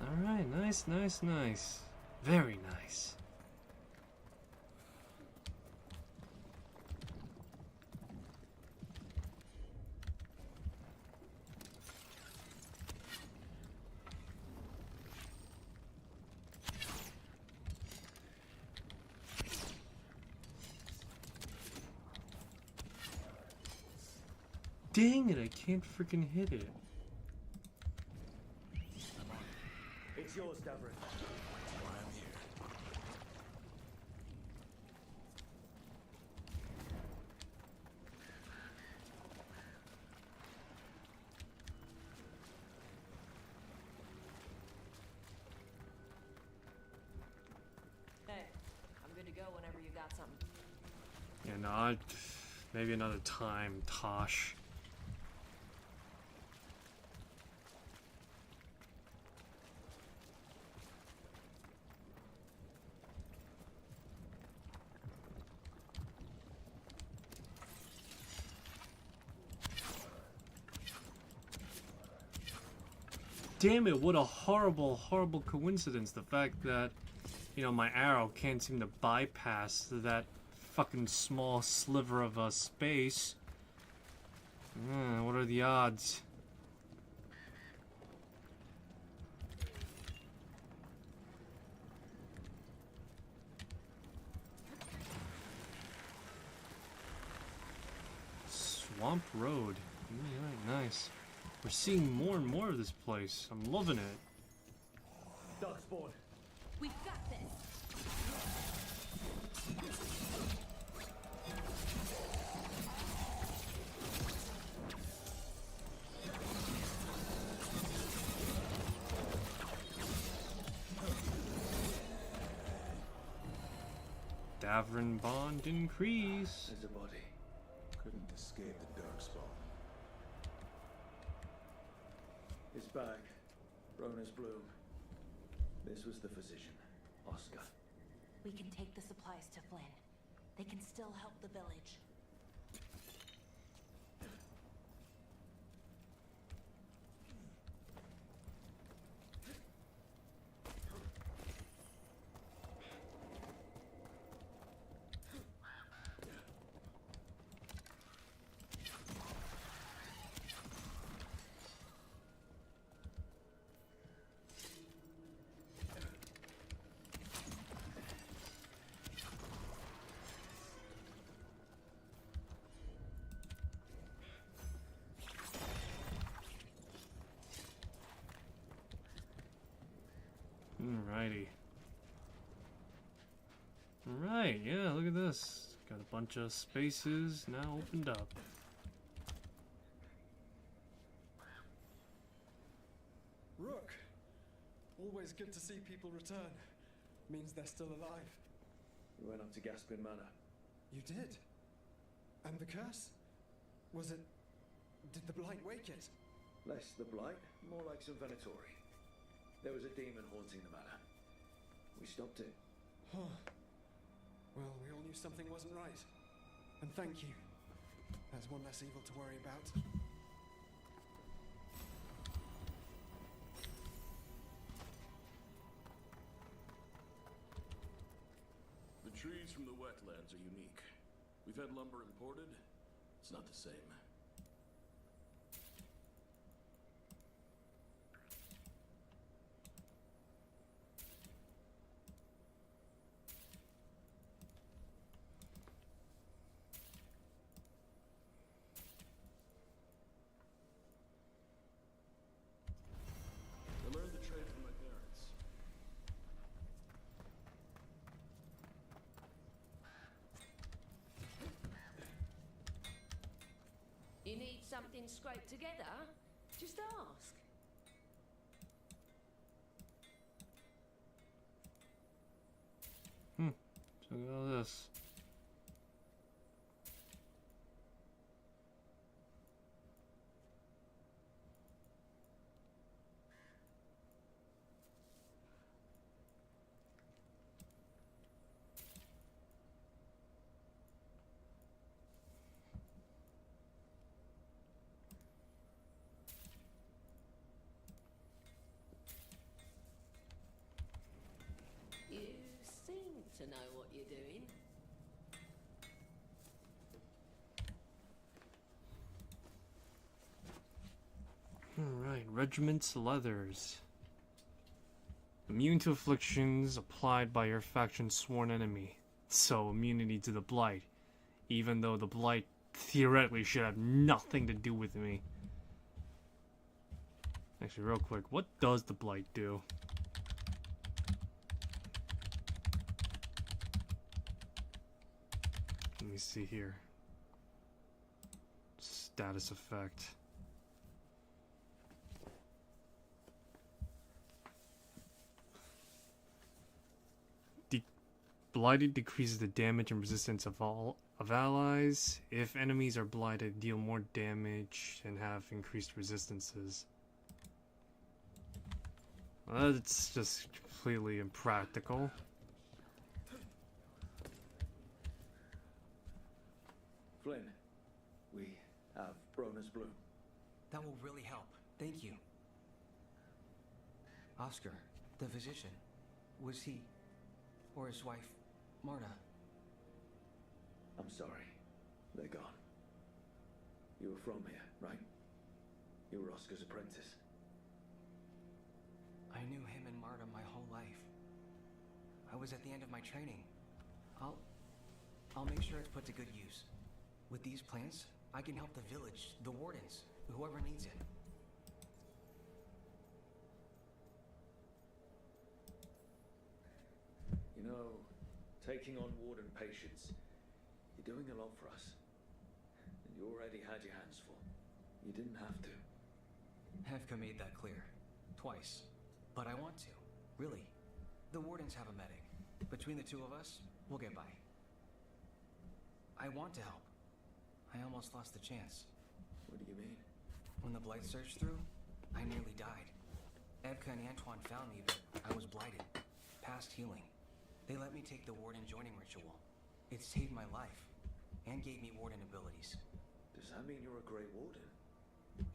Alright, nice, nice, nice. Very nice. Dang it, I can't freaking hit it. It's yours, Davrin. Why I'm here. Hey, I'm good to go whenever you got something. Yeah, no, maybe another time, Tosh. Damn it, what a horrible, horrible coincidence. The fact that, you know, my arrow can't seem to bypass that fucking small sliver of a space. What are the odds? Swamp Road. Alright, nice. We're seeing more and more of this place. I'm loving it. Darkspawn. We've got this. Davrin bond increase. There's a body. Couldn't escape the darkspawn. His bag. Rona's bloom. This was the physician, Oscar. We can take the supplies to Flynn. They can still help the village. Alrighty. Alright, yeah, look at this. Got a bunch of spaces now opened up. Rook! Always good to see people return. Means they're still alive. We went up to Gaspin Manor. You did? And the curse? Was it... Did the blight wake it? Less the blight, more like some Venatori. There was a demon haunting the manor. We stopped it. Huh. Well, we all knew something wasn't right. And thank you. There's one less evil to worry about. The trees from the wetlands are unique. We've had lumber imported. It's not the same. I learned the trade from my parents. You need something scraped together? Just ask. Look at all this. Regiment's leathers. Immune to afflictions applied by your faction's sworn enemy. So, immunity to the blight. Even though the blight theoretically should have nothing to do with me. Actually, real quick, what does the blight do? Let me see here. Status effect. Blighted decreases the damage and resistance of all allies. If enemies are blighted, deal more damage and have increased resistances. That's just completely impractical. Flynn, we have Broner's Bloom. That will really help. Thank you. Oscar, the physician, was he, or his wife, Marta? I'm sorry. They're gone. You were from here, right? You were Oscar's apprentice. I knew him and Marta my whole life. I was at the end of my training. I'll make sure it's put to good use. With these plants, I can help the village, the wardens, whoever needs it. You know, taking on warden patients, you're doing a lot for us. And you already had your hands full. You didn't have to. Hevka made that clear. Twice. But I want to. Really. The wardens have a medic. Between the two of us, we'll get by. I want to help. I almost lost the chance. What do you mean? When the blight surged through, I nearly died. Evka and Antoine found me, but I was blighted. Past healing. They let me take the warden joining ritual. It saved my life. And gave me warden abilities. Does that mean you're a Grey Warden?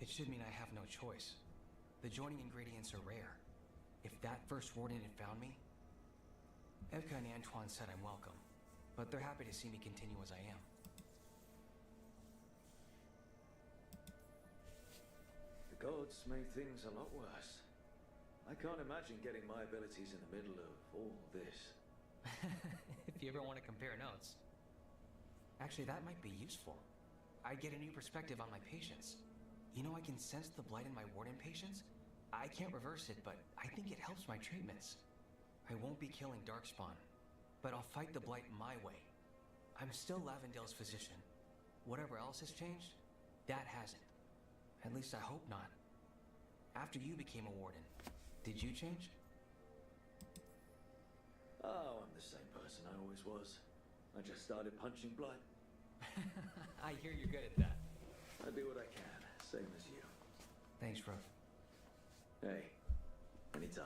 It should mean I have no choice. The joining ingredients are rare. If that first warden had found me, Evka and Antoine said I'm welcome. But they're happy to see me continue as I am. The gods made things a lot worse. I can't imagine getting my abilities in the middle of all this. If you ever want to compare notes. Actually, that might be useful. I'd get a new perspective on my patients. You know, I can sense the blight in my warden patients. I can't reverse it, but I think it helps my treatments. I won't be killing Darkspawn, but I'll fight the blight my way. I'm still Lavendale's physician. Whatever else has changed, that hasn't. At least I hope not. After you became a warden, did you change? Oh, I'm the same person I always was. I just started punching blood. I hear you're good at that. I do what I can, same as you. Thanks, bro. Hey, anytime.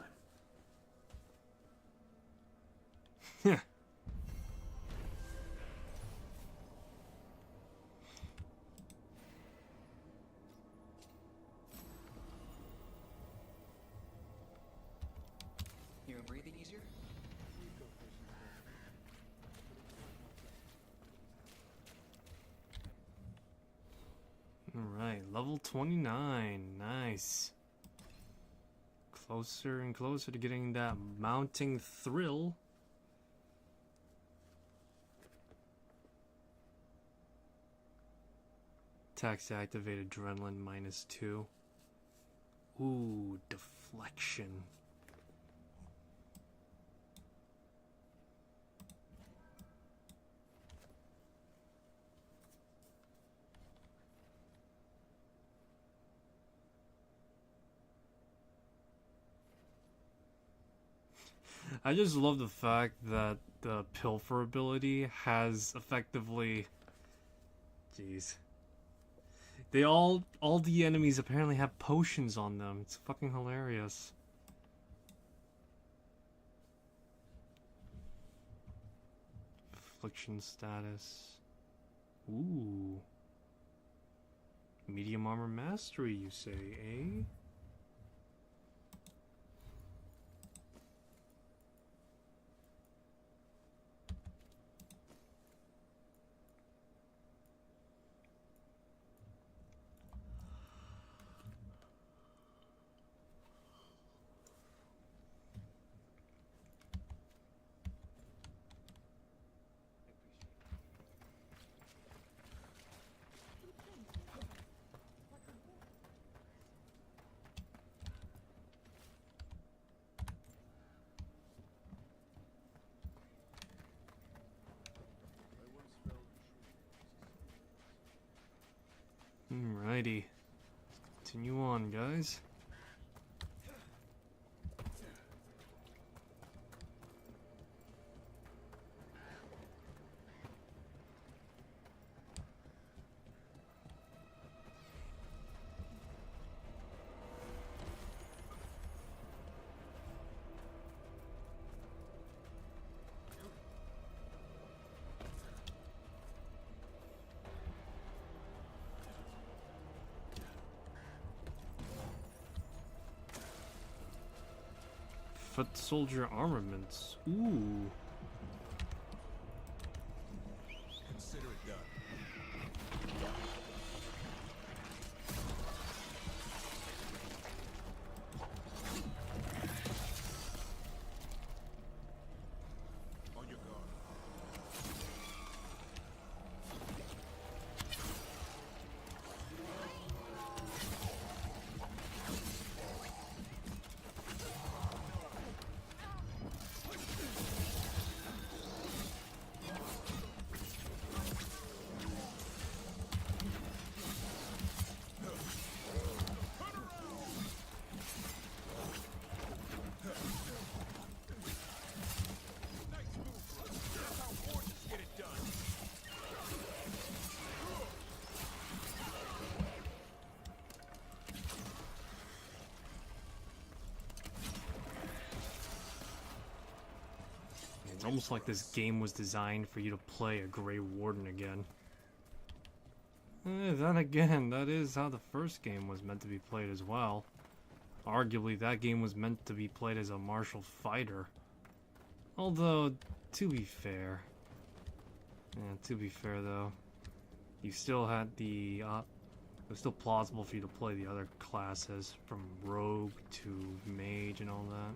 You're breathing easier? Alright, level 29. Nice. Closer and closer to getting that mounting thrill. Attacks to activate adrenaline -2. Ooh, deflection. I just love the fact that the pilfer ability has effectively... Jeez. They all the enemies apparently have potions on them. It's fucking hilarious. Affliction status. Ooh. Medium armor mastery, you say, eh? Alrighty. Continue on, guys. Foot soldier armaments. Ooh. Consider it done. On your guard. It's almost like this game was designed for you to play a Grey Warden again. Then again, that is how the first game was meant to be played as well. Arguably, that game was meant to be played as a martial fighter. Although, to be fair... though, you still had the... it was still plausible for you to play the other classes, from rogue to mage and all that.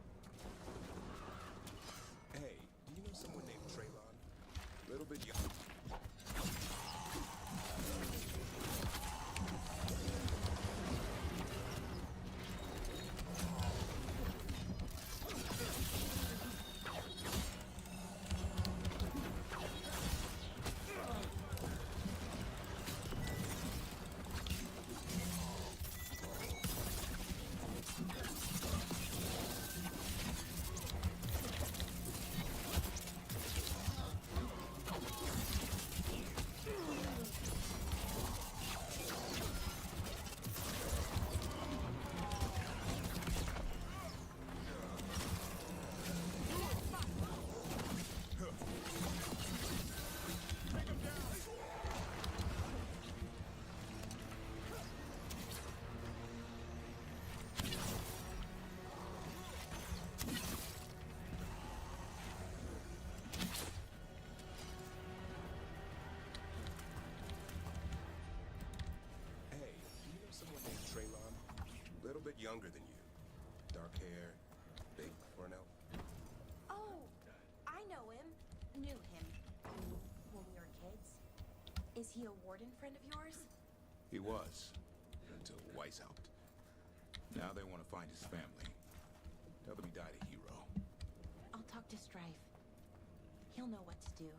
Hey, do you know someone named Traylon? Little bit young. Little bit younger than you. Dark hair, big for an elf. Oh, I know him. Knew him. When we were kids. Is he a warden friend of yours? He was, until Weiss helped. Now they want to find his family. Tell them he died a hero. I'll talk to Strife. He'll know what to do.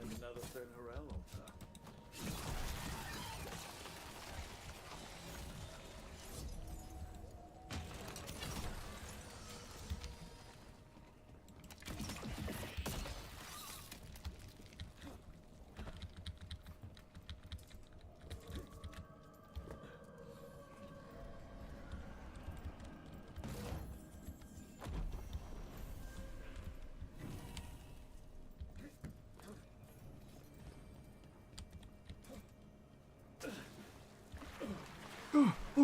And another Fenrirel altar.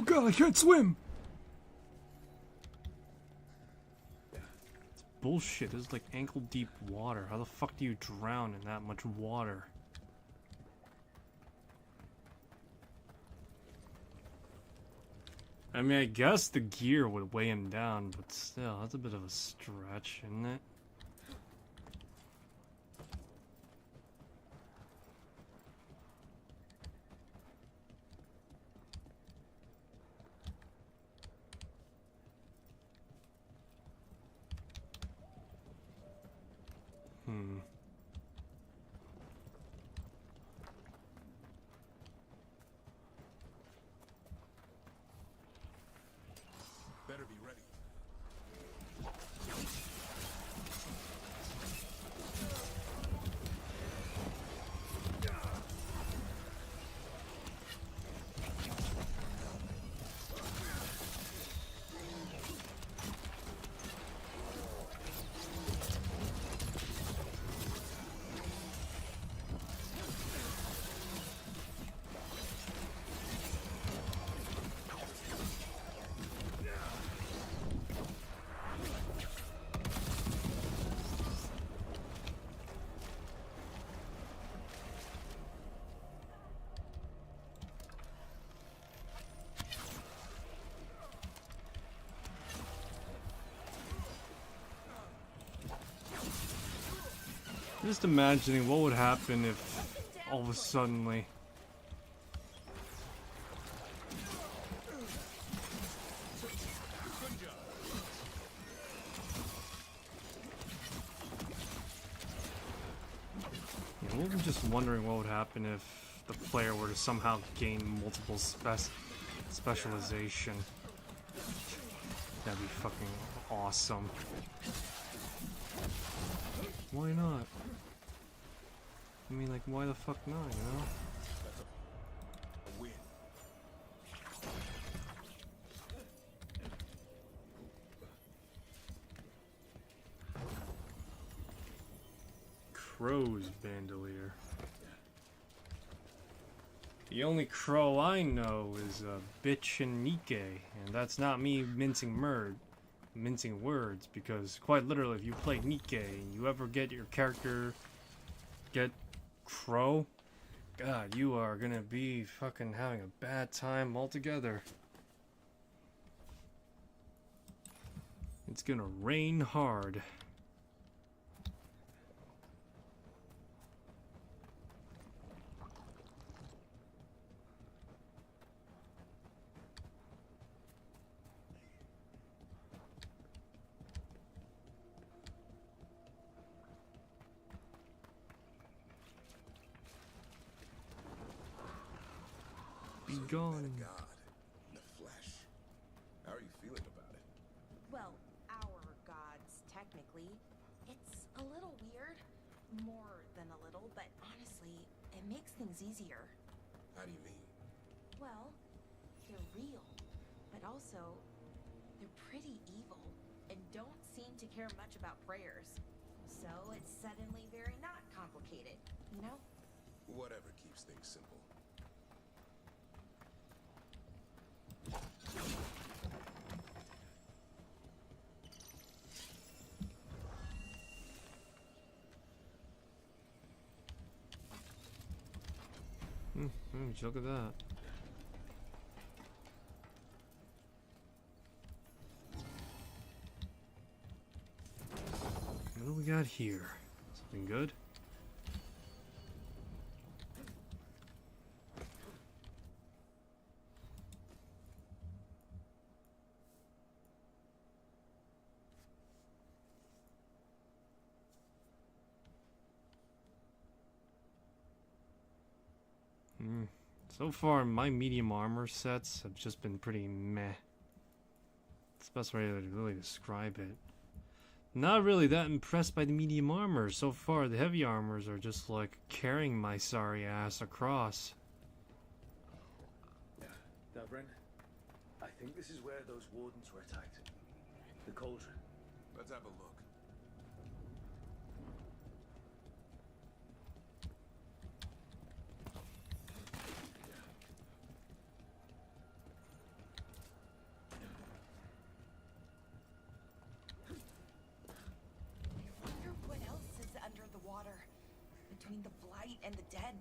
god, I can't swim! It's bullshit. This is like ankle deep water. How the fuck do you drown in that much water? I mean, I guess the gear would weigh him down, but still, that's a bit of a stretch, isn't it? Better be ready. Just imagining what would happen if all of a suddenly I'm just wondering what would happen if the player were to somehow gain multiple specialization. That'd be fucking awesome. Why not? I mean, like, why the fuck not, you know? That's a win. Crow's bandolier. The only crow I know is bitch and Nike, and that's not me mincing words, because quite literally, if you play Nike and you ever get your character get crow, god, you are gonna be fucking having a bad time altogether. It's gonna rain hard. Be gone. God, in the flesh. How are you feeling about it? Well, our gods, technically. It's a little weird. More than a little, but honestly, it makes things easier. How do you mean? Well, they're real, but also, they're pretty evil, and don't seem to care much about prayers. So it's suddenly very not complicated, you know? Whatever keeps things simple. Look at that. What do we got here? Something good? So far, my medium armor sets have just been pretty meh. It's the best way to really describe it. Not really that impressed by the medium armor. So far, the heavy armors are just like carrying my sorry ass across. Davrin, I think this is where those wardens were attacked. The cauldron. Let's have a look. and the dead,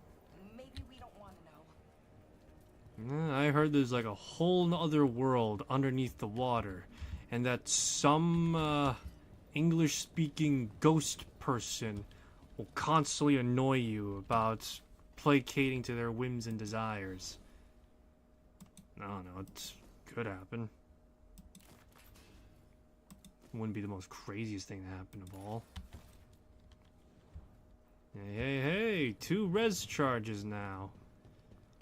maybe we don't want to know. I heard there's like a whole other world underneath the water, and that some English-speaking ghost person will constantly annoy you about placating to their whims and desires. I don't know, it could happen. Wouldn't be the most craziest thing to happen of all. Hey, 2 res charges now.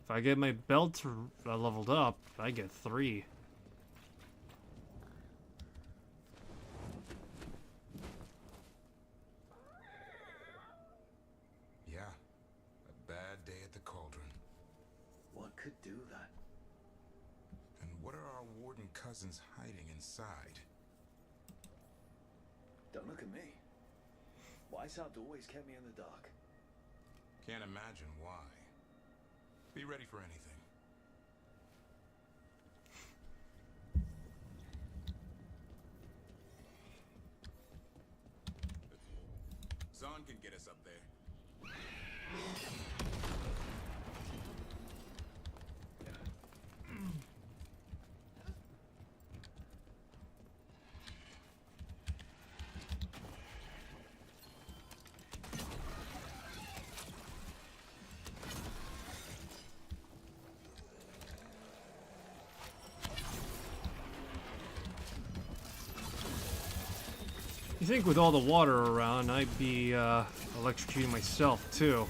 If I get my belt leveled up, I get 3. Yeah, a bad day at the cauldron. What could do that? And what are our warden cousins hiding inside? Don't look at me. Weishaupt always kept me in the dark. Can't imagine why. Be ready for anything. Zahn can get us up there. You think with all the water around, I'd be electrocuting myself too.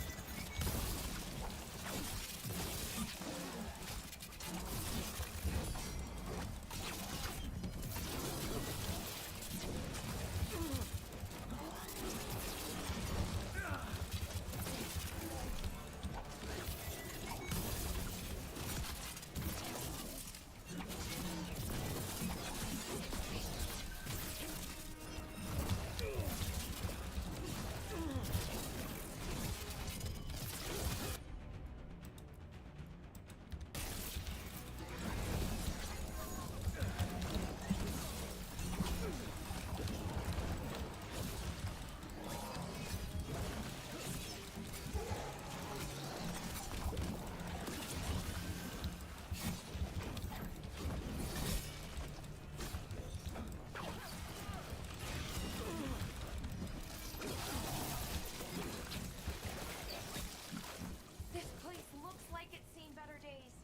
This place looks like it's seen better days.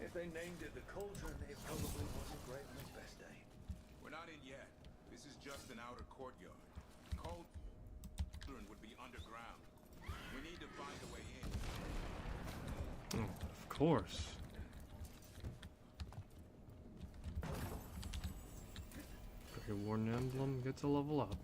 If they named it the Cauldron, it probably wasn't great on its best day. We're not in yet. This is just an outer courtyard. Cauldron would be underground. We need to find a way in. Oh, of course. Your Warden Emblem gets a level up.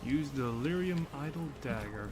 Use the Lyrium Idol Dagger.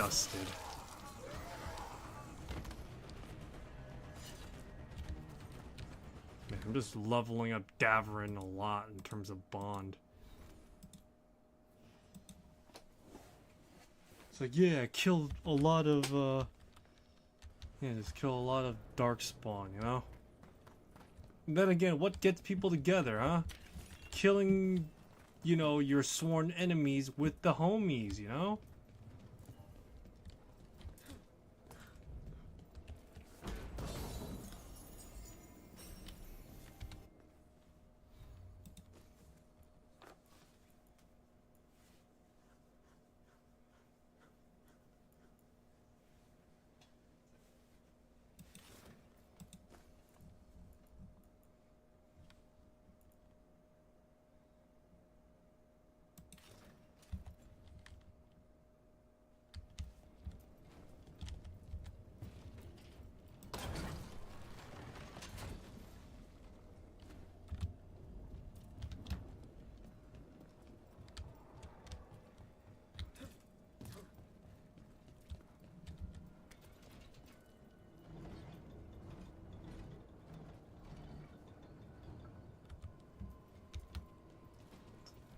dusted. Man, I'm just leveling up Davarin a lot in terms of bond. It's like, yeah, kill a lot of, yeah, just kill a lot of Darkspawn, you know? And then again, what gets people together, huh? Killing, you know, your sworn enemies with the homies, you know?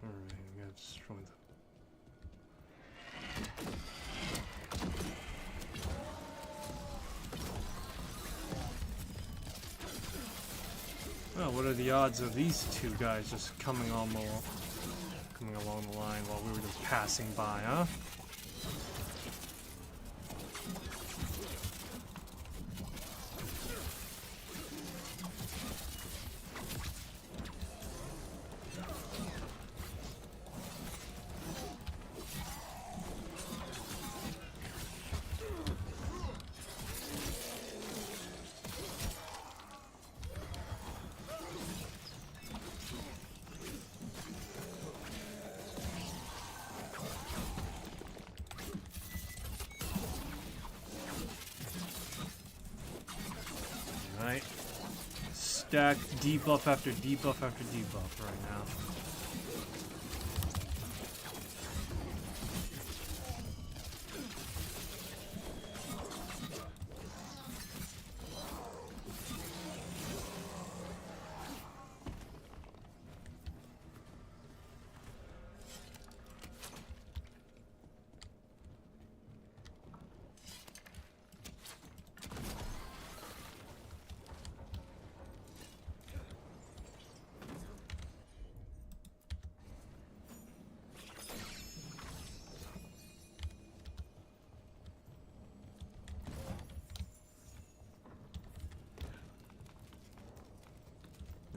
Alright, we gotta destroy them. Well, what are the odds of these two guys just coming along the line while we were just passing by, huh? Right? Stack debuff after debuff after debuff right now.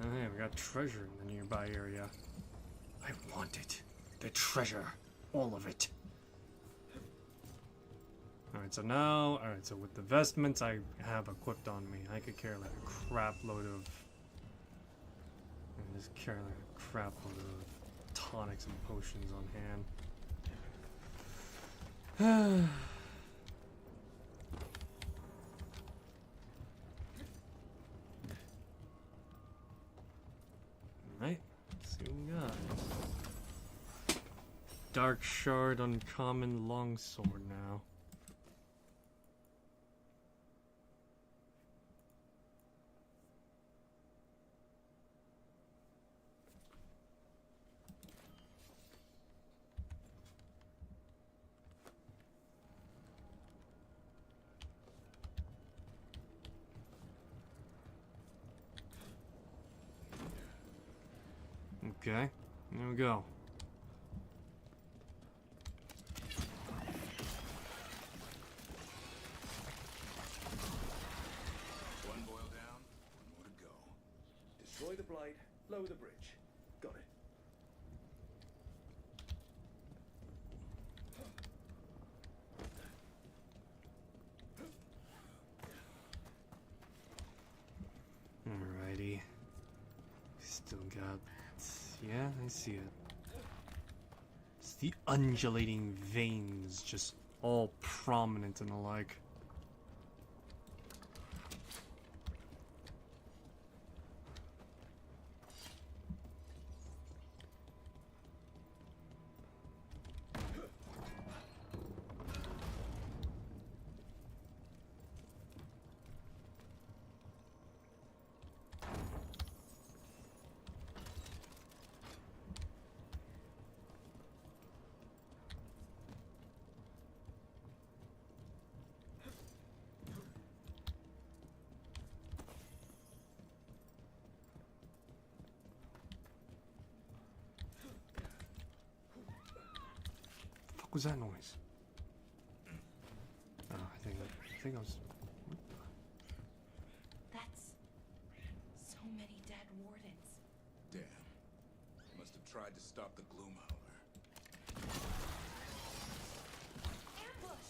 Oh, hey, we got treasure in the nearby area. I want it. The treasure. All of it. Alright, so now... Alright, so with the vestments I have equipped on me, I could carry like a crap load of... And just carry like a crap load of tonics and potions on hand. Right, let's see what we got. Dark Shard, uncommon longsword now. Okay, there we go. One boil down, one more to go. Destroy the blight, lower the bridge. Got it. Alrighty. Still got... Yeah, I see it. It's the undulating veins, just all prominent and the like. fuck was that noise? Oh, I think I was. That's so many dead wardens. Damn. Must have tried to stop the Gloomhowler. Ambush!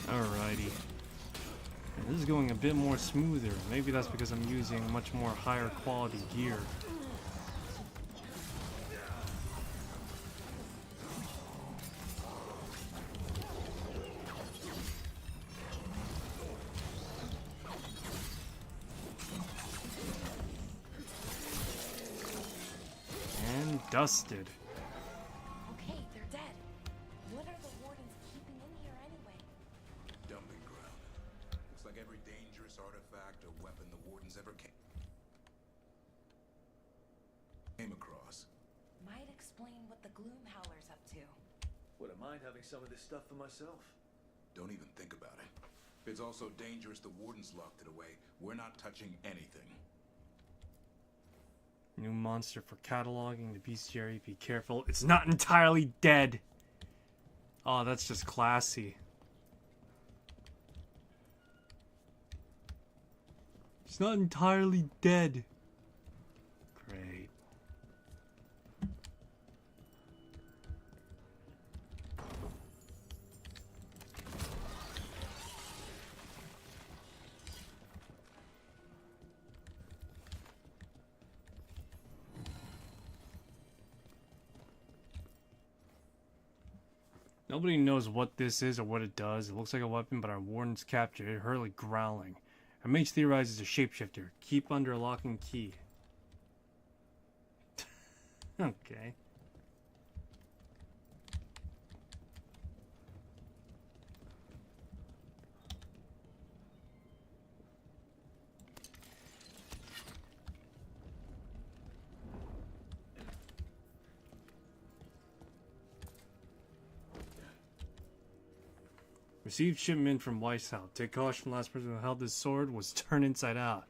Alrighty. This is going a bit more smoother. Maybe that's because I'm using much more higher quality gear. And dusted. Okay, they're dead. What are the wardens keeping in here anyway? Dumping ground. Looks like every dangerous artifact or weapon the wardens ever came across. Might explain what the Gloomhowler's up to. Wouldn't mind having some of this stuff for myself. Don't even think about it. If it's also dangerous the wardens locked it away, we're not touching anything. New monster for cataloging the bestiary. Be careful. It's not entirely dead. Oh, that's just classy. It's not entirely dead. Great. Nobody knows what this is or what it does. It looks like a weapon, but our wardens captured it, hurriedly growling. Our mage theorizes a shapeshifter. Keep under lock and key. Okay. Received shipment from Weishaupt. Take caution, last person who held this sword was turned inside out.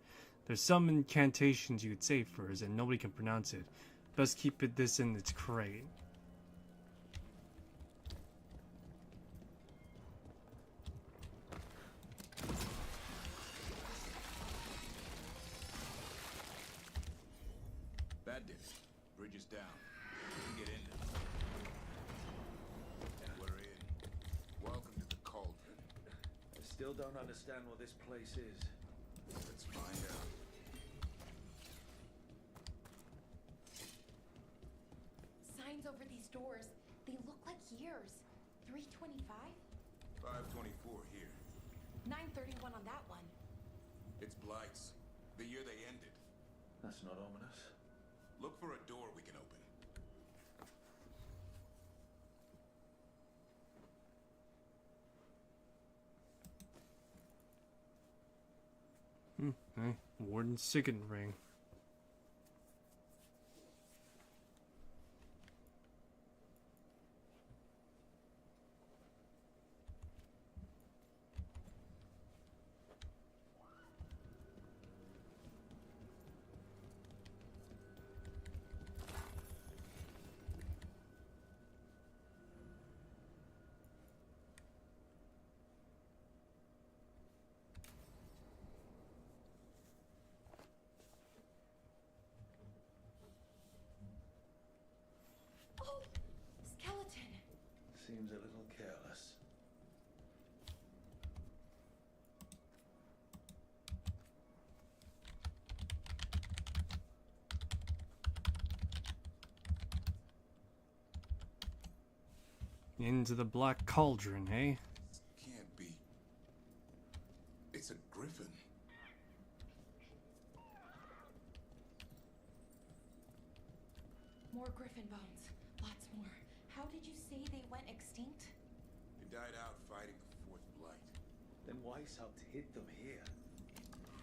There's some incantations you could say first, and nobody can pronounce it. Best keep this in its crate. That did it. Bridge is down. We can get in now. We're in. Welcome to the cauldron. I still don't understand what this place is. Let's find out. Signs over these doors. They look like years. 325? 524 here. 931 on that one. It's Blight's. The year they ended. That's not ominous. Look for a door we can open. Hey, Warden's signet ring. Oh! Skeleton! Seems a little careless. Into the Black Cauldron, eh? Can't be. It's a griffin. More griffin bones. Lots more. How did you say they went extinct? They died out fighting the fourth blight. Then why sought to hit them here?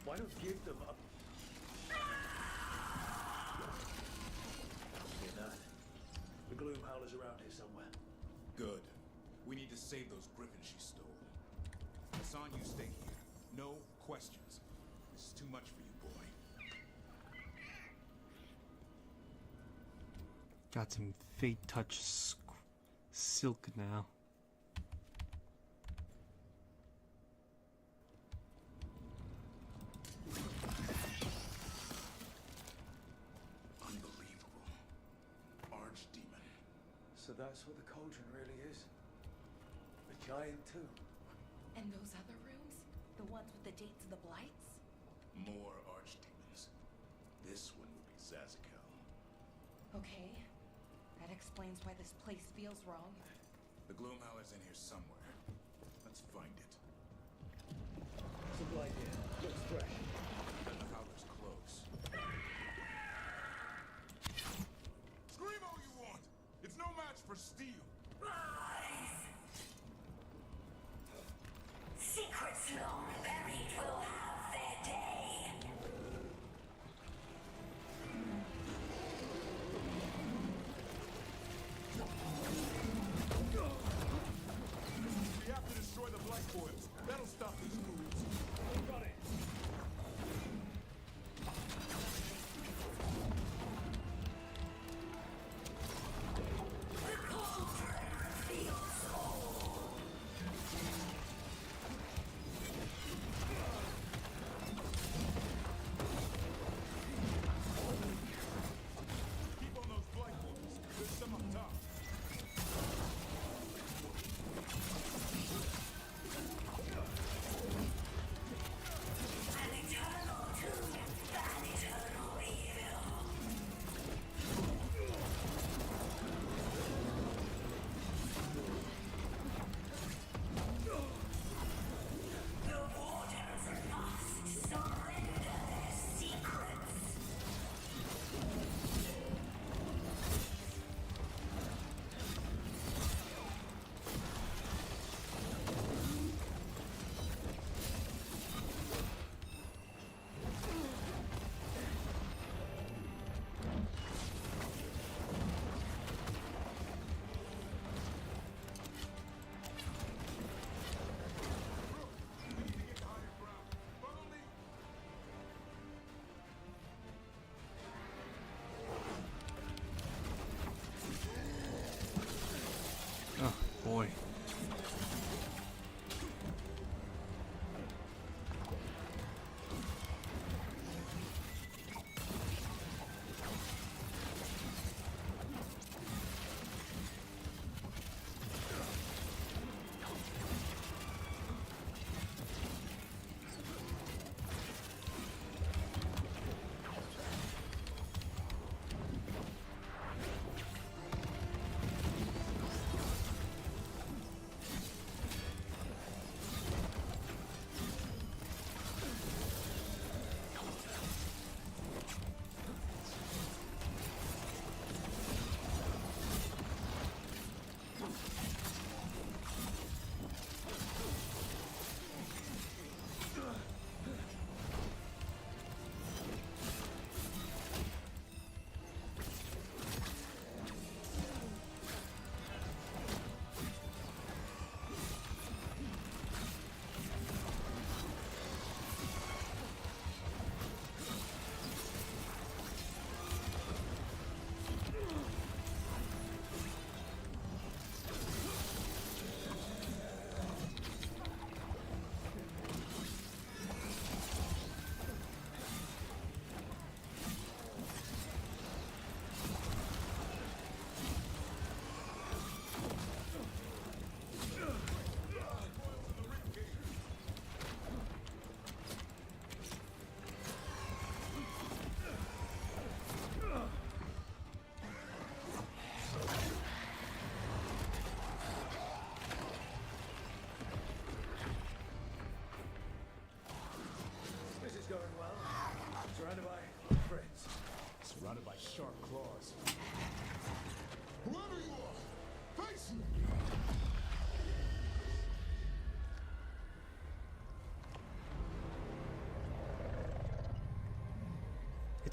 Why not give them up? Hear that? The Gloom Howler's around here somewhere. Good. We need to save those griffins she stole. Hassan, you stay here. No questions. This is too much for you, boy. Got some Fate Touch silk now. Unbelievable. Archdemon. So that's what the cauldron really is? A giant tomb? And those other rooms? The ones with the dates of the blights? More archdemons. This one would be Zazakel. Okay. That explains why this place feels wrong. The Gloomhowler's in here somewhere. Let's find it. Supply here. Looks fresh. Then the Howler's close. Scream all you want! It's no match for steel! Secrets long buried will have their day. We have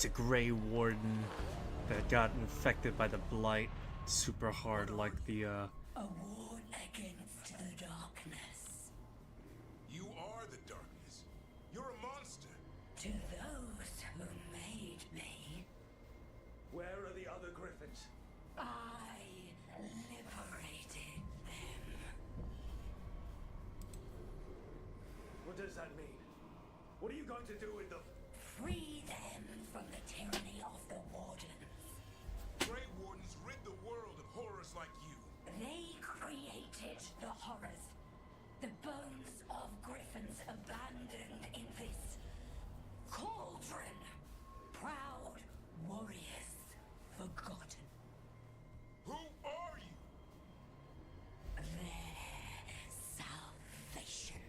It's a gray warden that got infected by the blight super hard, like the A war against the darkness. You are the darkness. You're a monster. To those who made me, Where are the other griffins? I liberated them. What does that mean? What are you going to do with them? Free them from the tyranny of the wardens. Grey Wardens rid the world of horrors like you. They created the horrors. The bones of griffins abandoned in this cauldron. Proud warriors forgotten. Who are you? Their salvation.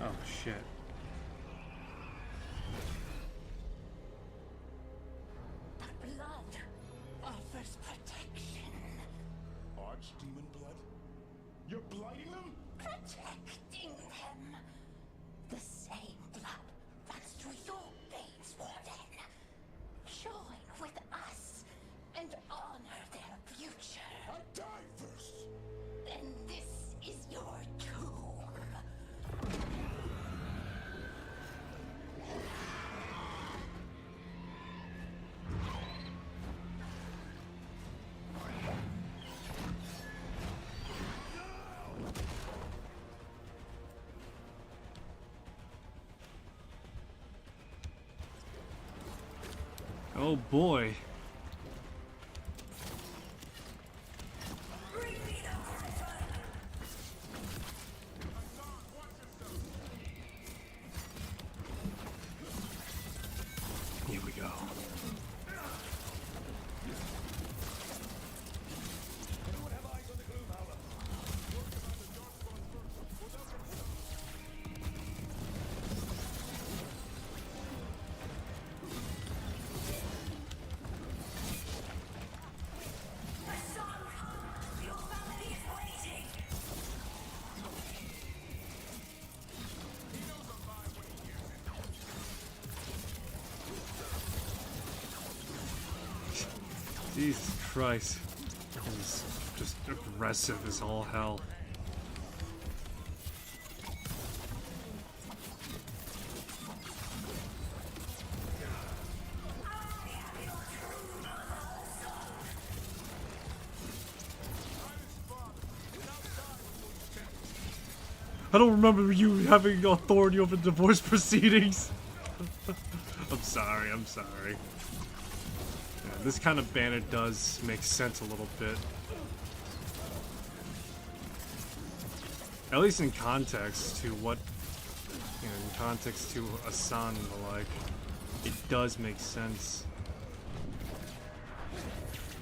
oh shit. The blood offers protection. Archdemon blood? You're blighting them? Protecting them. The same blood runs through your veins, Warden. Join with us and honor their future. I die first. Then this is your tomb. Oh boy. Here we go. Jesus Christ. He's just aggressive as all hell. I don't remember you having authority over divorce proceedings. I'm sorry, I'm sorry. Yeah, this kind of banner does make sense a little bit. At least in context to what, you know, in context to Asan and the like, it does make sense.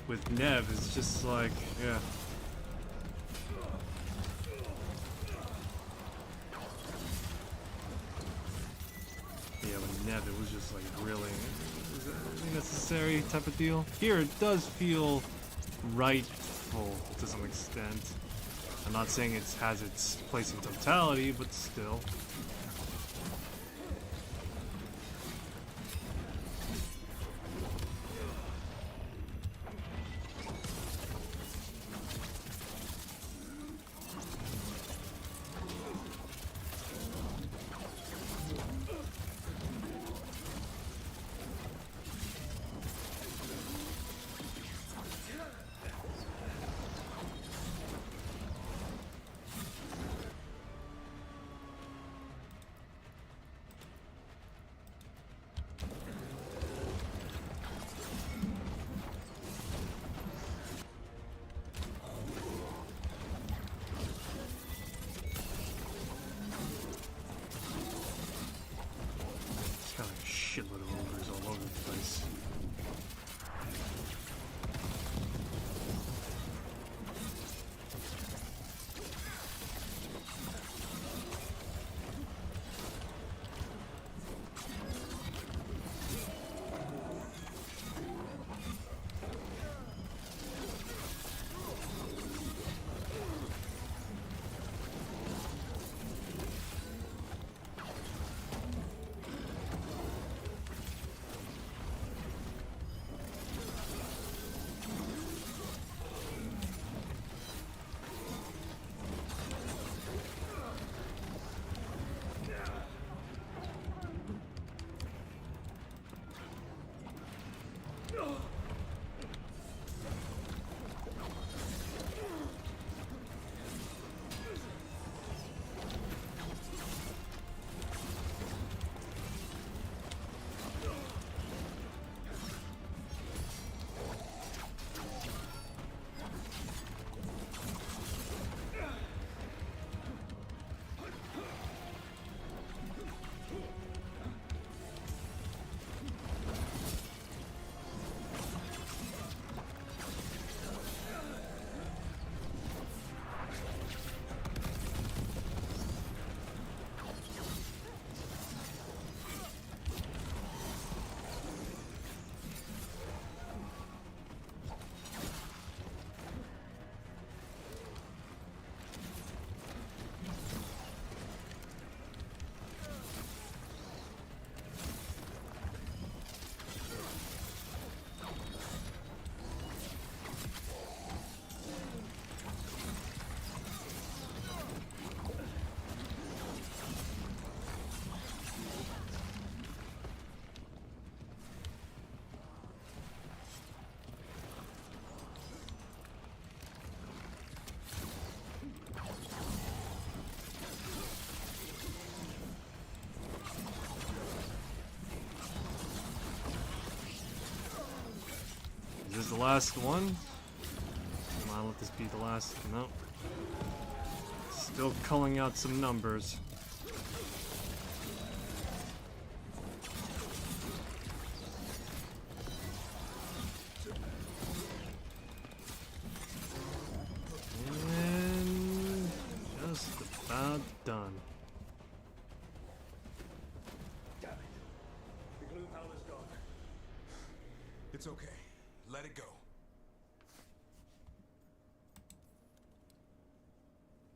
With Nev, it's just like, yeah. Yeah, with Nev, it was just like really necessary type of deal. Here, it does feel rightful to some extent. I'm not saying it has its place in totality, but still. last one. Come on, let this be the last. No. Still culling out some numbers. And just about done. Damn it. The gloom howler's gone. It's okay. Let it go.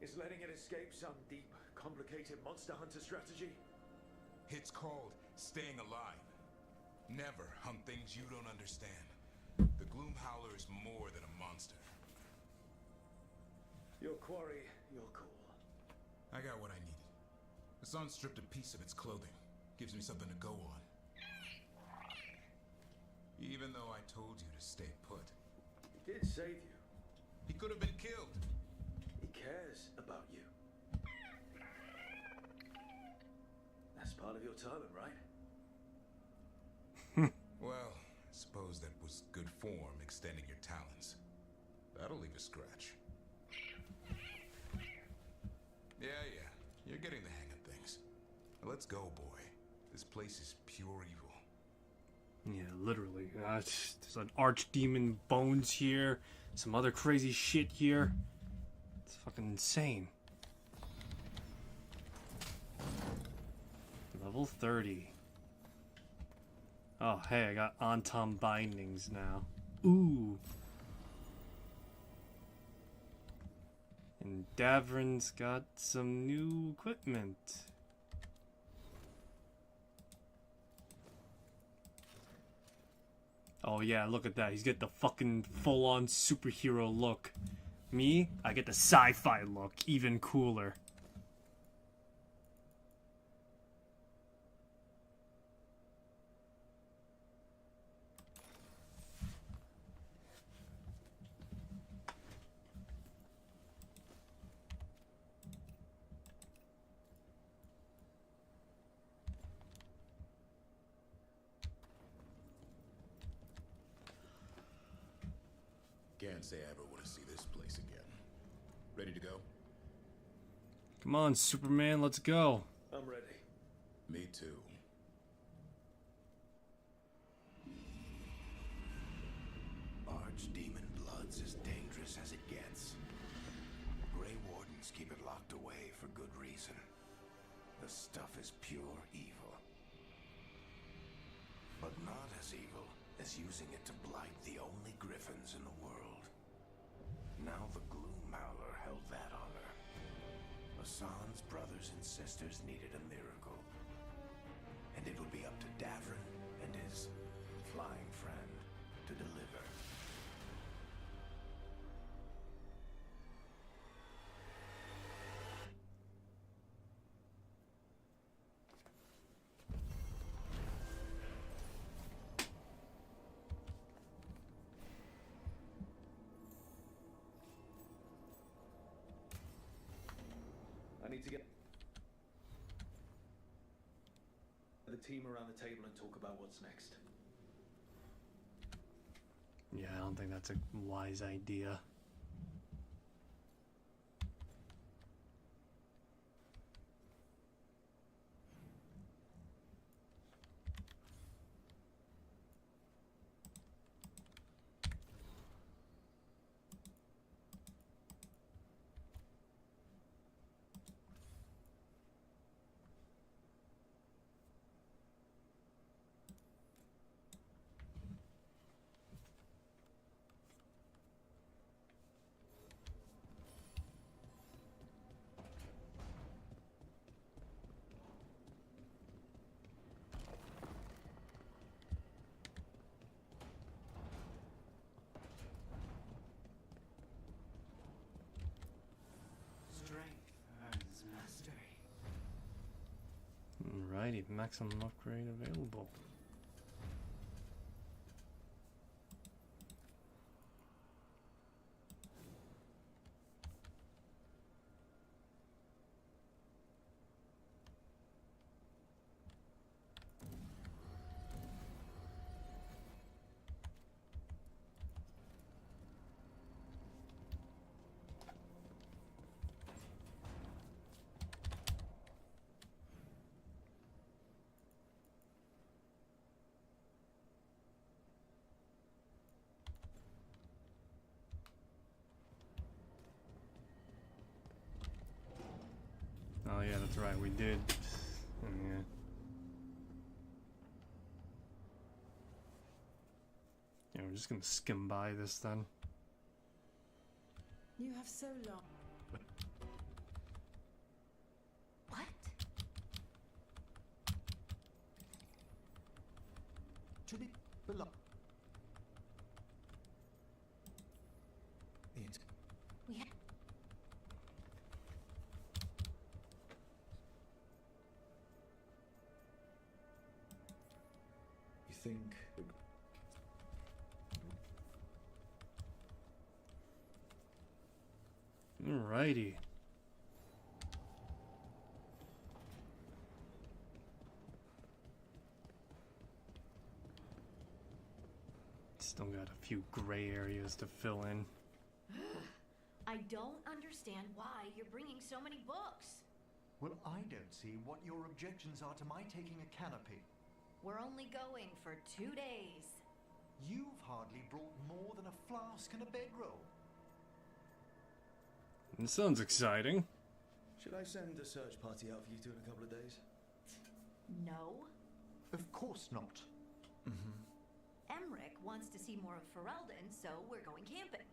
Is letting it escape some deep, complicated monster hunter strategy? It's called staying alive. Never hunt things you don't understand. The gloom howler is more than a monster. Your quarry, your call. I got what I needed. The sun stripped a piece of its clothing. Gives me something to go on. Even though I told you to stay put. He did save you. He could have been killed. He cares about you. That's part of your talent, right? Well, I suppose that was good form, extending your talents. That'll leave a scratch. Yeah, you're getting the hang of things. Now let's go, boy. This place is pure evil. Yeah, literally. There's an archdemon bones here. Some other crazy shit here. It's fucking insane. Level 30. Oh, hey, I got Anton bindings now. Ooh. And Davrin's got some new equipment. Oh yeah, look at that. He's got the fucking full-on superhero look. Me, I get the sci-fi look. Even cooler. Can't say I ever want to see this place again. Ready to go? Come on, Superman, let's go. I'm ready. Me too. Archdemon blood's as dangerous as it gets. Grey Wardens keep it locked away for good reason. The stuff is pure evil. But not as evil as using it to blight the only griffins in the world. Now the Gloom Howler held that honor. Hassan's brothers and sisters needed a miracle. And it would be up to Davrin and his flying friend to deliver. I need to get the team around the table and talk about what's next. Yeah, I don't think that's a wise idea. Alrighty, maximum upgrade available. Oh yeah, that's right, we did. Yeah. Yeah, we're just gonna skim by this then. You have so long. What? To be beloved. We have. You think... Alrighty. Still got a few gray areas to fill in. I don't understand why you're bringing so many books. Well, I don't see what your objections are to my taking a canopy. We're only going for 2 days. You've hardly brought more than a flask and a bedroll. This sounds exciting. Should I send a search party out for you two in a couple of days? No. Of course not. Emmerich wants to see more of Ferelden, so we're going camping.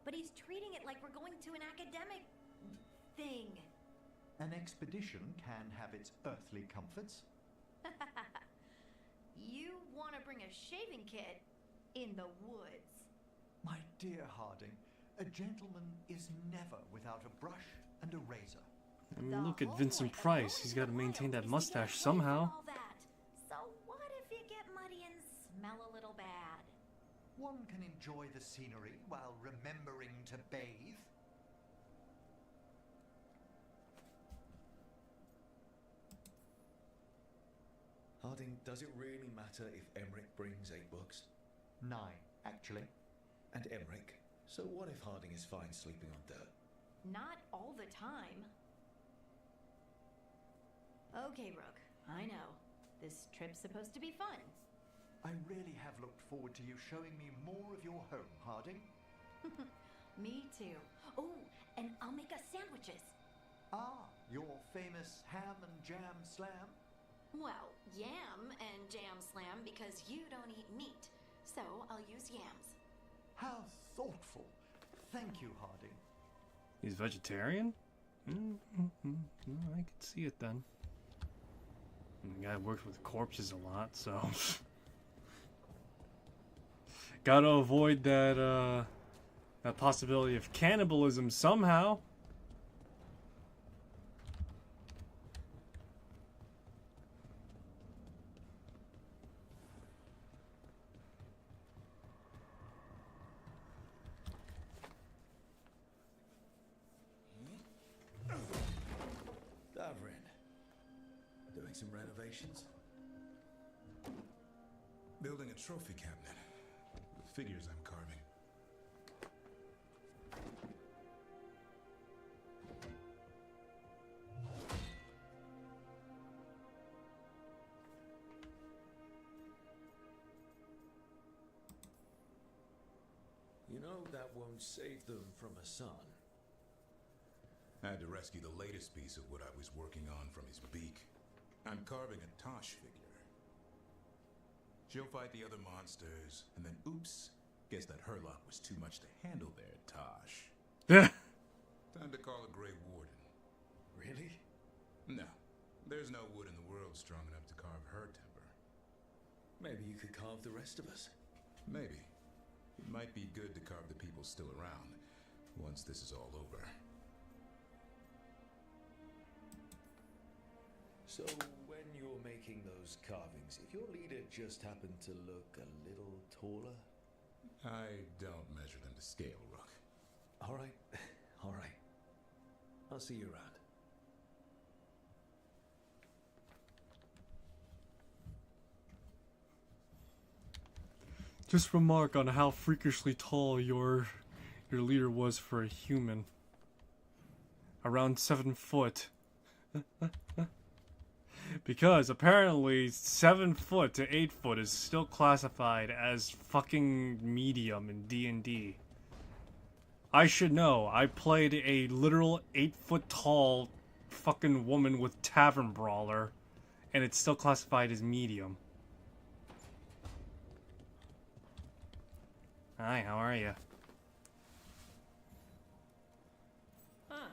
But he's treating it like we're going to an academic thing. An expedition can have its earthly comforts. You want to bring a shaving kit in the woods. My dear Harding, a gentleman is never without a brush and a razor. I mean, look at Vincent Price. He's got to maintain that mustache somehow. All that. So what if you get muddy and smell a little bad? One can enjoy the scenery while remembering to bathe. Harding, does it really matter if Emmerich brings 8 books? 9, actually. And Emmerich? So what if Harding is fine sleeping on dirt? Not all the time. Okay, Rook, I know. This trip's supposed to be fun. I really have looked forward to you showing me more of your home, Harding. Me too. Oh, and I'll make us sandwiches. Ah, your famous ham and jam slam? Well, yam and jam slam because you don't eat meat. So I'll use yams. How thoughtful. Thank you, Harding. He's vegetarian? I could see it then. And the guy works with corpses a lot, so... Gotta avoid that, that possibility of cannibalism somehow. Davrin. Doing some renovations? Building a trophy cabinet. The figures I'm carving. You know, that won't save them from a son. I had to rescue the latest piece of what I was working on from his beak. I'm carving a Tosh figure. She'll fight the other monsters, and then oops, guess that Herlock was too much to handle there, Tosh. Time to call a Grey Warden. Really? No, there's no wood in the world strong enough to carve her timber. Maybe you could carve the rest of us. Maybe. It might be good to carve the people still around, once this is all over. So, when you're making those carvings, if your leader just happened to look a little taller? I don't measure them to scale, Rook. Alright, alright. I'll see you around. Just remark on how freakishly tall your leader was for a human. Around 7 foot. Because apparently 7 foot to 8 foot is still classified as fucking medium in D&D. I should know. I played a literal 8 foot tall fucking woman with Tavern Brawler, and it's still classified as medium. Hi, how are you? Huh.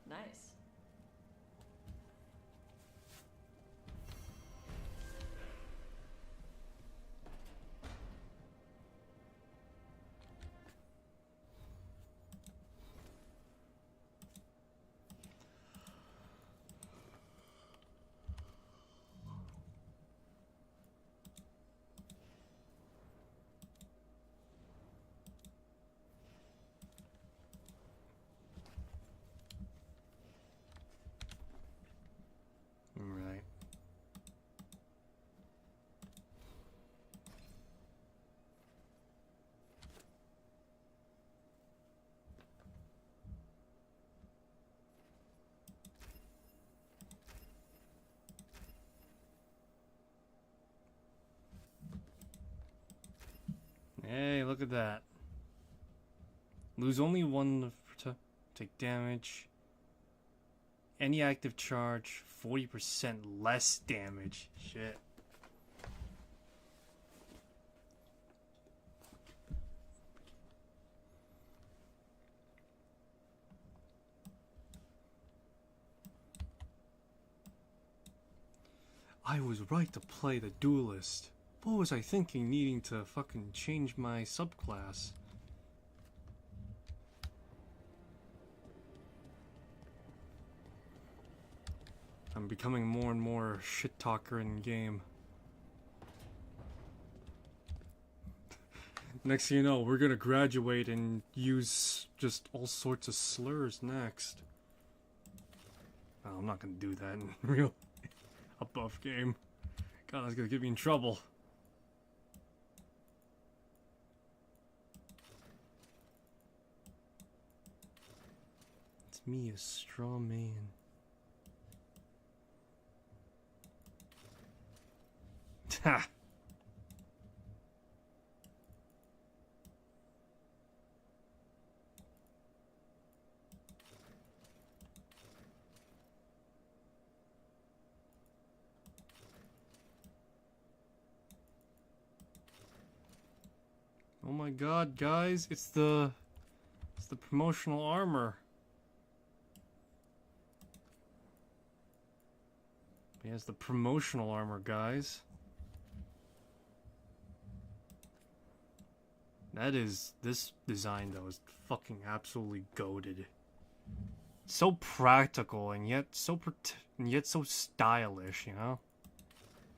Nice. Right. Hey, look at that. Lose only one to take damage. Any active charge, 40% less damage. Shit. I was right to play the duelist. What was I thinking needing to fucking change my subclass? I'm becoming more and more shit talker in game. Next thing you know, we're gonna graduate and use just all sorts of slurs next. Oh, I'm not gonna do that in real above game. God, that's gonna get me in trouble. It's me, a straw man. Ha! Oh my god, guys, it's the promotional armor. Yeah, it's the promotional armor, guys. This design though is fucking absolutely goated. So practical and yet so stylish, you know?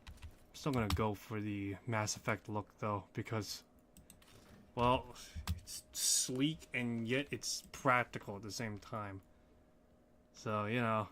I'm still gonna go for the Mass Effect look though, because, well, it's sleek and yet it's practical at the same time. So, you know.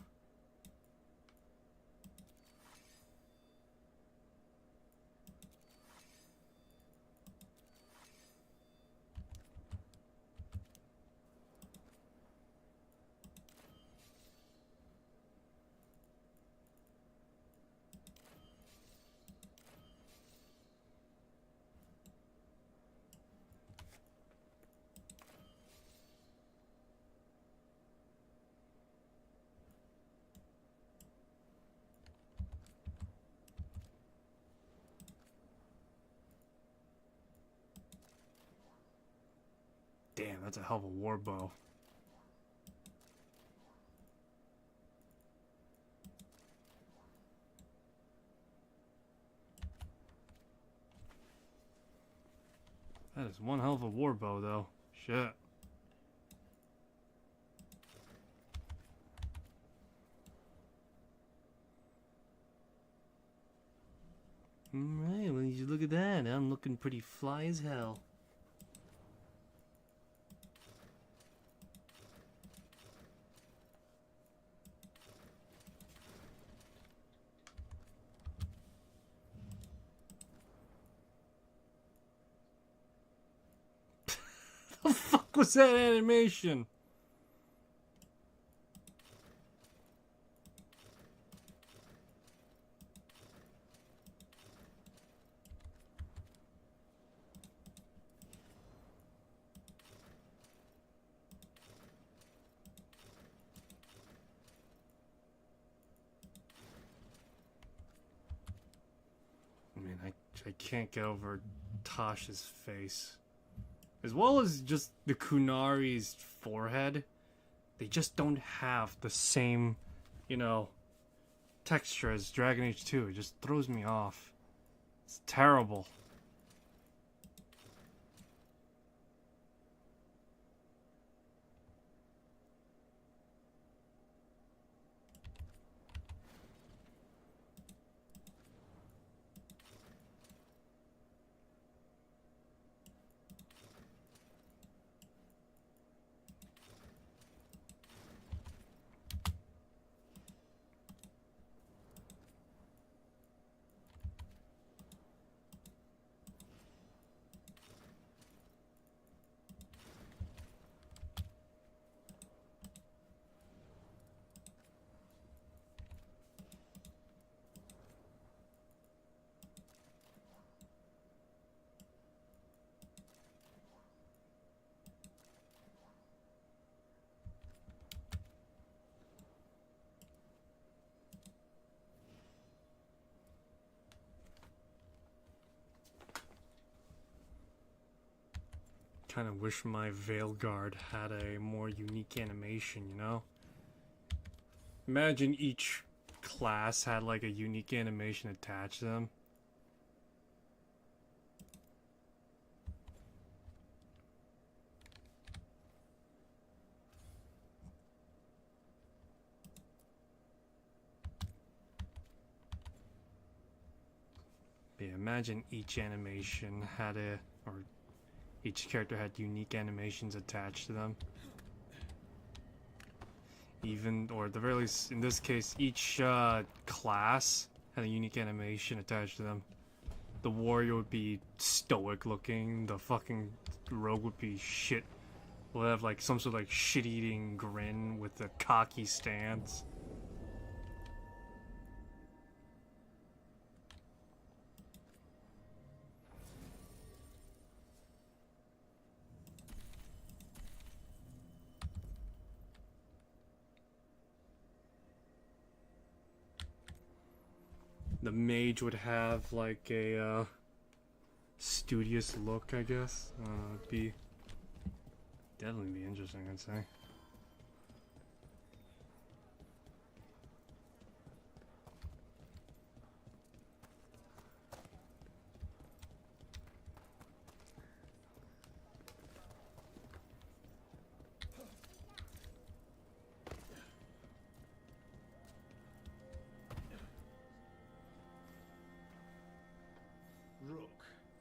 Damn, that's a hell of a war bow. That is one hell of a war bow, though. Shit. Alright, well, you look at that. I'm looking pretty fly as hell. The fuck was that animation? I can't get over Tosh's face. As well as just the Kunari's forehead. They just don't have the same, you know, texture as Dragon Age 2. It just throws me off. It's terrible. Kind of wish my Veilguard had a more unique animation, you know? Imagine each class had like a unique animation attached to them. But yeah, imagine each animation had a, or each character had unique animations attached to them. Even, or at the very least, in this case, each class had a unique animation attached to them. The warrior would be stoic looking, the fucking rogue would be shit. Will have like some sort of like shit-eating grin with a cocky stance. The mage would have like a studious look, I guess. It'd definitely be interesting, I'd say.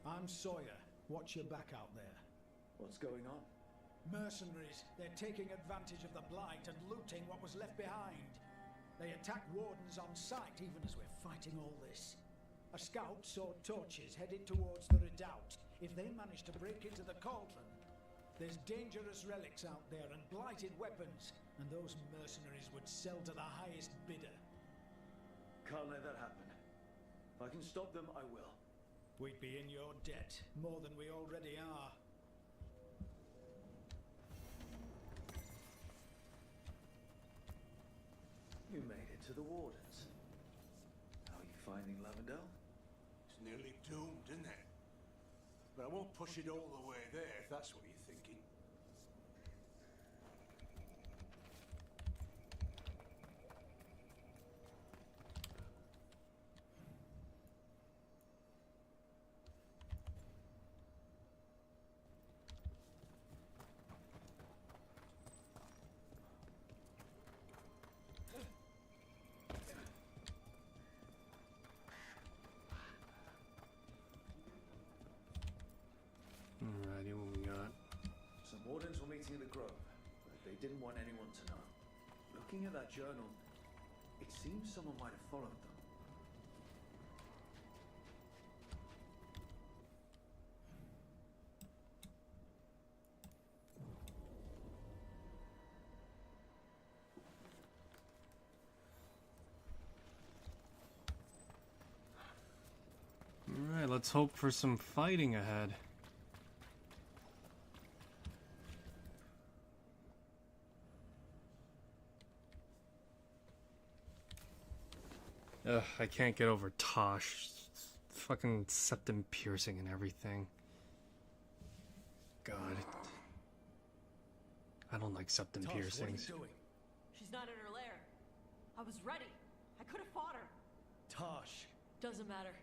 I'm Sawyer. Watch your back out there. What's going on? Mercenaries. They're taking advantage of the blight and looting what was left behind. They attack wardens on sight even as we're fighting all this. A scout saw torches headed towards the redoubt. If they manage to break into the cauldron, there's dangerous relics out there and blighted weapons, and those mercenaries would sell to the highest bidder. Can't let that happen. If I can stop them, I will. We'd be in your debt, more than we already are. You made it to the wardens. How are you finding Lavendel? It's nearly doomed, isn't it? But I won't push it all the way there, if that's what you're thinking. Alrighty, what we got? Some wardens were meeting in the grove, but they didn't want anyone to know. Looking at that journal, it seems someone might have followed them. Alright, let's hope for some fighting ahead. Ugh, I can't get over Tosh's fucking septum piercing and everything. God. I don't like septum Tosh, piercings. What are you doing? She's not in her lair. I was ready. I could have fought her. Tosh. Doesn't matter.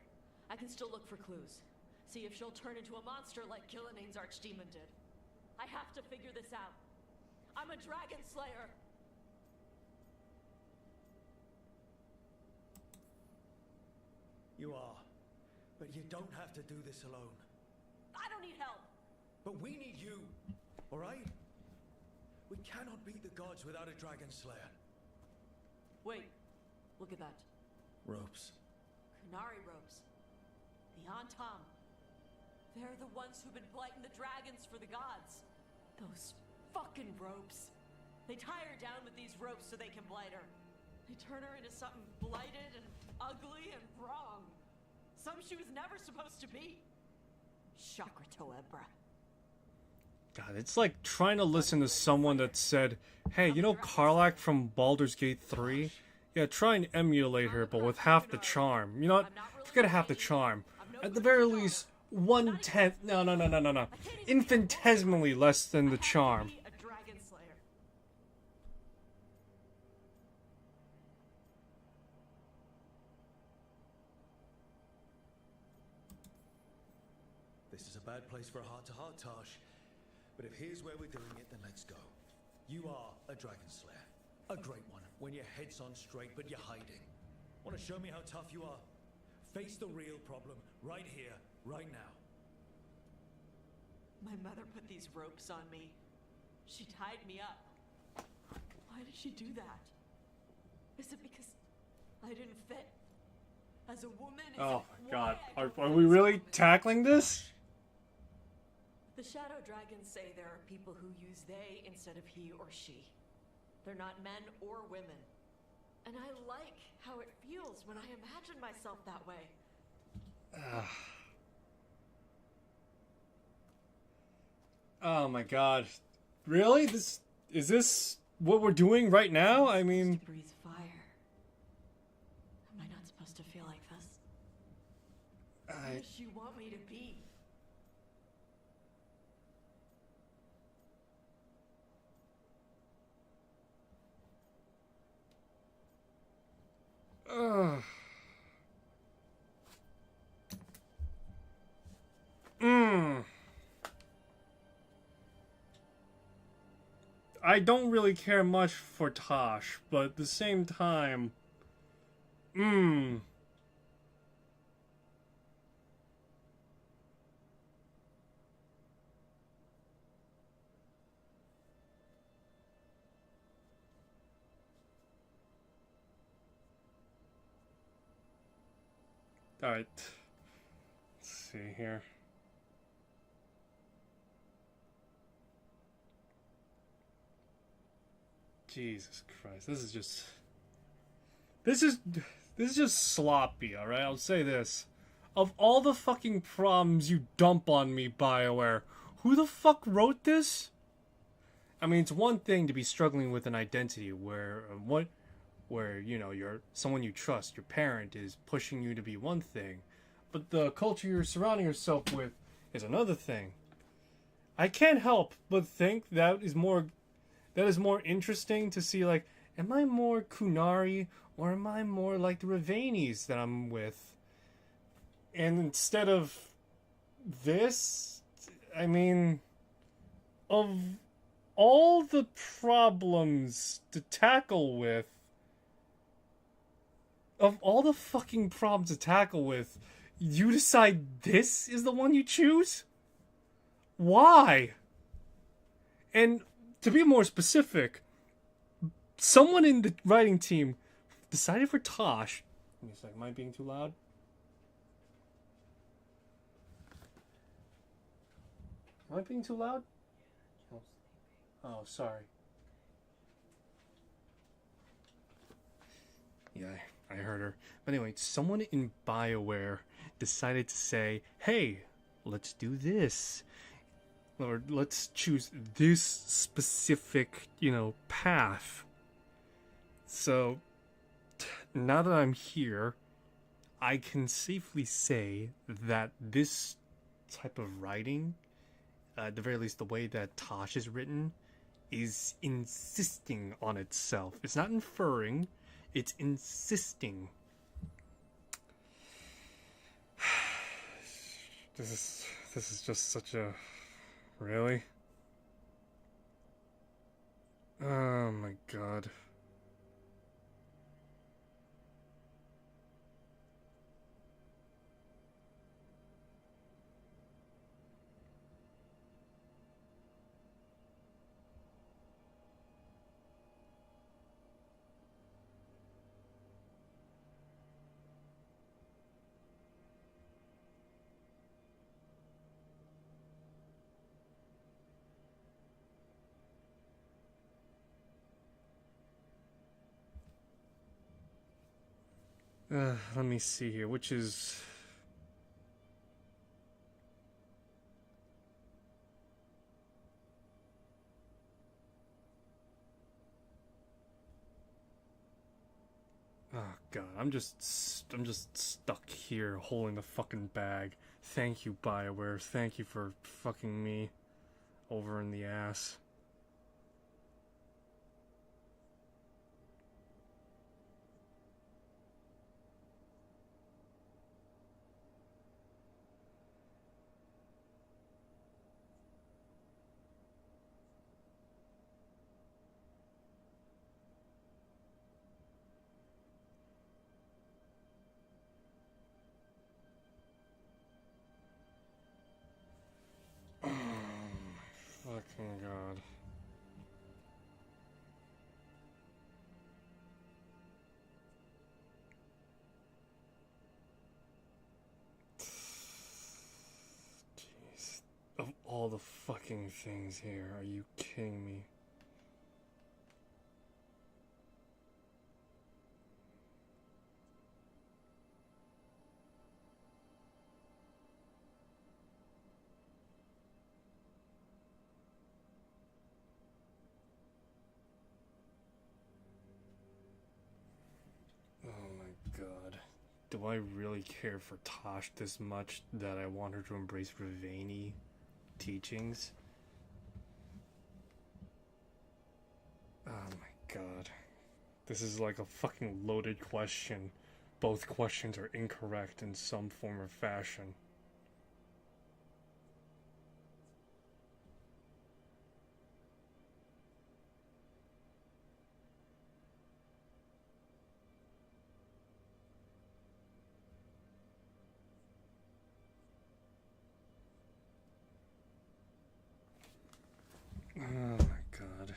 I can still look for clues. See if she'll turn into a monster like Killiane's archdemon did. I have to figure this out. I'm a dragon slayer. You are. But you don't have to do this alone. I don't need help. But we need you. Alright? We cannot beat the gods without a dragon slayer. Wait. Look at that. Ropes. Kunari ropes. The Antam. They're the ones who've been blighting the dragons for the gods. Those fucking ropes. They tie her down with these ropes so they can blight her. They turn her into something blighted and ugly and wrong. Some she was never supposed to be. Chakra Toebra. God, it's like trying to listen to someone that said, hey, you know Karlach from Baldur's Gate 3? Yeah, try and emulate her, but with half the charm. You know what? Forget half the charm. At the very least, 1/10. No. Infinitesimally less than the charm. A dragon slayer. This is a bad place for a heart-to-heart, Tosh. But if here's where we're doing it, then let's go. You are a dragon slayer. A great one, when your head's on straight, but you're hiding. Want to show me how tough you are? Face the real problem, right here, right now. My mother put these ropes on me. She tied me up. Why did she do that? Is it because I didn't fit? As a woman, is Oh it my god. why I Are we really tackling this? The Shadow Dragons say there are people who use they instead of he or she. They're not men or women. And I like how it feels when I imagine myself that way. Oh my god. Really? Is this what we're doing right now? I mean, Breathe fire. Am I not supposed to feel like this? What does she want me to be? Ugh. I don't really care much for Tosh, but at the same time, Alright. Let's see here. Jesus Christ, this is just sloppy, alright? I'll say this. Of all the fucking problems you dump on me, BioWare, who the fuck wrote this? I mean, it's one thing to be struggling with an identity where, you know, someone you trust, your parent, is pushing you to be one thing, but the culture you're surrounding yourself with is another thing. I can't help but think that is more interesting to see, like, am I more Kunari or am I more like the Ravanis that I'm with? And instead of this, I mean, of all the problems to tackle with, you decide this is the one you choose? Why? And to be more specific, someone in the writing team decided for Tosh. Give me a second, am I being too loud? Am I being too loud? Oh, sorry. Yeah, I heard her. But anyway, someone in BioWare decided to say, hey, let's do this. Or let's choose this specific, you know, path. So, now that I'm here, I can safely say that this type of writing, at the very least the way that Tosh is written, is insisting on itself. It's not inferring, it's insisting. This is just such a... Really? Oh my god. Let me see here, which is... Oh god, I'm just stuck here holding the fucking bag. Thank you, BioWare. Thank you for fucking me over in the ass. Fucking god. Jeez. Of all the fucking things here, are you kidding me? God. Do I really care for Tosh this much that I want her to embrace Ravani teachings? Oh my god. This is like a fucking loaded question. Both questions are incorrect in some form or fashion. Oh my god.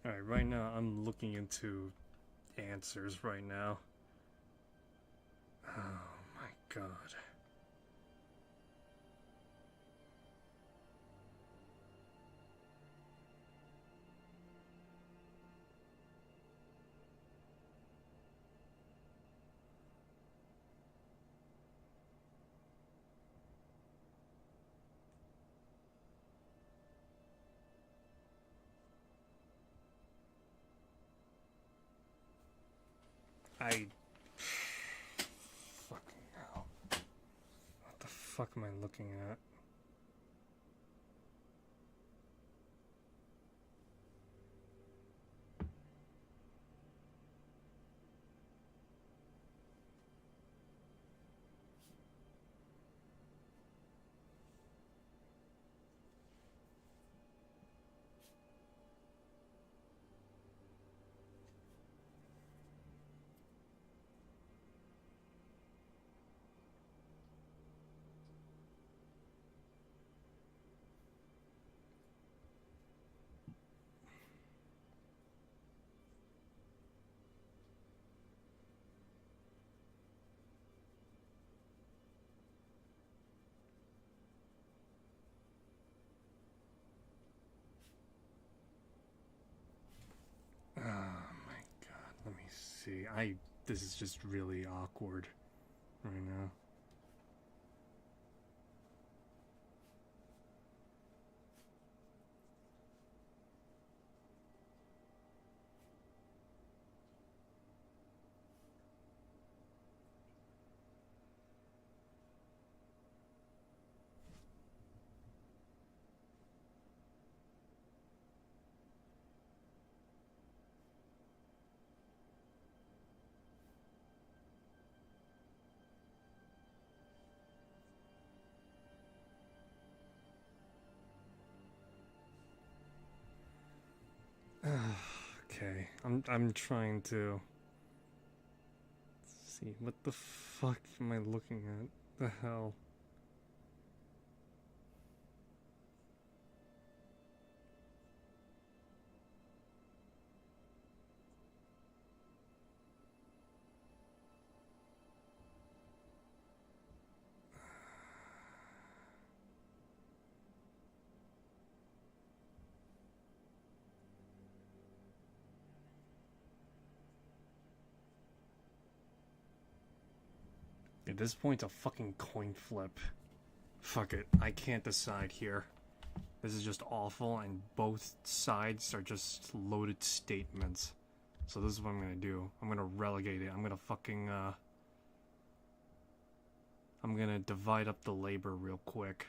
Alright, right now I'm looking into answers right now. Oh my god. Fucking hell. What the fuck am I looking at? see. This is just really awkward right now. Okay, I'm trying to see what the fuck am I looking at? The hell? At this point, a fucking coin flip. Fuck it, I can't decide here. This is just awful, and both sides are just loaded statements. So this is what I'm gonna do. I'm gonna relegate it. I'm gonna fucking, I'm gonna divide up the labor real quick.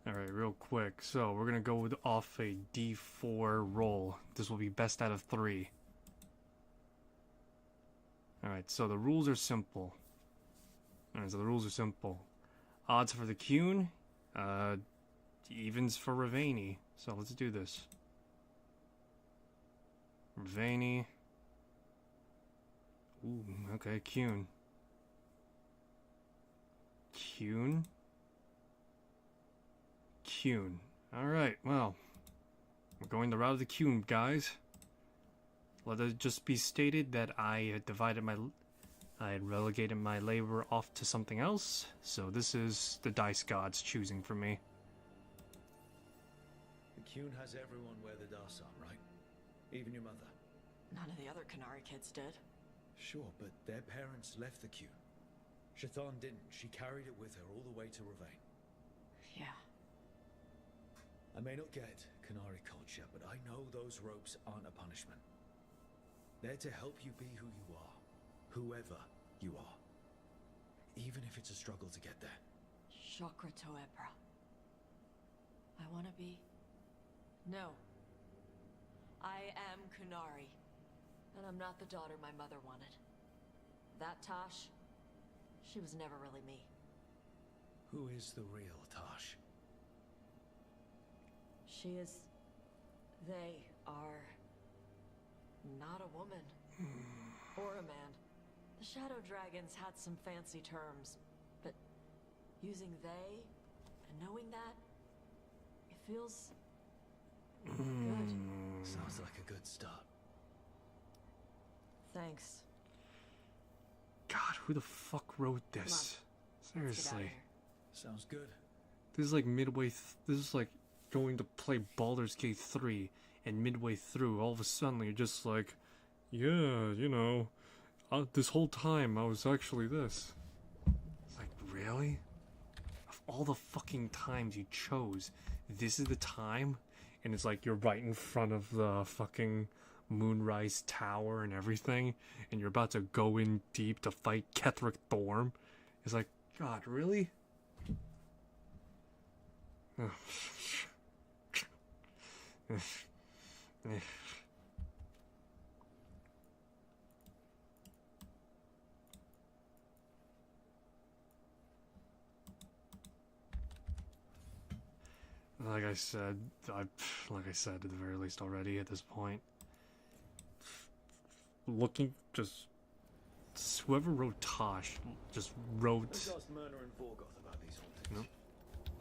Alright, real quick. So, we're gonna go off a D4 roll. This will be best out of 3. Alright, so the rules are simple. Odds for the Kuhn, evens for Ravani. So, let's do this. Ravani. Ooh, okay, Kuhn. Alright, well, we're going the route of the Kuhn, guys. Let it just be stated that I had relegated my labor off to something else, so this is the dice gods choosing for me. The Kuhn has everyone wear the Darsam, right? Even your mother. None of the other Canary kids did. Sure, but their parents left the Kuhn. Chthon didn't. She carried it with her all the way to Ravane. Yeah. I may not get Canary culture, but I know those ropes aren't a punishment. They're to help you be who you are, whoever you are. Even if it's a struggle to get there. Chakra Toebra. I want to be... No. I am Canary. And I'm not the daughter my mother wanted. That Tosh, she was never really me. Who is the real Tosh? She is... They are... not a woman. Or a man. The Shadow Dragons had some fancy terms, but using they and knowing that, it feels... good. Sounds like a good start. Thanks. God, who the fuck wrote this? Seriously. Sounds good. This is like midway... this is like going to play Baldur's Gate 3, and midway through, all of a sudden, you're just like, yeah, you know, this whole time I was actually this. It's like, really? Of all the fucking times you chose, this is the time? And it's like you're right in front of the fucking Moonrise Tower and everything, and you're about to go in deep to fight Ketheric Thorm. It's like, God, really? Like I said at the very least already at this point, looking, just whoever wrote Tosh just wrote. Let's ask Myrna and Vorgoth about these hauntings. No.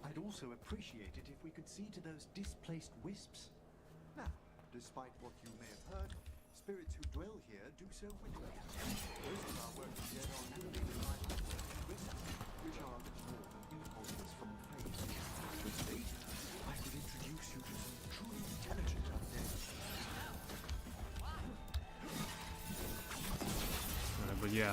I'd also appreciate it if we could see to those displaced wisps. Now, despite what you may have heard, spirits who dwell here do so willingly. Most of our work is yet on animated by crystals, which are little more than impulses from the flames. But later, I could introduce you to some truly intelligent undead. But yeah,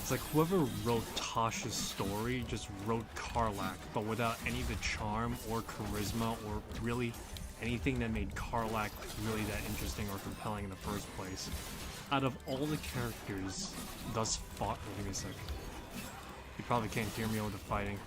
it's like whoever wrote Tasha's story just wrote Karlach, but without any of the charm or charisma or really anything that made Karlach really that interesting or compelling in the first place. Out of all the characters thus far, give me a sec. You probably can't hear me over the fighting.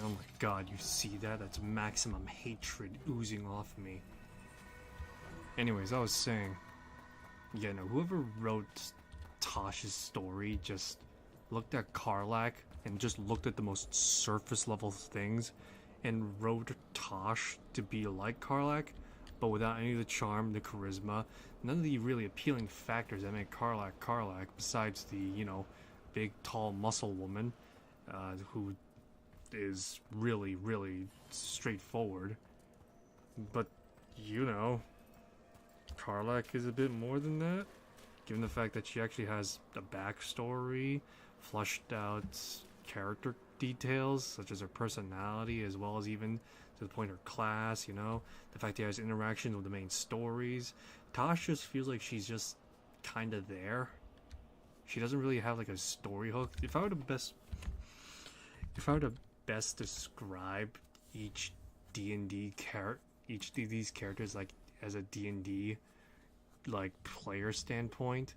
Oh my god, you see that? That's maximum hatred oozing off me. Anyways, I was saying, yeah, no, whoever wrote Tasha's story just looked at Karlach and just looked at the most surface level things and wrote Tosh to be like Karlach, but without any of the charm, the charisma, none of the really appealing factors that make Karlach Karlach, besides the, you know, big, tall, muscle woman, who is really, really straightforward. But, you know, Karlach is a bit more than that, given the fact that she actually has a backstory, fleshed out character details, such as her personality, as well as even to the point her class, you know, the fact he has interactions with the main stories. Tosh just feels like she's just kind of there. She doesn't really have like a story hook. If I were to best describe each D&D each of these characters like as a D&D like player standpoint,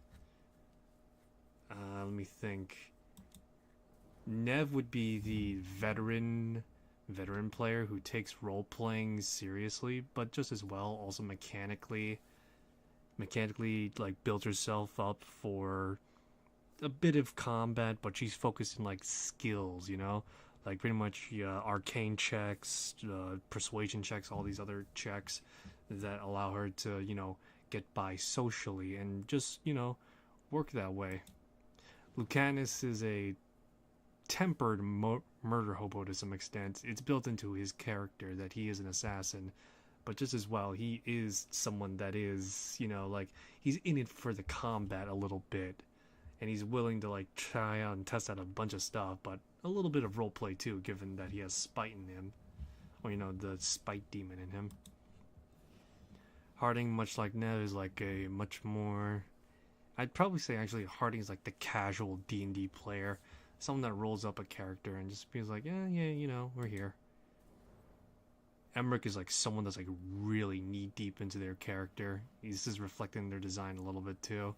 let me think. Nev would be the veteran player who takes role playing seriously, but just as well also mechanically like builds herself up for a bit of combat, but she's focused in like skills, you know, like pretty much arcane checks, persuasion checks, all these other checks that allow her to, you know, get by socially and just, you know, work that way. Lucanus is a tempered murder hobo to some extent. It's built into his character that he is an assassin, but just as well, he is someone that is, you know, like, he's in it for the combat a little bit, and he's willing to, like, try out and test out a bunch of stuff, but a little bit of roleplay too, given that he has spite in him, or, you know, the spite demon in him. Harding, much like Nev, is like a much more, I'd probably say actually Harding is like the casual D&D player, someone that rolls up a character and just feels like, yeah, you know, we're here. Emmerich is like someone that's like really knee deep into their character. This is reflecting their design a little bit too,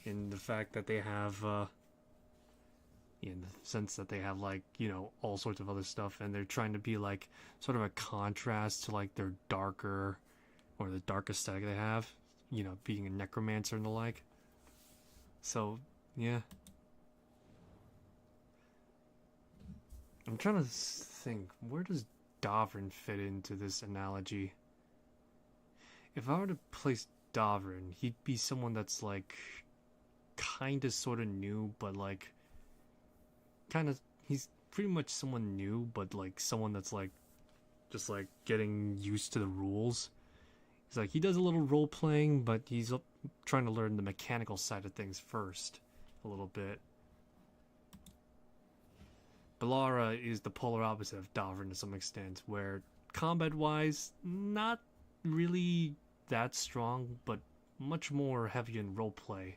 in the fact that they have, in the sense that they have like, you know, all sorts of other stuff, and they're trying to be like sort of a contrast to like their darker, or the dark aesthetic they have, you know, being a necromancer and the like. So, yeah. I'm trying to think, where does Davrin fit into this analogy? If I were to place Davrin, he'd be someone that's like kinda sorta new, but like he's pretty much someone new, but like someone that's like just like getting used to the rules. He's like, he does a little role playing, but he's trying to learn the mechanical side of things first a little bit. Bellara is the polar opposite of Davrin to some extent, where combat-wise, not really that strong, but much more heavy in roleplay.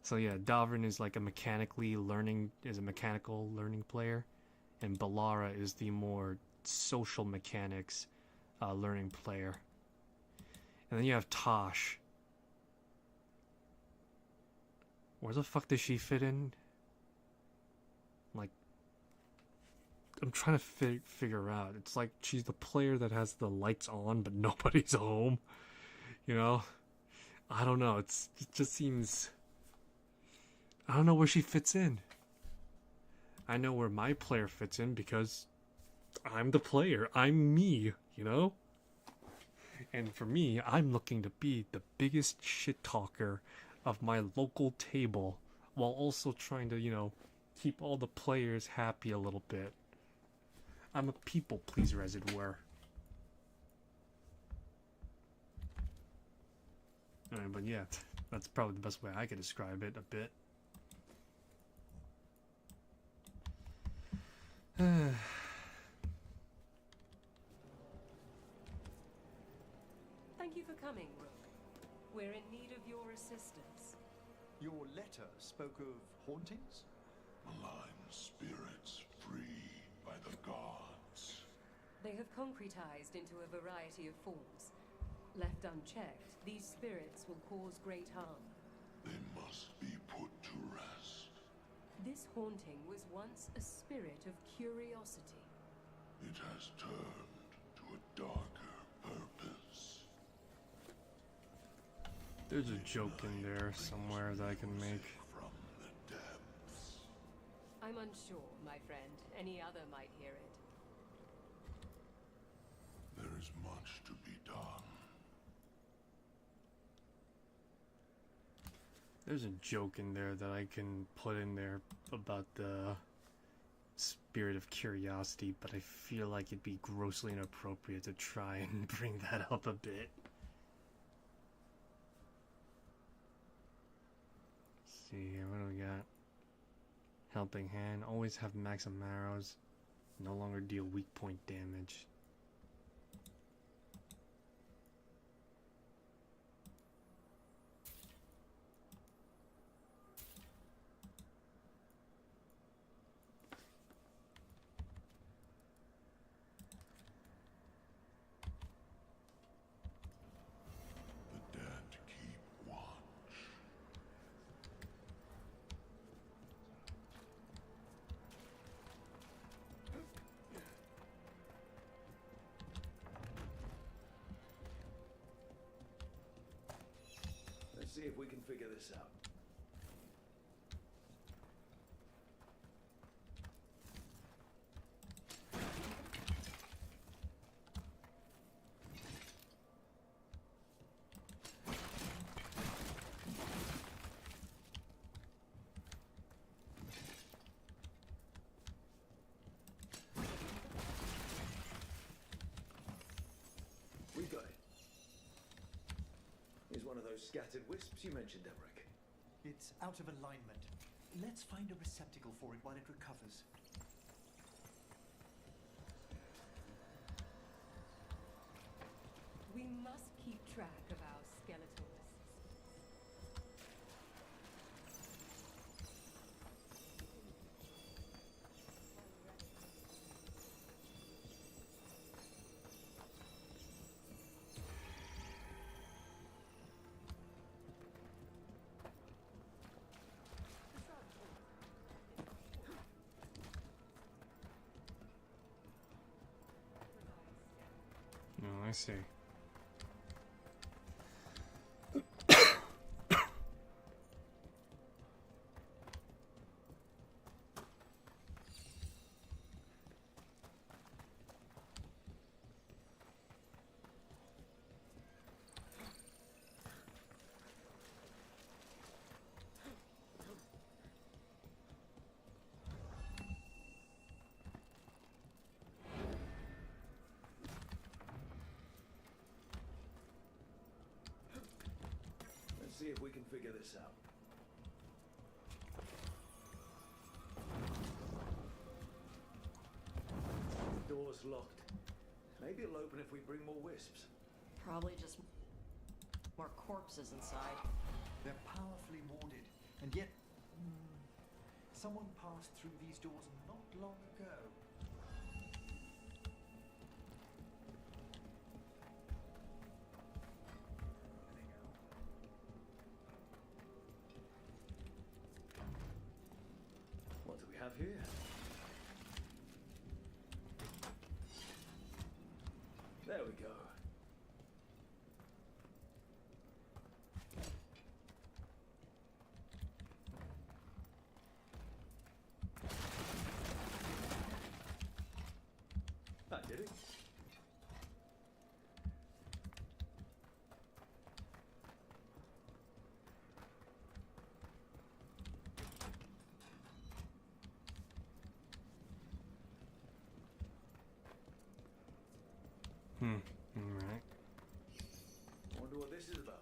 So yeah, Davrin is like a mechanical learning player, and Bellara is the more social mechanics learning player. And then you have Tosh. Where the fuck does she fit in? Like, I'm trying to figure out. It's like she's the player that has the lights on, but nobody's home. You know, I don't know. It just seems. I don't know where she fits in. I know where my player fits in because I'm the player. I'm me. You know. And for me, I'm looking to be the biggest shit talker of my local table, while also trying to, you know, keep all the players happy a little bit. I'm a people pleaser, as it were. Alright, but yeah, that's probably the best way I could describe it a bit. Thank you for coming, Rook. We're in need of your assistance. Your letter spoke of hauntings? Malign spirits free by the gods. They have concretized into a variety of forms. Left unchecked, these spirits will cause great harm. They must be put to rest. This haunting was once a spirit of curiosity. It has turned to a darker purpose. There's a joke in there somewhere that I can make. From the depths. I'm unsure, my friend. Any other might hear it. There is much to be done. There's a joke in there that I can put in there about the spirit of curiosity, but I feel like it'd be grossly inappropriate to try and bring that up a bit. Let's see here, what do we got? Helping hand, always have maximum arrows, no longer deal weak point damage. The dead keep watch. Let's see if we can figure this out. We got it. Here's one of those scattered wisps you mentioned, Emmerich. It's out of alignment. Let's find a receptacle for it while it recovers. We must keep track of our skeletal Oh, I see. Let's see if we can figure this out. Door's locked. Maybe it'll open if we bring more wisps. Probably just more corpses inside. They're powerfully warded, and yet someone passed through these doors not long ago. What do we have here? kidding? Alright. Wonder what this is about.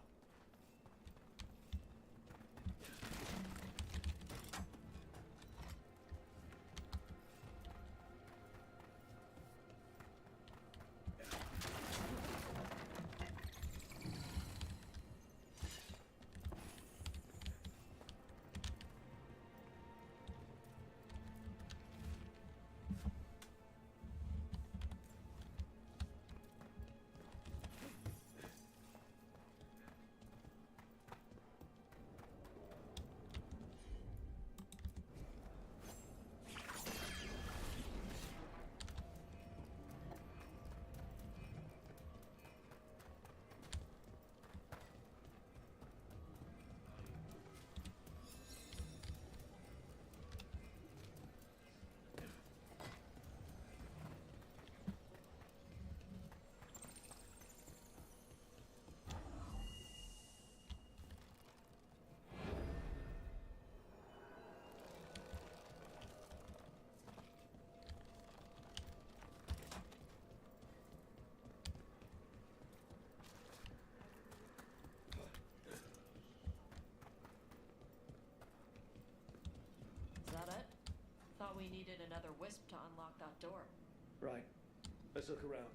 Is that it? Thought we needed another wisp to unlock that door. Right. Let's look around.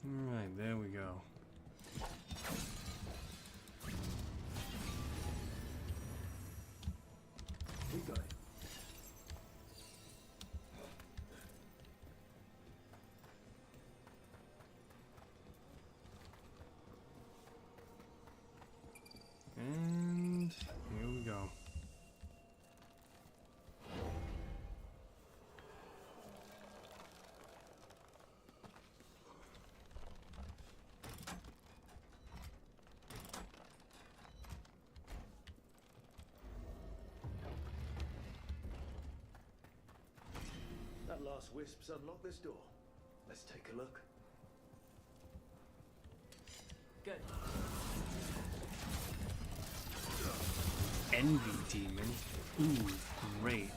Alright, there we go. We got it. And here we go. That last wisp's unlocked this door. Let's take a look. Good. Envy demon. Ooh, great.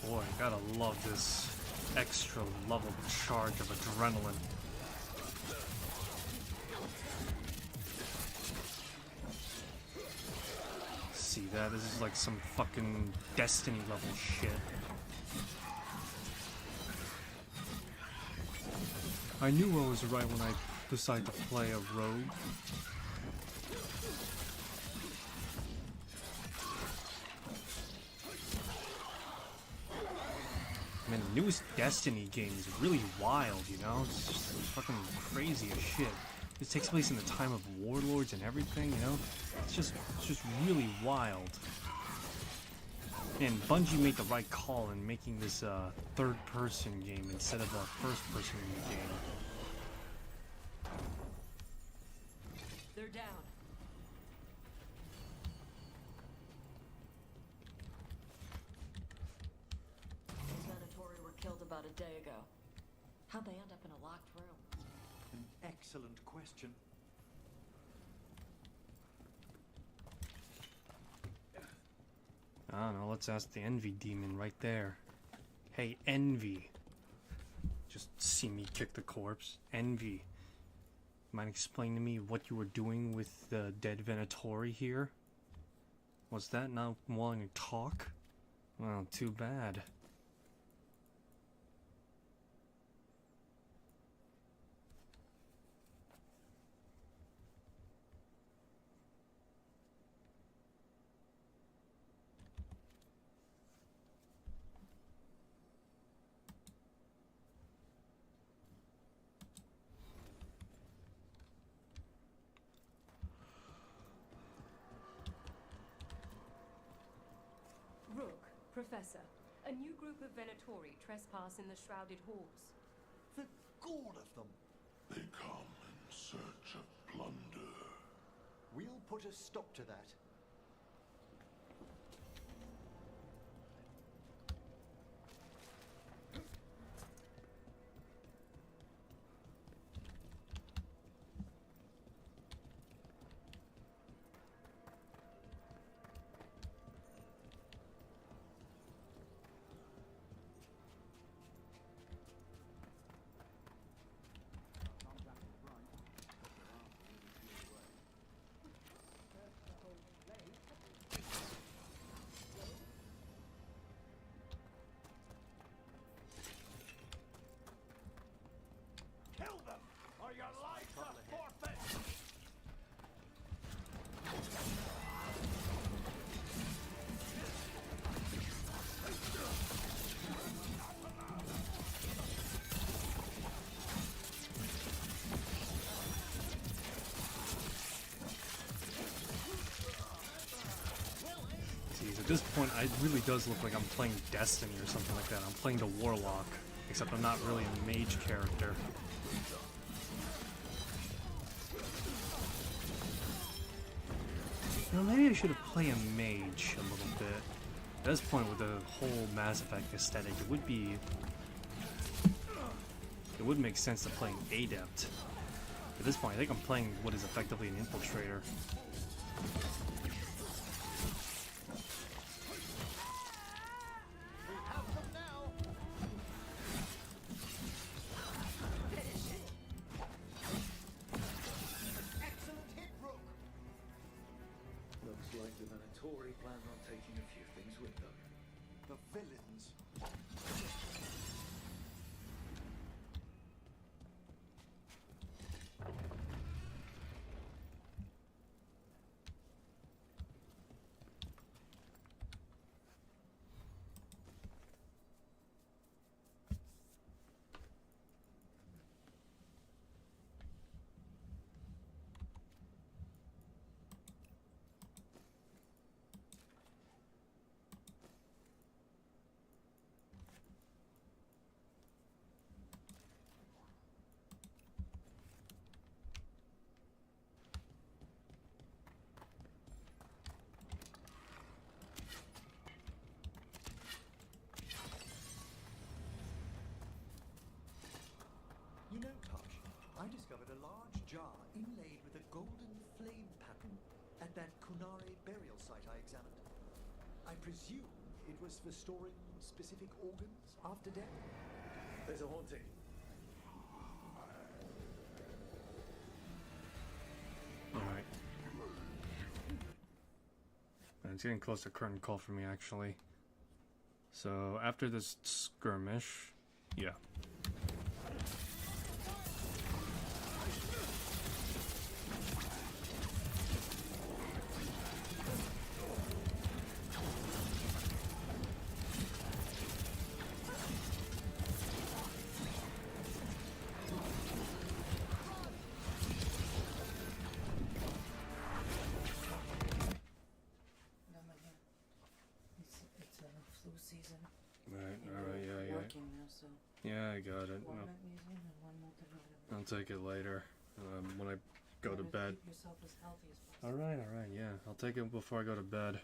Boy, gotta love this extra level charge of adrenaline. See that? This is like some fucking Destiny level shit. I knew I was right when I decided to play a rogue. Man, the newest Destiny game is really wild, you know? It's just fucking crazy as shit. This takes place in the time of warlords and everything, you know? It's just really wild. And Bungie made the right call in making this a third-person game instead of a first-person game. They're down. Those Venatori were killed about a day ago. How'd they end up in a locked room? An excellent question. I don't know, let's ask the Envy Demon right there. Hey, Envy. Just see me kick the corpse. Envy. Mind explaining to me what you were doing with the dead Venatori here? Was that not wanting to talk? Well, too bad. Professor, a new group of Venatori trespass in the Shrouded Halls. The gall of them! They come in search of plunder. We'll put a stop to that. At this point, it really does look like I'm playing Destiny or something like that. I'm playing the Warlock, except I'm not really a mage character. You know, maybe I should have played a mage a little bit. At this point, with the whole Mass Effect aesthetic, it would make sense to play an Adept. At this point, I think I'm playing what is effectively an Infiltrator. You know, Tosh, I discovered a large jar inlaid with a golden flame pattern at that Kunare burial site I examined. I presume it was for storing specific organs after death? There's a haunting. Alright. It's getting close to curtain call for me, actually. So, after this skirmish, yeah. Yeah, I got it. One No, magnesium and one multivitamin. I'll take it later. When I go to bed. Keep yourself as healthy as possible. Alright, yeah. I'll take it before I go to bed.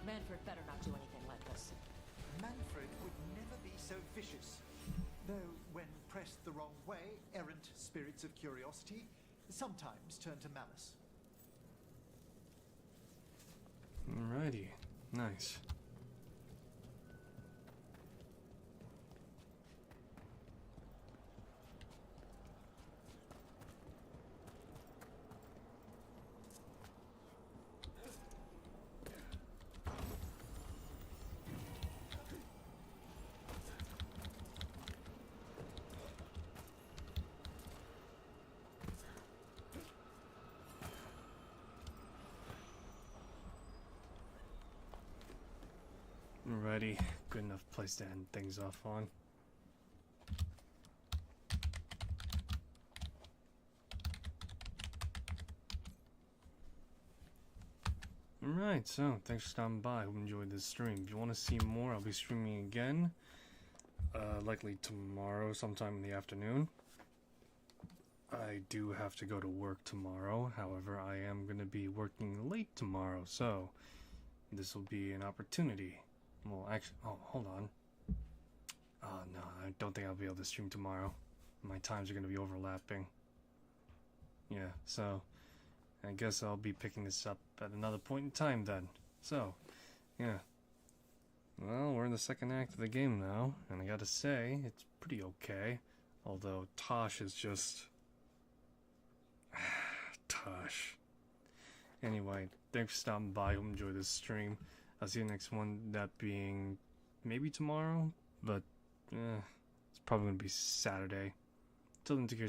Manfred better not do anything like this. Manfred would never be so vicious. Though, when pressed the wrong way, errant spirits of curiosity sometimes turn to malice. Alrighty. Nice. Alrighty, good enough place to end things off on. Alright, so thanks for stopping by. Hope you enjoyed this stream. If you want to see more, I'll be streaming again. Likely tomorrow, sometime in the afternoon. I do have to go to work tomorrow. However, I am going to be working late tomorrow, so this will be an opportunity. Well, actually, oh, hold on. Oh, no, I don't think I'll be able to stream tomorrow. My times are going to be overlapping. Yeah, so I guess I'll be picking this up at another point in time then. So, yeah. Well, we're in the second act of the game now, and I gotta say, it's pretty okay. Although Tosh is just... Tosh. Anyway, thanks for stopping by. Hope you enjoy this stream. I'll see you next one, that being maybe tomorrow, but it's probably going to be Saturday. Till then, take care.